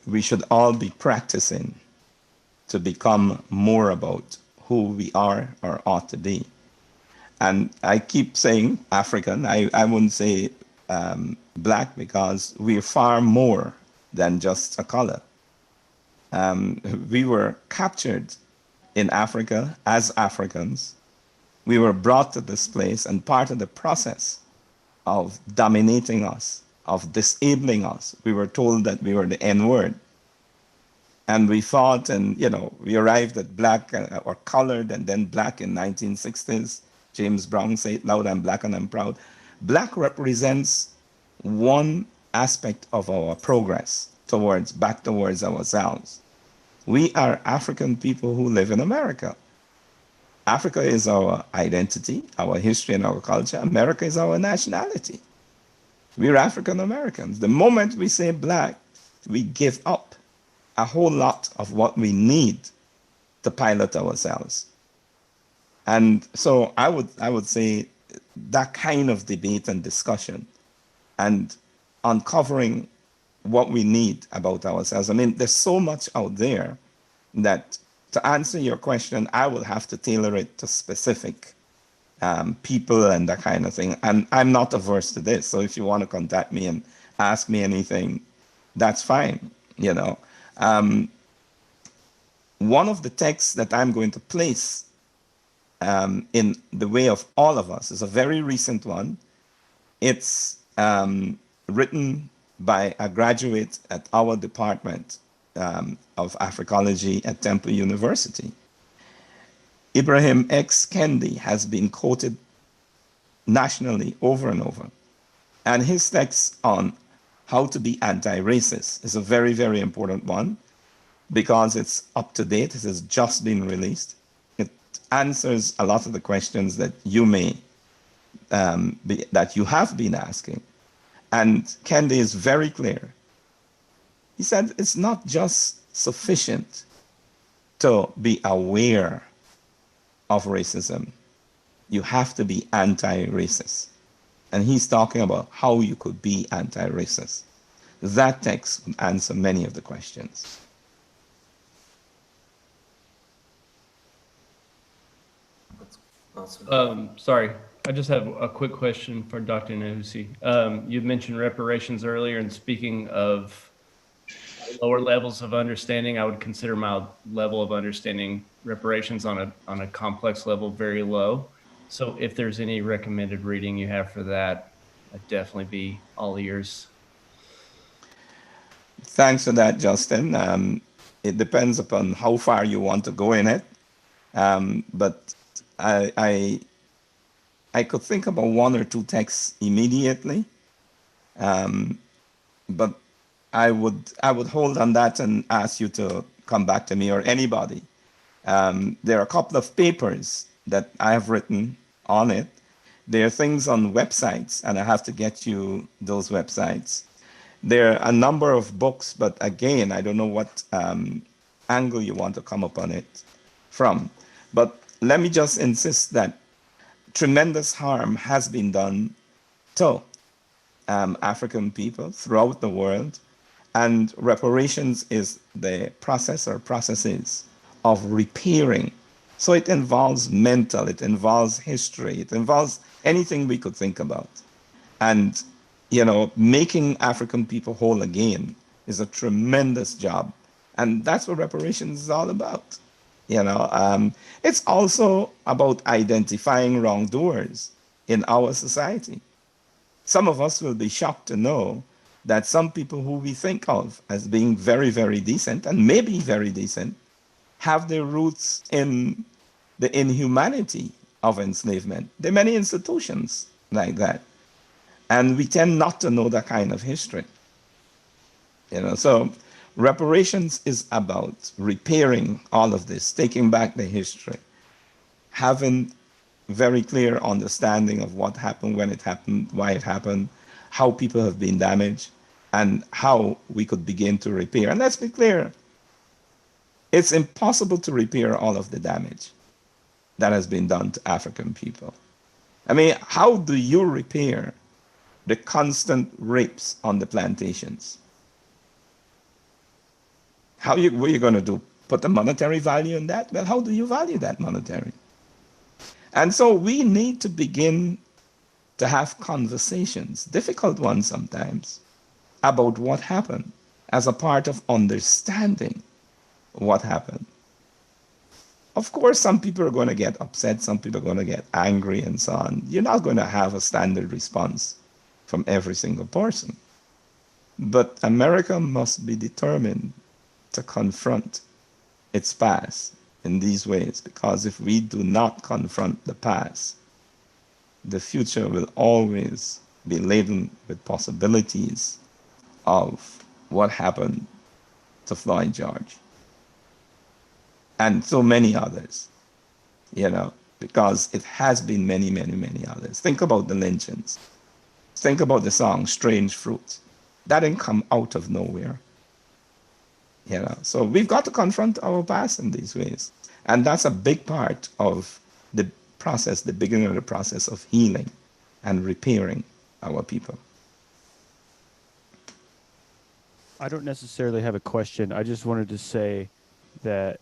Speaker 3: we should all be practicing to become more about who we are or ought to be. And I keep saying African. I wouldn't say black, because we're far more than just a color. We were captured in Africa as Africans. We were brought to this place, and part of the process of dominating us, of disabling us, we were told that we were the N-word. And we fought, and we arrived at black or colored, and then black in 1960s. James Brown said, "Loud, I'm black and I'm proud." Black represents one aspect of our progress back towards ourselves. We are African people who live in America. Africa is our identity, our history, and our culture. America is our nationality. We're African Americans. The moment we say black, we give up a whole lot of what we need to pilot ourselves. And so I would say that kind of debate and discussion and uncovering what we need about ourselves. I mean, there's so much out there that, to answer your question, I will have to tailor it to specific people and that kind of thing. And I'm not averse to this. So if you want to contact me and ask me anything, that's fine. One of the texts that I'm going to place in the way of all of us is a very recent one. It's written by a graduate at our department of Africology at Temple University. Ibrahim X. Kendi has been quoted nationally over and over. And his text on how to be anti-racist is a very, very important one, because it's up to date. It has just been released. It answers a lot of the questions that you may that you have been asking. And Kendi is very clear. He said it's not just sufficient to be aware of racism. You have to be anti-racist. And he's talking about how you could be anti-racist. That text would answer many of the questions.
Speaker 1: Awesome.
Speaker 19: Sorry, I just have a quick question for Dr. Nehusi. You mentioned reparations earlier, and speaking of lower levels of understanding, I would consider my level of understanding reparations on a complex level very low. So if there's any recommended reading you have for that, I'd definitely be all ears.
Speaker 3: Thanks for that, Justin. It depends upon how far you want to go in it. But I could think about one or two texts immediately. But I would hold on that and ask you to come back to me, or anybody. There are a couple of papers that I have written on it. There are things on websites, and I have to get you those websites. There are a number of books, but again, I don't know what angle you want to come upon it from. But let me just insist that tremendous harm has been done to African people throughout the world. And reparations is the process or processes of repairing. So it involves mental, it involves history, it involves anything we could think about. And making African people whole again is a tremendous job. And that's what reparations is all about. It's also about identifying wrongdoers in our society. Some of us will be shocked to know that some people who we think of as being very, very decent, and maybe very decent, have their roots in the inhumanity of enslavement. There are many institutions like that. And we tend not to know that kind of history. So reparations is about repairing all of this, taking back the history, having very clear understanding of what happened, when it happened, why it happened, how people have been damaged, and how we could begin to repair. And let's be clear, it's impossible to repair all of the damage that has been done to African people. I mean, how do you repair the constant rapes on the plantations? What are you going to do? Put a monetary value in that? Well, how do you value that monetary? And so we need to begin to have conversations, difficult ones sometimes, about what happened as a part of understanding what happened. Of course, some people are going to get upset, some people are going to get angry and so on. You're not going to have a standard response from every single person. But America must be determined to confront its past in these ways, because if we do not confront the past, the future will always be laden with possibilities of what happened to Floyd George and so many others, because it has been many, many, many others. Think about the lynchings. Think about the song Strange Fruit. That didn't come out of nowhere. So we've got to confront our past in these ways. And that's a big part of the process, the beginning of the process of healing and repairing our people.
Speaker 15: I don't necessarily have a question. I just wanted to say that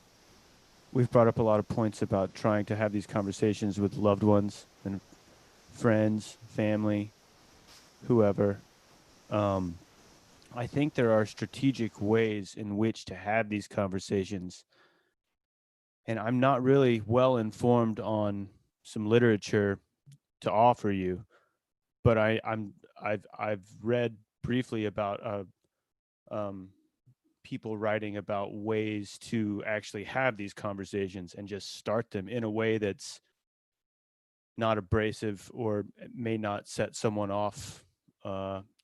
Speaker 15: we've brought up a lot of points about trying to have these conversations with loved ones and friends, family, whoever. I think there are strategic ways in which to have these conversations. And I'm not really well informed on some literature to offer you, but I've read briefly about people writing about ways to actually have these conversations and just start them in a way that's not abrasive or may not set someone off.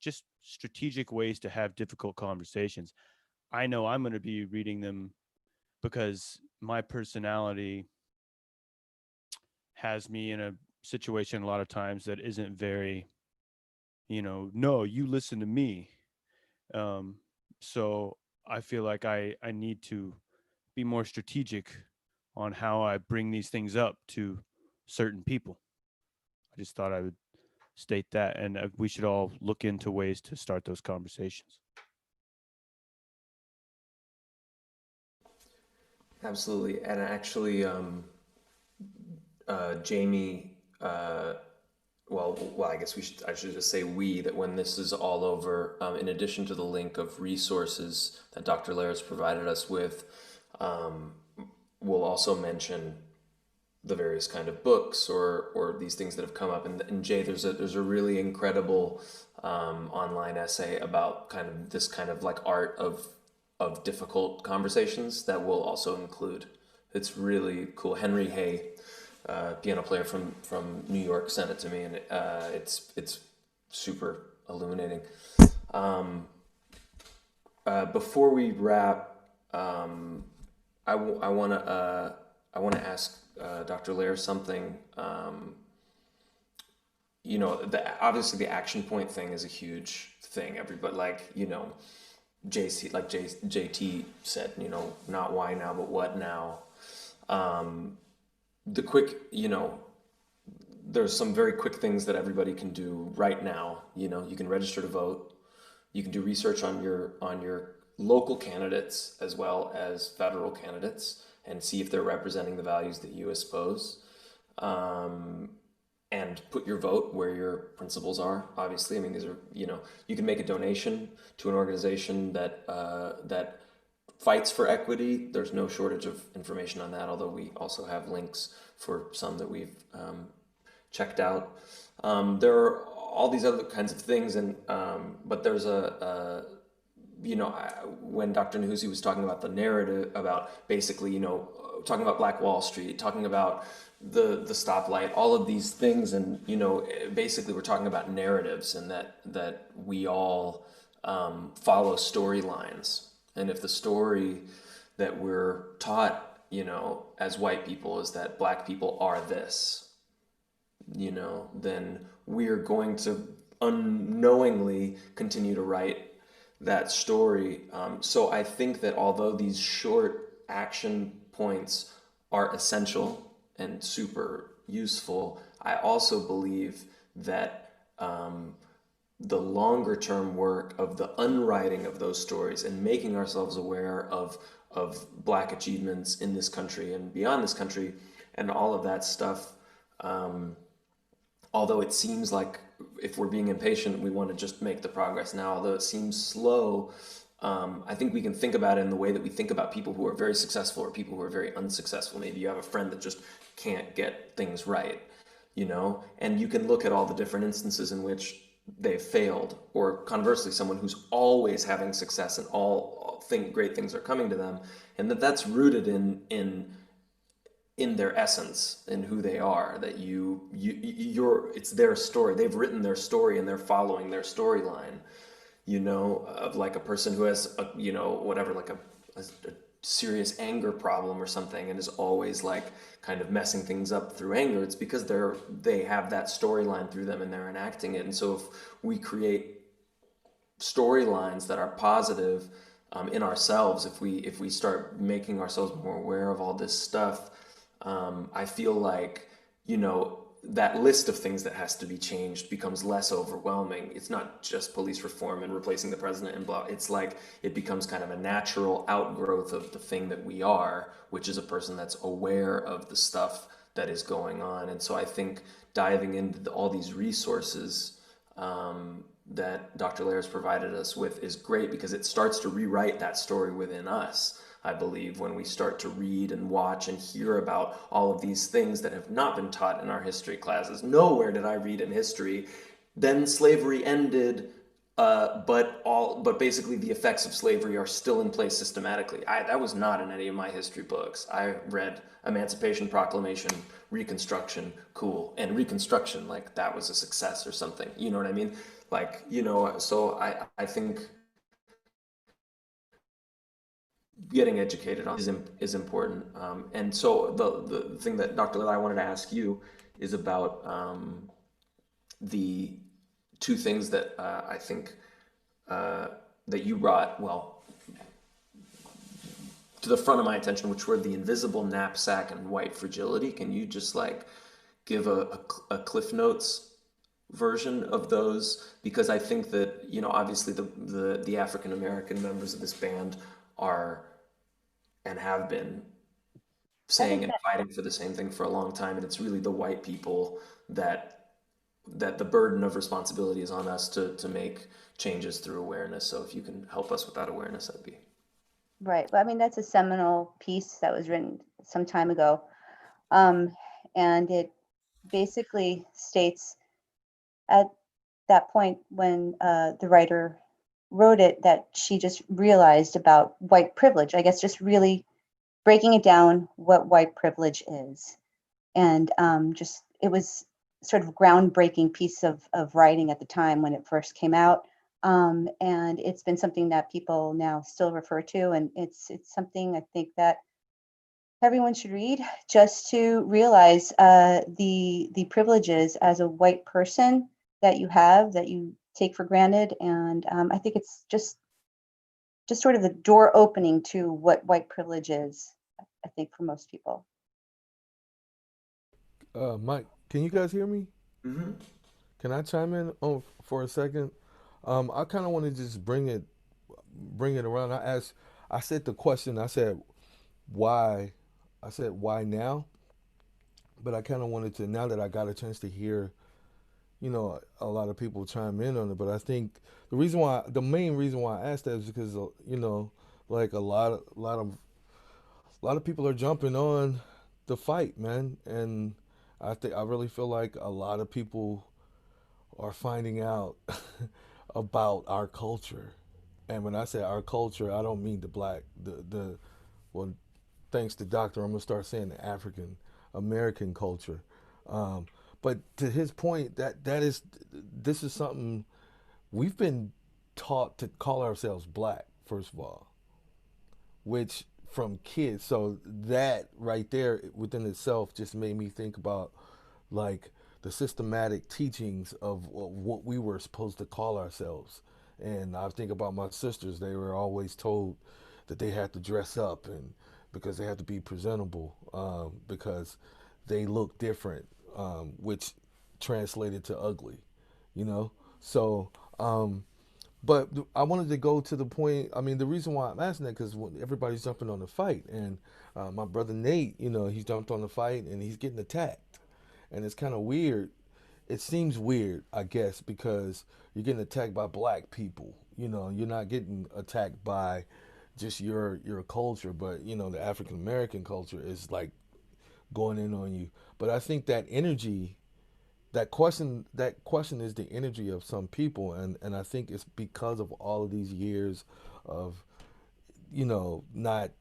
Speaker 15: Just strategic ways to have difficult conversations. I know I'm going to be reading them because my personality has me in a situation a lot of times that isn't very, no, you listen to me. So I feel like I need to be more strategic on how I bring these things up to certain people. I just thought I would state that, and we should all look into ways to start those conversations.
Speaker 1: Absolutely. And actually, Jamie, well, I guess I should just say that when this is all over, in addition to the link of resources that Dr. Lehr has provided us with, we'll also mention the various kind of books or these things that have come up. And Jay, there's a really incredible online essay about kind of this kind of like art of difficult conversations that we'll also include. It's really cool. Henry Hay, piano player from New York, sent it to me, and it's super illuminating. Before we wrap, I want to ask Dr. Lehr something. Obviously the action point thing is a huge thing. Everybody, JT said, not why now, but what now. The quick, there's some very quick things that everybody can do right now. You can register to vote. You can do research on your local candidates as well as federal candidates and see if they're representing the values that you espouse. and put your vote where your principles are. Obviously, I mean, these are, you can make a donation to an organization that fights for equity. There's no shortage of information on that, although we also have links for some that we've checked out. There are all these other kinds of things, and but there's when Dr. Nehusi was talking about the narrative, about basically, talking about Black Wall Street, talking about the stoplight, all of these things, and basically we're talking about narratives, and that we all follow storylines, and if the story that we're taught, as white people, is that Black people are this, then we're going to unknowingly continue to write that story. So I think that although these short action points are essential and super useful, I also believe that the longer term work of the unwriting of those stories and making ourselves aware of Black achievements in this country and beyond this country and all of that stuff, although it seems like, if we're being impatient, we want to just make the progress now, although it seems slow, I think we can think about it in the way that we think about people who are very successful or people who are very unsuccessful. Maybe you have a friend that just can't get things right, and you can look at all the different instances in which they've failed, or conversely, someone who's always having success and great things are coming to them, and that's rooted in their essence, in who they are, that it's their story. They've written their story and they're following their storyline, of like a person who has whatever, like a serious anger problem or something, and is always like kind of messing things up through anger. It's because they have that storyline through them and they're enacting it. And so if we create storylines that are positive in ourselves, if we start making ourselves more aware of all this stuff, I feel like, that list of things that has to be changed becomes less overwhelming. It's not just police reform and replacing the president and blah. It's like it becomes kind of a natural outgrowth of the thing that we are, which is a person that's aware of the stuff that is going on. And so I think diving into all these resources that Dr. Lehr has provided us with is great, because it starts to rewrite that story within us. I believe when we start to read and watch and hear about all of these things that have not been taught in our history classes. Nowhere did I read in history, then slavery ended, but basically the effects of slavery are still in place systematically. That was not in any of my history books. I read Emancipation Proclamation, Reconstruction, cool, and Reconstruction, like that was a success or something. You know what I mean? Like, so I think getting educated on is important. And so the thing that Dr. Lehr, I wanted to ask you is about the two things that I think that you brought, to the front of my attention, which were the invisible knapsack and white fragility. Can you just like give a Cliff Notes version of those? Because I think that, obviously the African American members of this band are and have been saying and fighting for the same thing for a long time, and it's really the white people that the burden of responsibility is on us to make changes through awareness. So if you can help us with that awareness, that'd be
Speaker 2: Right. Well, I mean, that's a seminal piece that was written some time ago. And it basically states at that point when the writer wrote it that she just realized about white privilege, I guess, just really breaking it down what white privilege is. And just, it was sort of groundbreaking piece of writing at the time when it first came out. And it's been something that people now still refer to. And it's something I think that everyone should read, just to realize the privileges as a white person that you have, that you take for granted. And I think it's just sort of the door opening to what white privilege is, I think, for most people. Mike, can you guys hear me?
Speaker 1: Mm-hmm.
Speaker 2: Can I chime in for a second? I kind of want to just bring it around. I said the question. I said why now? but I kind of wanted to, now that I got a chance to hear, you know, a lot of people chime in on it. But I think the main reason why I asked that is because, you know, like a lot of people are jumping on the fight, man, and I really feel like a lot of people are finding out about our culture. And when I say our culture, I don't mean the well, thanks to Doctor, I'm gonna start saying the African American culture. Um, but to his point, this is something we've been taught to call ourselves black, first of all, which from kids. So that right there within itself just made me think about like the systematic teachings of what we were supposed to call ourselves. And I think about my sisters, they were always told that they had to dress up and because they had to be presentable, because they look different, which translated to ugly, you know? So, but I wanted to go to the point. I mean, the reason why I'm asking that because everybody's jumping on the fight, and my brother Nate, you know, he's jumped on the fight and he's getting attacked, and it's kind of weird. It seems weird, I guess, because you're getting attacked by black people. You know, you're not getting attacked by just your culture, but you know, the African American culture is like going in on you. But I think that energy, that question is the energy of some people, and I think it's because of all of these years of, you know, not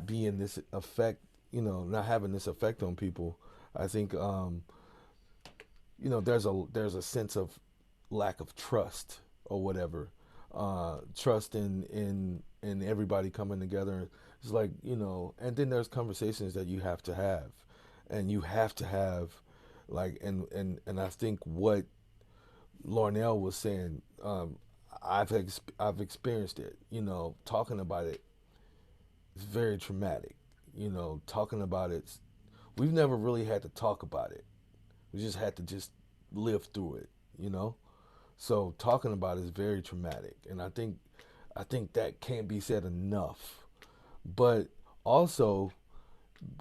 Speaker 2: being this effect, you know, not having this effect on people. I think you know, there's a sense of lack of trust or whatever, trust in everybody coming together. It's like, you know, and then there's conversations that you have to have, and you have to have, like, and I think what Larnell was saying, I've experienced it. You know, talking about it is very traumatic. You know, talking about it, we've never really had to talk about it. We just had to just live through it, you know? So talking about it is very traumatic. And I think that can't be said enough. But also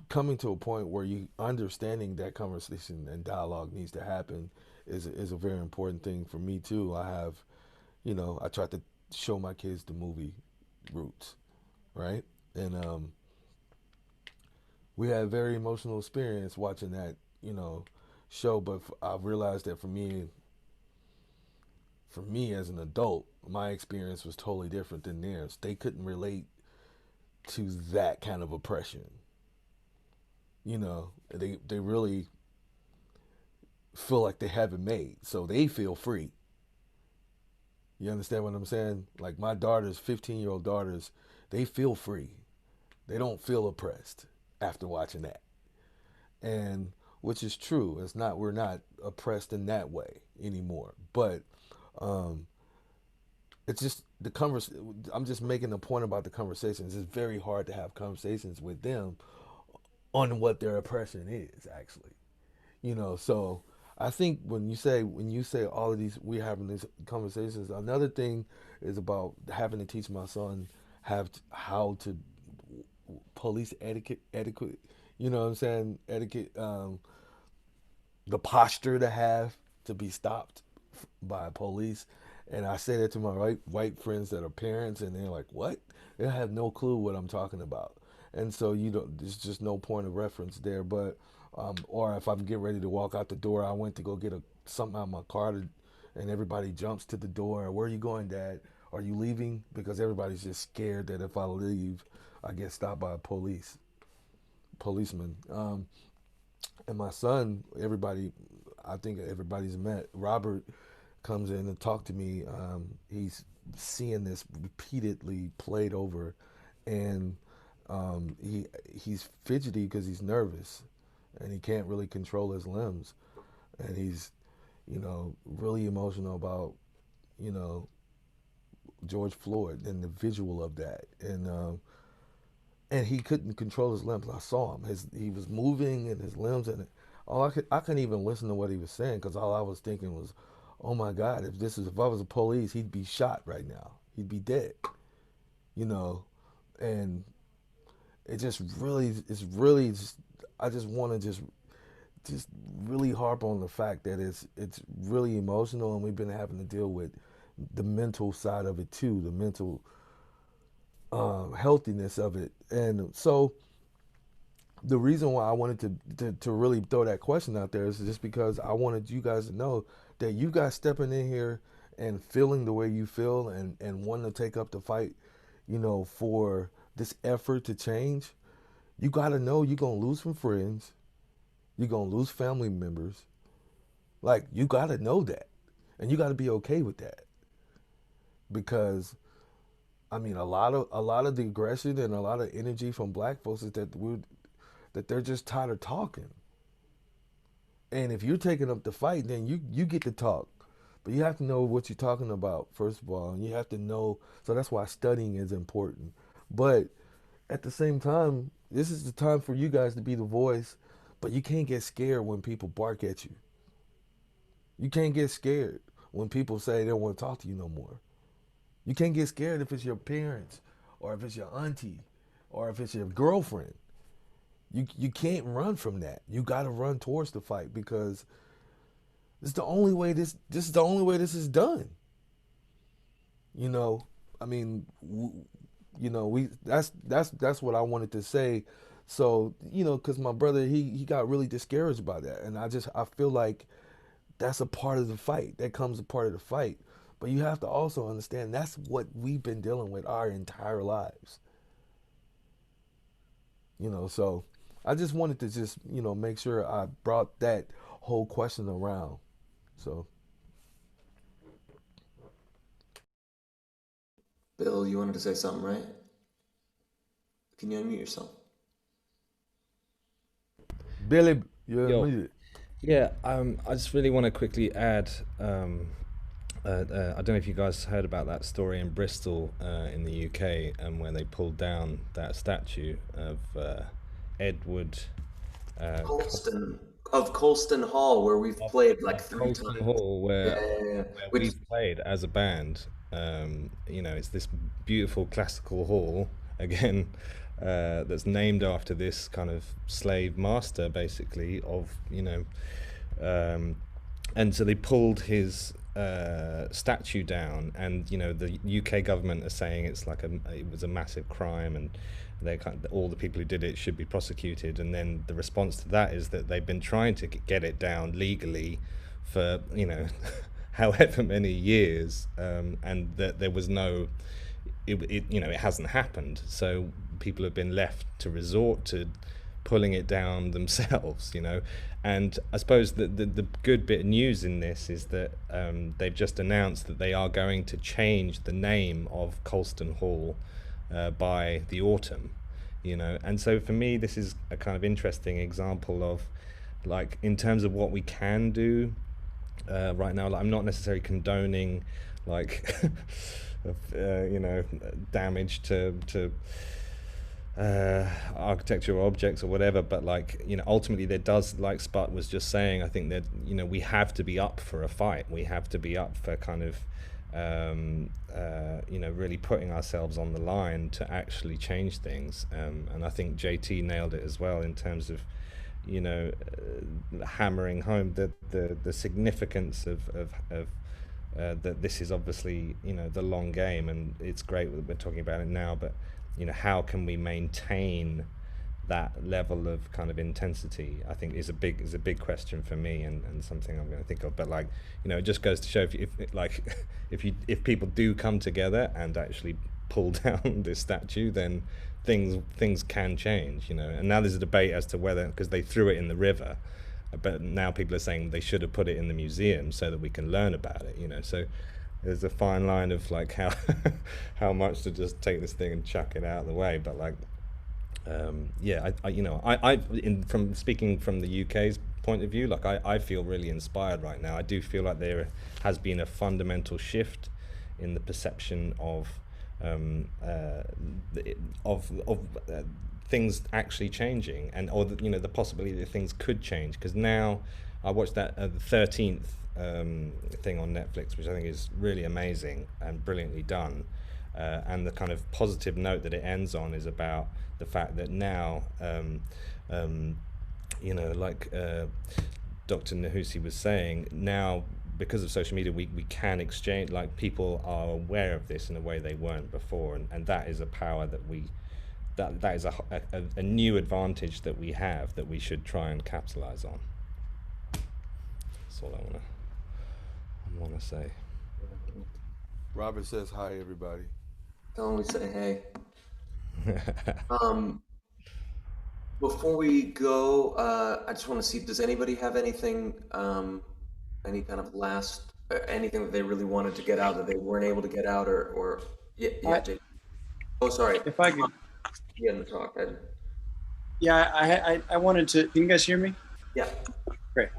Speaker 2: coming to a point where you understanding that conversation and dialogue needs to happen is a very important thing for me too. I have, you know, I try to show my kids the movie Roots, right? And we had a very emotional experience watching that, you know, show. But I realized that for me as an adult, my experience was totally different than theirs. They couldn't relate to that kind of oppression. You know, they really feel like they have it made, so they feel free. You understand what I'm saying? Like my daughters, 15-year-old daughters, they feel free. They don't feel oppressed after watching that. And which is true. It's not we're not oppressed in that way anymore. But um it's just the convers I'm just making a point about the conversations. It's very hard to have conversations with them on what their oppression is actually. You know, so I think when you say all of these we're having these conversations, another thing is about having to teach my son how to police etiquette, you know what I'm saying? Etiquette, the posture to have to be stopped by police. And I say that to my white friends that are parents, and they're like, "What?" They have no clue what I'm talking about. And so you don't. There's just no point of reference there. But or if I'm getting ready to walk out the door, I went to go get something out of my car, and everybody jumps to the door. Where are you going, Dad? Are you leaving? Because everybody's just scared that if I leave, I get stopped by a policeman. And my son, I think everybody's met. Robert comes in and talk to me. He's seeing this repeatedly played over, and he's fidgety because he's nervous, and he can't really control his limbs, and he's, you know, really emotional about, you know, George Floyd and the visual of that, and he couldn't control his limbs. I saw him. He was moving in his limbs, and I couldn't even listen to what he was saying because all I was thinking was, "Oh my God! If I was a police, he'd be shot right now. He'd be dead." You know, and it's really just I just want to just just really harp on the fact that it's really emotional, and we've been having to deal with the mental side of it too, the mental healthiness of it. And so the reason why I wanted to really throw that question out there is just because I wanted you guys to know that you guys stepping in here and feeling the way you feel and wanting to take up the fight, you know, for this effort to change. You got to know you're going to lose some friends. You're going to lose family members. Like, you got to know that. And you got to be okay with that. Because, I mean, a lot of the aggression and a lot of energy from black folks is that they're just tired of talking. And if you're taking up the fight, then you get to talk. But you have to know what you're talking about, first of all. And you have to know, so that's why studying is important. But at the same time, this is the time for you guys to be the voice, but you can't get scared when people bark at you. You can't get scared when people say they don't want to talk to you no more. You can't get scared if it's your parents or if it's your auntie or if it's your girlfriend. You can't run from that. You got to run towards the fight because this is the only way this is the only way this is done. You know, I mean, you know, that's what I wanted to say. So, you know, because my brother, he got really discouraged by that. And I feel like that's a part of the fight. That comes a part of the fight. But you have to also understand that's what we've been dealing with our entire lives. You know, so I just wanted to just, you know, make sure I brought that whole question around. So.
Speaker 1: Bill, you wanted to say something, right? Can you unmute yourself?
Speaker 2: Billy, you're
Speaker 21: Yo.
Speaker 2: unmuted.
Speaker 21: Yeah, I just really want to quickly add, I don't know if you guys heard about that story in Bristol in the UK, where they pulled down that statue of Edward
Speaker 1: Colston Hall, where we've played like 3
Speaker 21: Colston
Speaker 1: times.
Speaker 21: Hall, where
Speaker 1: Which,
Speaker 21: we've played as a band. You know, it's this beautiful classical hall again, that's named after this kind of slave master, basically, of, you know, and so they pulled his statue down, and you know the UK government are saying it's like it was a massive crime, and all the people who did it should be prosecuted. And then the response to that is that they've been trying to get it down legally for, you know, however many years, and that there was no, you know, it hasn't happened. So people have been left to resort to pulling it down themselves, you know. And I suppose the good bit of news in this is that they've just announced that they are going to change the name of Colston Hall by the autumn, you know. And so for me, this is a kind of interesting example of, like, in terms of what we can do right now. Like, I'm not necessarily condoning, like, you know, damage to architectural objects or whatever, but, like, you know, ultimately there does, like Sput was just saying, I think that, you know, we have to be up for a fight. We have to be up for kind of you know, really putting ourselves on the line to actually change things, and I think JT nailed it as well in terms of, you know, hammering home the significance of that this is obviously, you know, the long game, and it's great that we're talking about it now, but, you know, how can we maintain that level of kind of intensity, I think is a big question for me, and something I'm going to think of. But, like, you know, it just goes to show if people do come together and actually pull down this statue, then things can change, you know. And now there's a debate as to whether, because they threw it in the river, but now people are saying they should have put it in the museum so that we can learn about it, you know. So there's a fine line of, like, how much to just take this thing and chuck it out of the way. But, like, yeah, you know, from speaking from the UK's point of view, like, I feel really inspired right now. I do feel like there has been a fundamental shift in the perception of things actually changing, and you know, the possibility that things could change. Because now I watched that the 13th thing on Netflix, which I think is really amazing and brilliantly done, and the kind of positive note that it ends on is about the fact that now you know, like Dr. Nehusi was saying, now because of social media, we can exchange, like people are aware of this in a way they weren't before, and that is a power that that is a new advantage that we have that we should try and capitalize on. That's all I want to say.
Speaker 4: Robert says hi, everybody.
Speaker 1: Tell him we say hey. Before we go, I just want to see, does anybody have anything, any kind of last, anything that they really wanted to get out that they weren't able to get out, or yeah, Jake. Oh, sorry.
Speaker 22: If I could,
Speaker 1: yeah, in the talk.
Speaker 22: yeah, I wanted to. Can you guys hear me?
Speaker 1: Yeah.
Speaker 22: Great.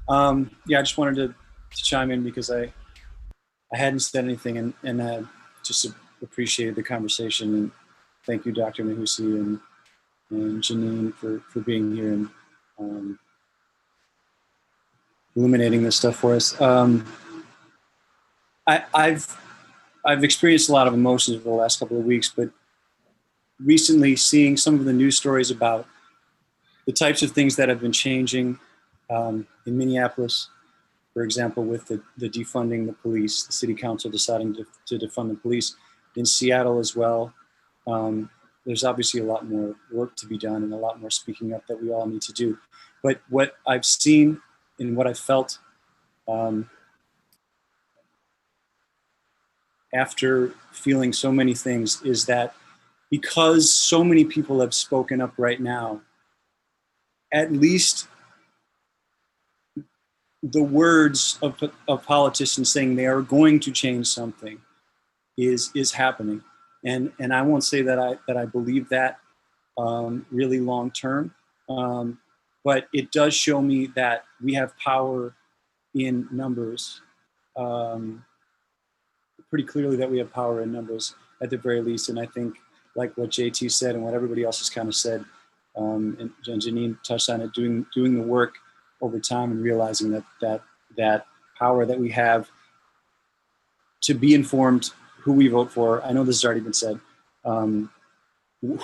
Speaker 22: Yeah, I just wanted to chime in because I hadn't said anything, and just appreciated the conversation. And thank you, Dr. Nehusi and Jeannine for being here and illuminating this stuff for us. I've experienced a lot of emotions over the last couple of weeks, but recently seeing some of the news stories about the types of things that have been changing in Minneapolis, for example, with the defunding the police, the city council deciding to defund the police, in Seattle as well. There's obviously a lot more work to be done and a lot more speaking up that we all need to do. But what I've seen and what I've felt after feeling so many things is that because so many people have spoken up right now, at least the words of politicians saying they are going to change something is happening. And I won't say that I believe that really long term, but it does show me that we have power in numbers. Pretty clearly that we have power in numbers at the very least. And I think like what JT said and what everybody else has kind of said, and Jeannine touched on it, doing the work over time and realizing that power that we have to be informed, who we vote for. I know this has already been said, who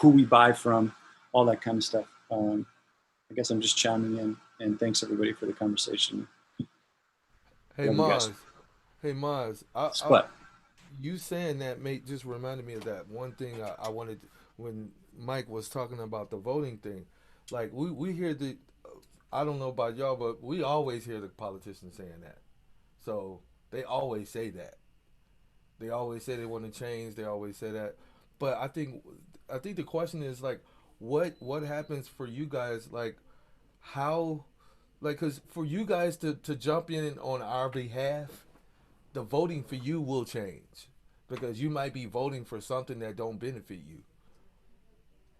Speaker 22: we buy from, all that kind of stuff. I guess I'm just chiming in, and thanks everybody for the conversation.
Speaker 4: Hey, Maz. Hey, Maz.
Speaker 22: What?
Speaker 4: You saying that just reminded me of that one thing I wanted when Mike was talking about the voting thing. Like we hear I don't know about y'all, but we always hear the politicians saying that. So they always say that. They always say they want to change. They always say that. But I think the question is like, what happens for you guys? Like, how, like, because for you guys to jump in on our behalf, the voting for you will change because you might be voting for something that don't benefit you.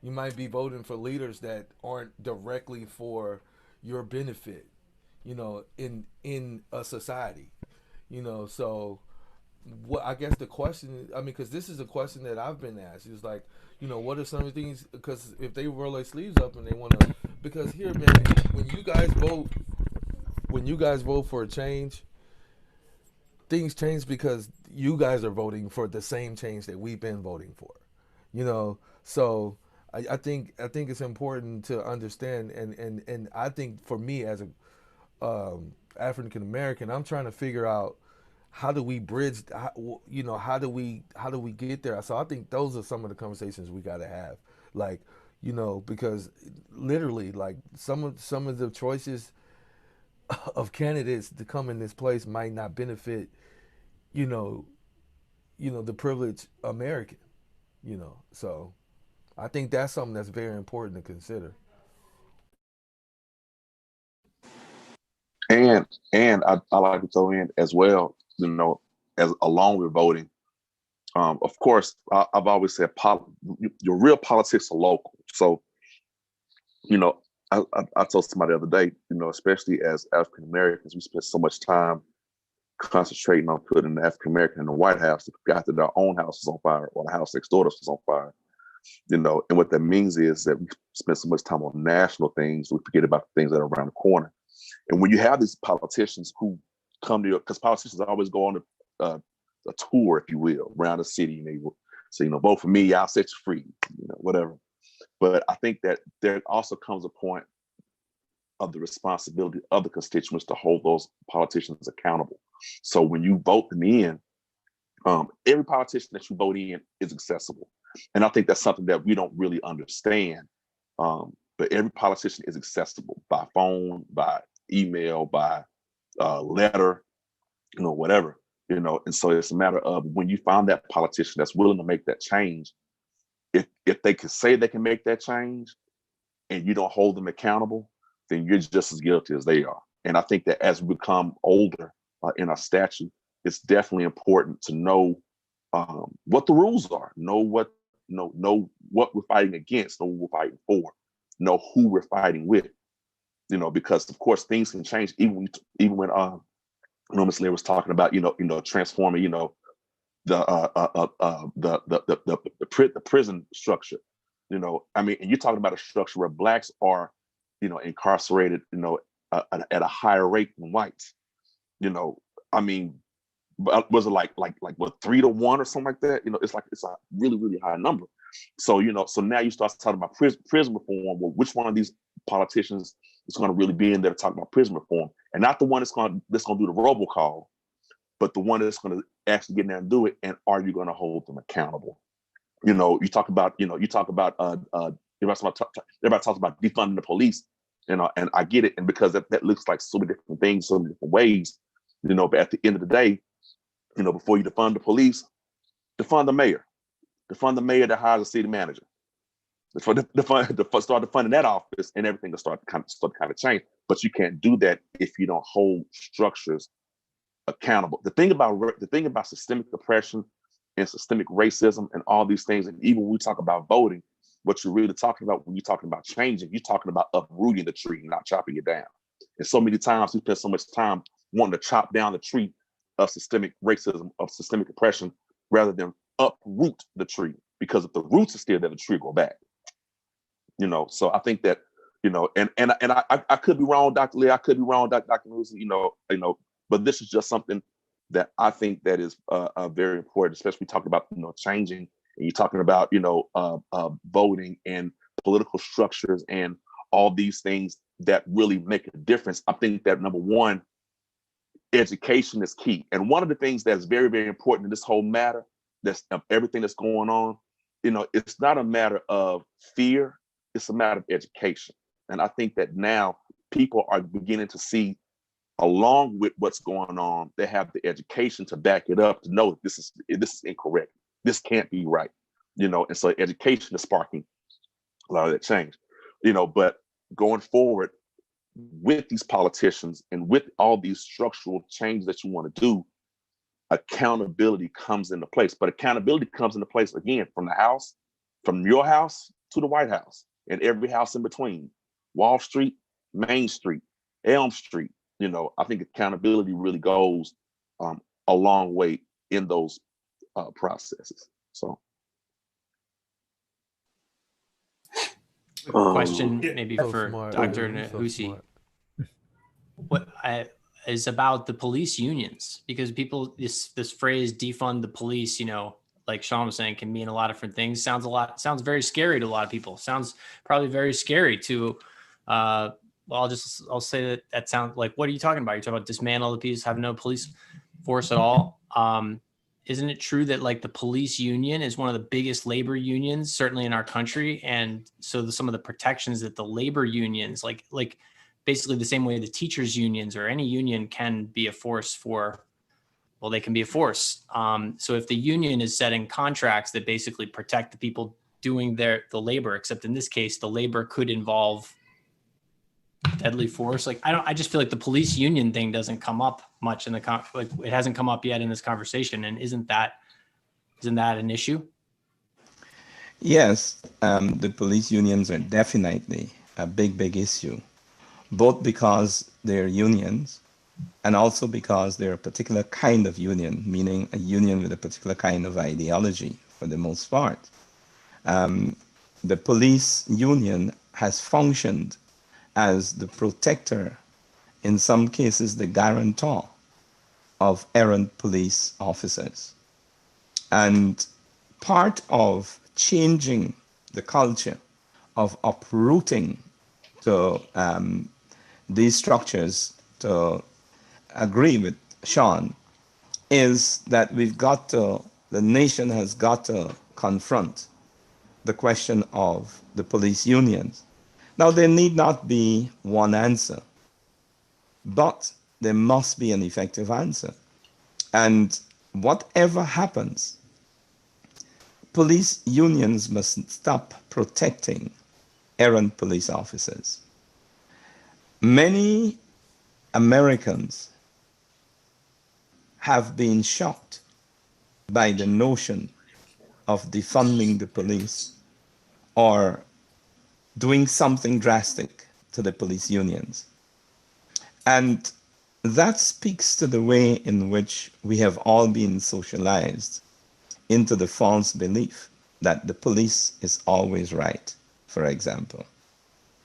Speaker 4: You might be voting for leaders that aren't directly for your benefit, you know, in a society, you know. So what I guess the question, I mean, because this is a question that I've been asked, is like, you know, what are some of the things, because if they roll their sleeves up and they want to, because here, man, when you guys vote for a change, things change because you guys are voting for the same change that we've been voting for, you know. So I think it's important to understand, and I think for me as a African American, I'm trying to figure out how do we bridge, you know, how do we get there. So I think those are some of the conversations we got to have, like, you know, because literally, like, some of the choices of candidates to come in this place might not benefit, you know, the privileged American, you know. So I think that's something that's very important to consider.
Speaker 12: And I like to throw in as well, you know, as along with voting. Of course, I've always said your real politics are local. So, you know, I told somebody the other day, you know, especially as African Americans, we spend so much time concentrating on putting the African American in the White House that forgot that our own house is on fire or the house next door to us is on fire. You know, and what that means is that we spend so much time on national things, we forget about the things that are around the corner. And when you have these politicians who come to you, because politicians always go on a tour, if you will, around the city, and they will say, you know, vote for me, I'll set you free, you know, whatever. But I think that there also comes a point of the responsibility of the constituents to hold those politicians accountable. So when you vote them in, every politician that you vote in is accessible. And I think that's something that we don't really understand. But every politician is accessible by phone, by email, by letter, whatever, and so it's a matter of when you find that politician that's willing to make that change, if they can say they can make that change and you don't hold them accountable, then you're just as guilty as they are. And I think that as we become older in our statute, it's definitely important to know what the rules are, know what we're fighting against, know what we're fighting for, know who we're fighting with, because of course things can change even when Ms. Lehr was talking about transforming the prison structure. And you're talking about a structure where Blacks are incarcerated at a higher rate than whites. Was it like what, 3 to 1 or something like that? It's a really, really high number. So so now you start talking about prison reform. Well, which one of these politicians is going to really be in there to talk about prison reform, and not the one that's going to do the robocall, but the one that's going to actually get in there and do it. And are you going to hold them accountable? You talk about everybody talks about defunding the police, and I get it, and because that looks like so many different things, so many different ways, but at the end of the day, before you defund the police, defund the mayor that hires a city manager. Start defunding that office, and everything will start to change. But you can't do that if you don't hold structures accountable. The thing about systemic oppression and systemic racism and all these things, and even when we talk about voting, what you're really talking about when you're talking about changing, you're talking about uprooting the tree, not chopping it down. And so many times we spend so much time wanting to chop down the tree of systemic racism, of systemic oppression, rather than uproot the tree, because if the roots are still there, the tree will go back. So I think that, and I could be wrong, Dr. Lehr, I could be wrong, Dr. Nehusi, but this is just something that I think that is very important, especially talking about, changing, and you're talking about, voting and political structures and all these things that really make a difference. I think that number one, education is key. And one of the things that's very, very important in this whole matter, that's everything that's going on, it's not a matter of fear, it's a matter of education. And I think that now people are beginning to see, along with what's going on, they have the education to back it up, to know this is incorrect. This can't be right. And so education is sparking a lot of that change. But going forward with these politicians and with all these structural changes that you want to do, accountability comes into place. But accountability comes into place, again, from the house, from your house to the White House, and every house in between. Wall Street, Main Street, Elm Street. I think accountability really goes a long way in those processes. So,
Speaker 11: question maybe
Speaker 4: So
Speaker 11: for
Speaker 4: smart,
Speaker 11: Dr.
Speaker 4: dude. So
Speaker 11: Nehusi.
Speaker 4: smart.
Speaker 11: What is about the police unions, because people, this phrase defund the police, like Sean was saying, can mean a lot of different things. Sounds very scary to a lot of people. Sounds probably very scary to I'll say that sounds like, what are you talking about? You're talking about dismantle the police, have no police force at all. Isn't it true that like the police union is one of the biggest labor unions, certainly in our country? And so some of the protections that the labor unions, like basically the same way the teachers unions or any union can be a force for, well, they can be a force. So if the union is setting contracts that basically protect the people doing the labor, except in this case, the labor could involve deadly force. Like, I just feel like the police union thing doesn't come up much in the it hasn't come up yet in this conversation. And isn't that an issue?
Speaker 3: Yes, the police unions are definitely a big issue, both because they're unions and also because they're a particular kind of union, meaning a union with a particular kind of ideology for the most part. The police union has functioned as the protector, in some cases the guarantor, of errant police officers. And part of changing the culture, of uprooting the these structures to agree with Sean is that the nation has got to confront the question of the police unions. Now, there need not be one answer, but there must be an effective answer. And whatever happens, police unions must stop protecting errant police officers. Many Americans have been shocked by the notion of defunding the police or doing something drastic to the police unions. And that speaks to the way in which we have all been socialized into the false belief that the police is always right, for example.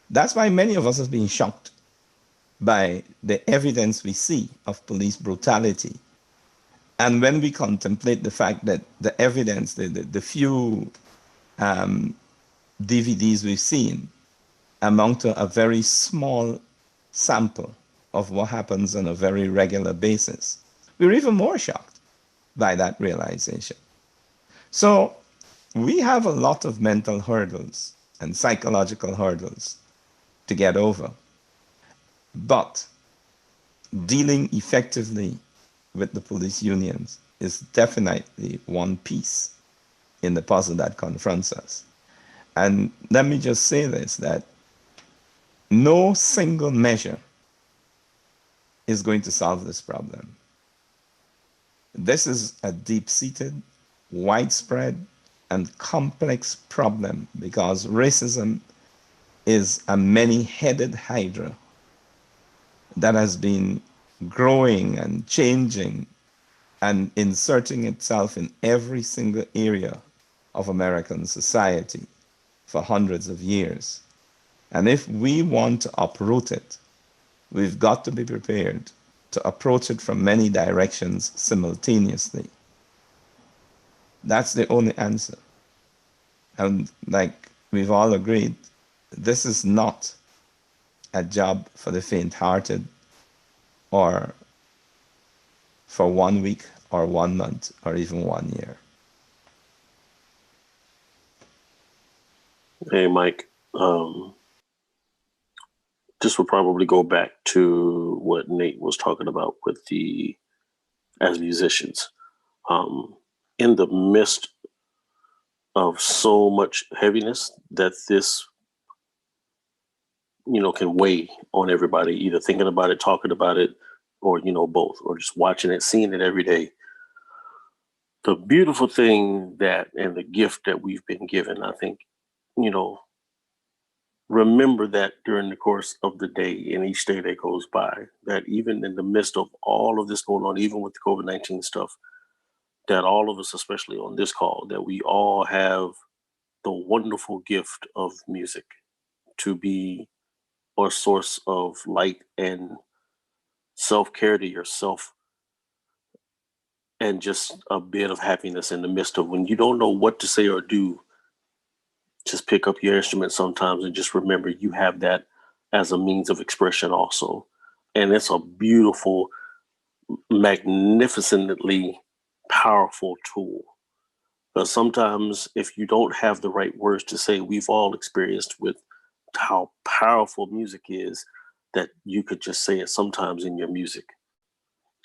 Speaker 3: That's why many of us have been shocked by the evidence we see of police brutality. And when we contemplate the fact that the evidence, the few DVDs we've seen amount to a very small sample of what happens on a very regular basis, we're even more shocked by that realization. So we have a lot of mental hurdles and psychological hurdles to get over. But dealing effectively with the police unions is definitely one piece in the puzzle that confronts us. And let me just say this, that no single measure is going to solve this problem. This is a deep-seated, widespread, and complex problem because racism is a many-headed hydra that has been growing and changing and inserting itself in every single area of American society for hundreds of years. And if we want to uproot it, we've got to be prepared to approach it from many directions simultaneously. That's the only answer. And like we've all agreed, this is not a job for the faint-hearted or for 1 week or 1 month or even 1 year.
Speaker 18: Hey, Mike, this will probably go back to what Nate was talking about with as musicians. In the midst of so much heaviness that this, can weigh on everybody, either thinking about it, talking about it, or, both, or just watching it, seeing it every day. The beautiful thing and the gift that we've been given, I think, remember that during the course of the day and each day that goes by, that even in the midst of all of this going on, even with the COVID-19 stuff, that all of us, especially on this call, that we all have the wonderful gift of music to be a source of light and self-care to yourself and just a bit of happiness in the midst of when you don't know what to say or do. Just pick up your instrument sometimes and just remember you have that as a means of expression also. And it's a beautiful, magnificently powerful tool. But sometimes if you don't have the right words to say, we've all experienced with how powerful music is, that you could just say it sometimes in your music.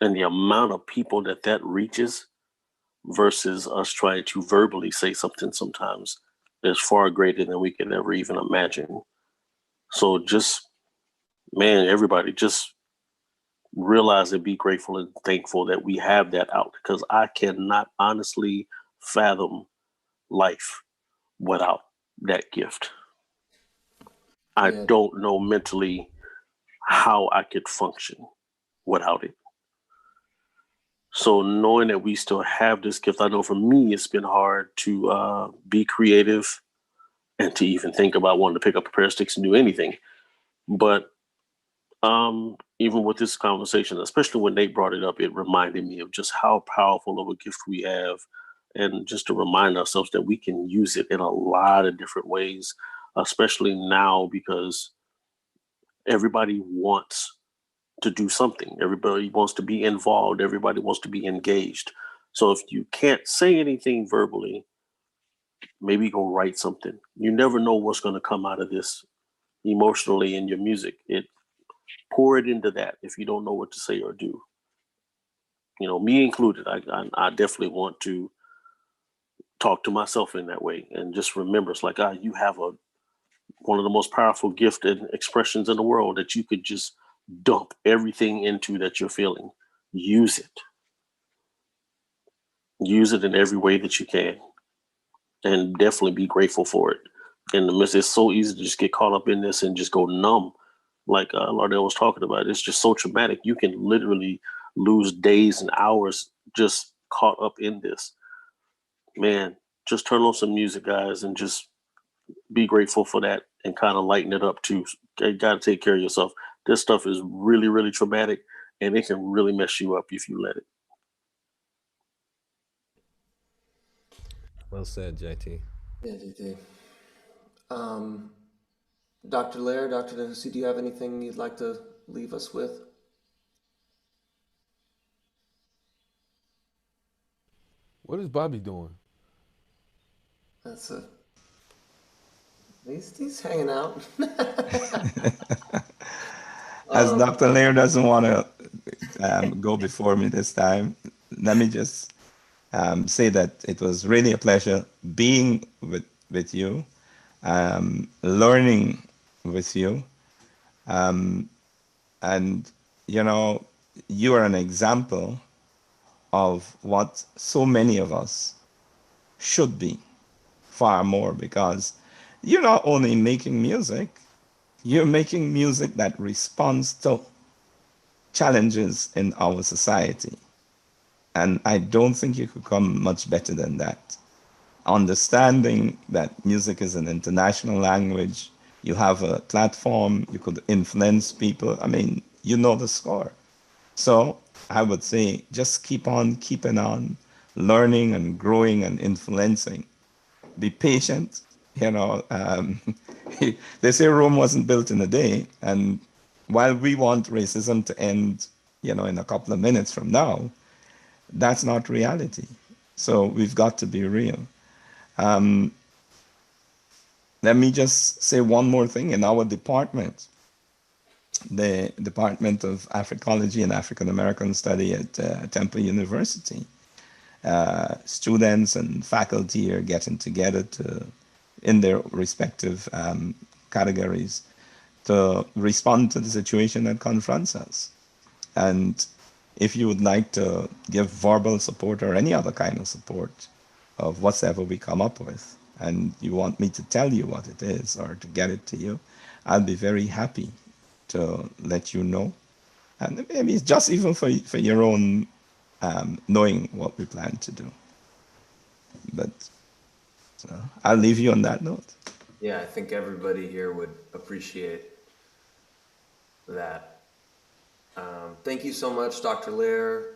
Speaker 18: And the amount of people that reaches versus us trying to verbally say something sometimes is far greater than we can ever even imagine. So just, man, everybody just realize and be grateful and thankful that we have that out, because I cannot honestly fathom life without that gift. I don't know mentally how I could function without it. So knowing that we still have this gift, I know for me, it's been hard to be creative and to even think about wanting to pick up a pair of sticks and do anything. But even with this conversation, especially when Nate brought it up, it reminded me of just how powerful of a gift we have, and just to remind ourselves that we can use it in a lot of different ways, especially now, because everybody wants to do something. Everybody wants to be involved. Everybody wants to be engaged. So if you can't say anything verbally, maybe go write something. You never know what's going to come out of this emotionally in your music. Pour it into that if you don't know what to say or do. Me included. I definitely want to talk to myself in that way and just remember, it's like, you have one of the most powerful gift and expressions in the world that you could just dump everything into that you're feeling. Use it. Use it in every way that you can, and definitely be grateful for it. In the midst, it's so easy to just get caught up in this and just go numb, like Lardell was talking about. It's just so traumatic. You can literally lose days and hours just caught up in this. Man, just turn on some music, guys, and just be grateful for that and kind of lighten it up too. You got to take care of yourself. This stuff is really, really traumatic, and it can really mess you up if you let it.
Speaker 21: Well said, JT.
Speaker 1: Yeah, JT. Dr. Lehr, Dr. Nehusi, do you have anything you'd like to leave us with?
Speaker 4: What is Bobby doing?
Speaker 1: He's hanging out.
Speaker 3: As Dr. Lehr doesn't want to go before me this time, let me just say that it was really a pleasure being with you, learning with you. And, you are an example of what so many of us should be, far more, because you're not only making music, you're making music that responds to challenges in our society. And I don't think you could come much better than that. Understanding that music is an international language, you have a platform, you could influence people. I mean, you know the score. So I would say just keep on keeping on, learning and growing and influencing. Be patient. They say Rome wasn't built in a day. And while we want racism to end, in a couple of minutes from now, that's not reality. So we've got to be real. Let me just say one more thing. In our department, the Department of Africology and African American Study at Temple University, students and faculty are getting together in their respective categories to respond to the situation that confronts us. And if you would like to give verbal support or any other kind of support of whatever we come up with, and you want me to tell you what it is or to get it to you, I'll be very happy to let you know. And maybe it's just even for your own knowing what we plan to do. But I'll leave you on that note.
Speaker 1: Yeah, I think everybody here would appreciate that. Thank you so much, Dr. Lehr,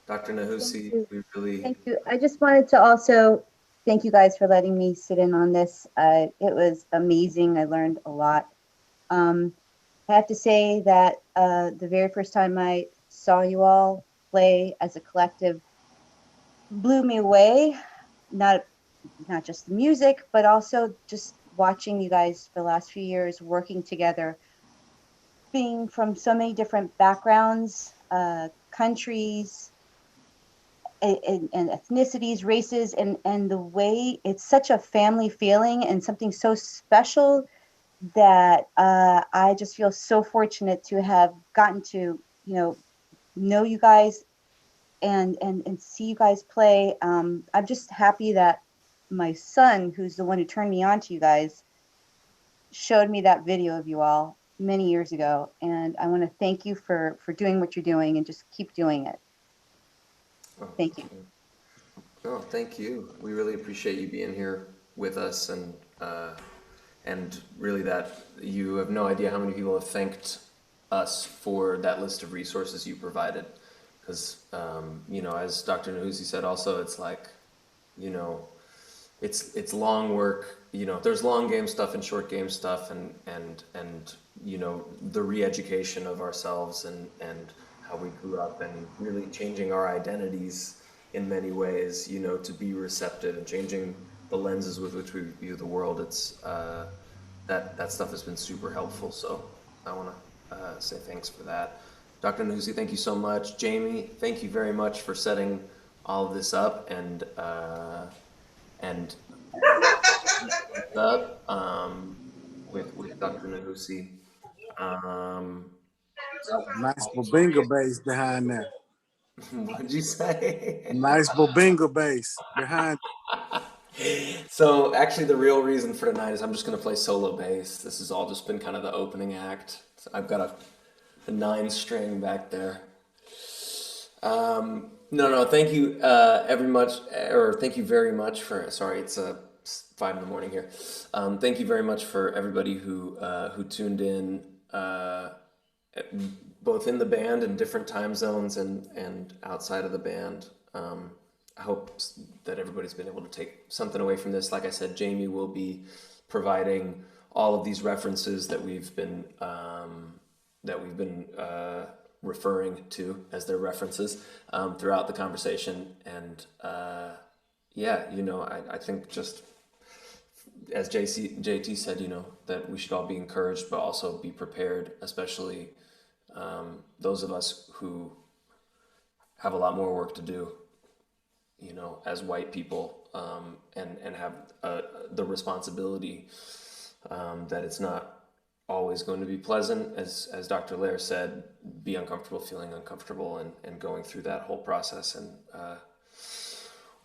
Speaker 1: Dr. Nehusi. We really
Speaker 2: Thank you. I just wanted to also thank you guys for letting me sit in on this. It was amazing. I learned a lot. I have to say that the very first time I saw you all play as a collective blew me away. Not just the music, but also just watching you guys for the last few years working together, being from so many different backgrounds, countries, and ethnicities, races, and the way it's such a family feeling and something so special that I just feel so fortunate to have gotten to, know you guys and see you guys play. I'm just happy that my son, who's the one who turned me on to you guys, showed me that video of you all many years ago. And I want to thank you for doing what you're doing and just keep doing it. Thank you.
Speaker 1: No, thank you. We really appreciate you being here with us, and really that you have no idea how many people have thanked us for that list of resources you provided. Because, as Dr. Nehusi said also, it's like, it's long work. You know, there's long game stuff and short game stuff, and you know, the re-education of ourselves and how we grew up, and really changing our identities in many ways, you know, to be receptive and changing the lenses with which we view the world. It's that stuff has been super helpful. So I want to say thanks for that. Dr. Nehusi, thank you so much. Jamie, thank you very much for setting all of this up and with Dr. Nehusi.
Speaker 5: Nice bobinga bass behind there.
Speaker 1: What did you say?
Speaker 5: Nice bobinga bass behind.
Speaker 1: So actually the real reason for tonight is I'm just going to play solo bass. This has all just been kind of the opening act. So I've got a 9-string back there. No, thank you thank you very much for, sorry, it's 5 in the morning here. Thank you very much for everybody who tuned in, both in the band in different time zones and outside of the band. I hope that everybody's been able to take something away from this. Like I said, Jamie will be providing all of these references that we've been referring to as their references throughout the conversation. And yeah, you know, I think just as JT said, you know, that we should all be encouraged, but also be prepared, especially those of us who have a lot more work to do, you know, as white people, and have the responsibility that it's not always going to be pleasant, as Dr. Lehr said, be uncomfortable, feeling uncomfortable, and going through that whole process and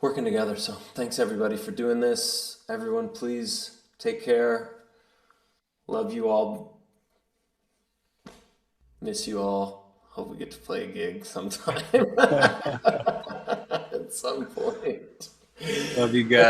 Speaker 1: working together. So thanks everybody for doing this. Everyone, please take care. Love you all. Miss you all. Hope we get to play a gig sometime at some point.
Speaker 22: Love you guys.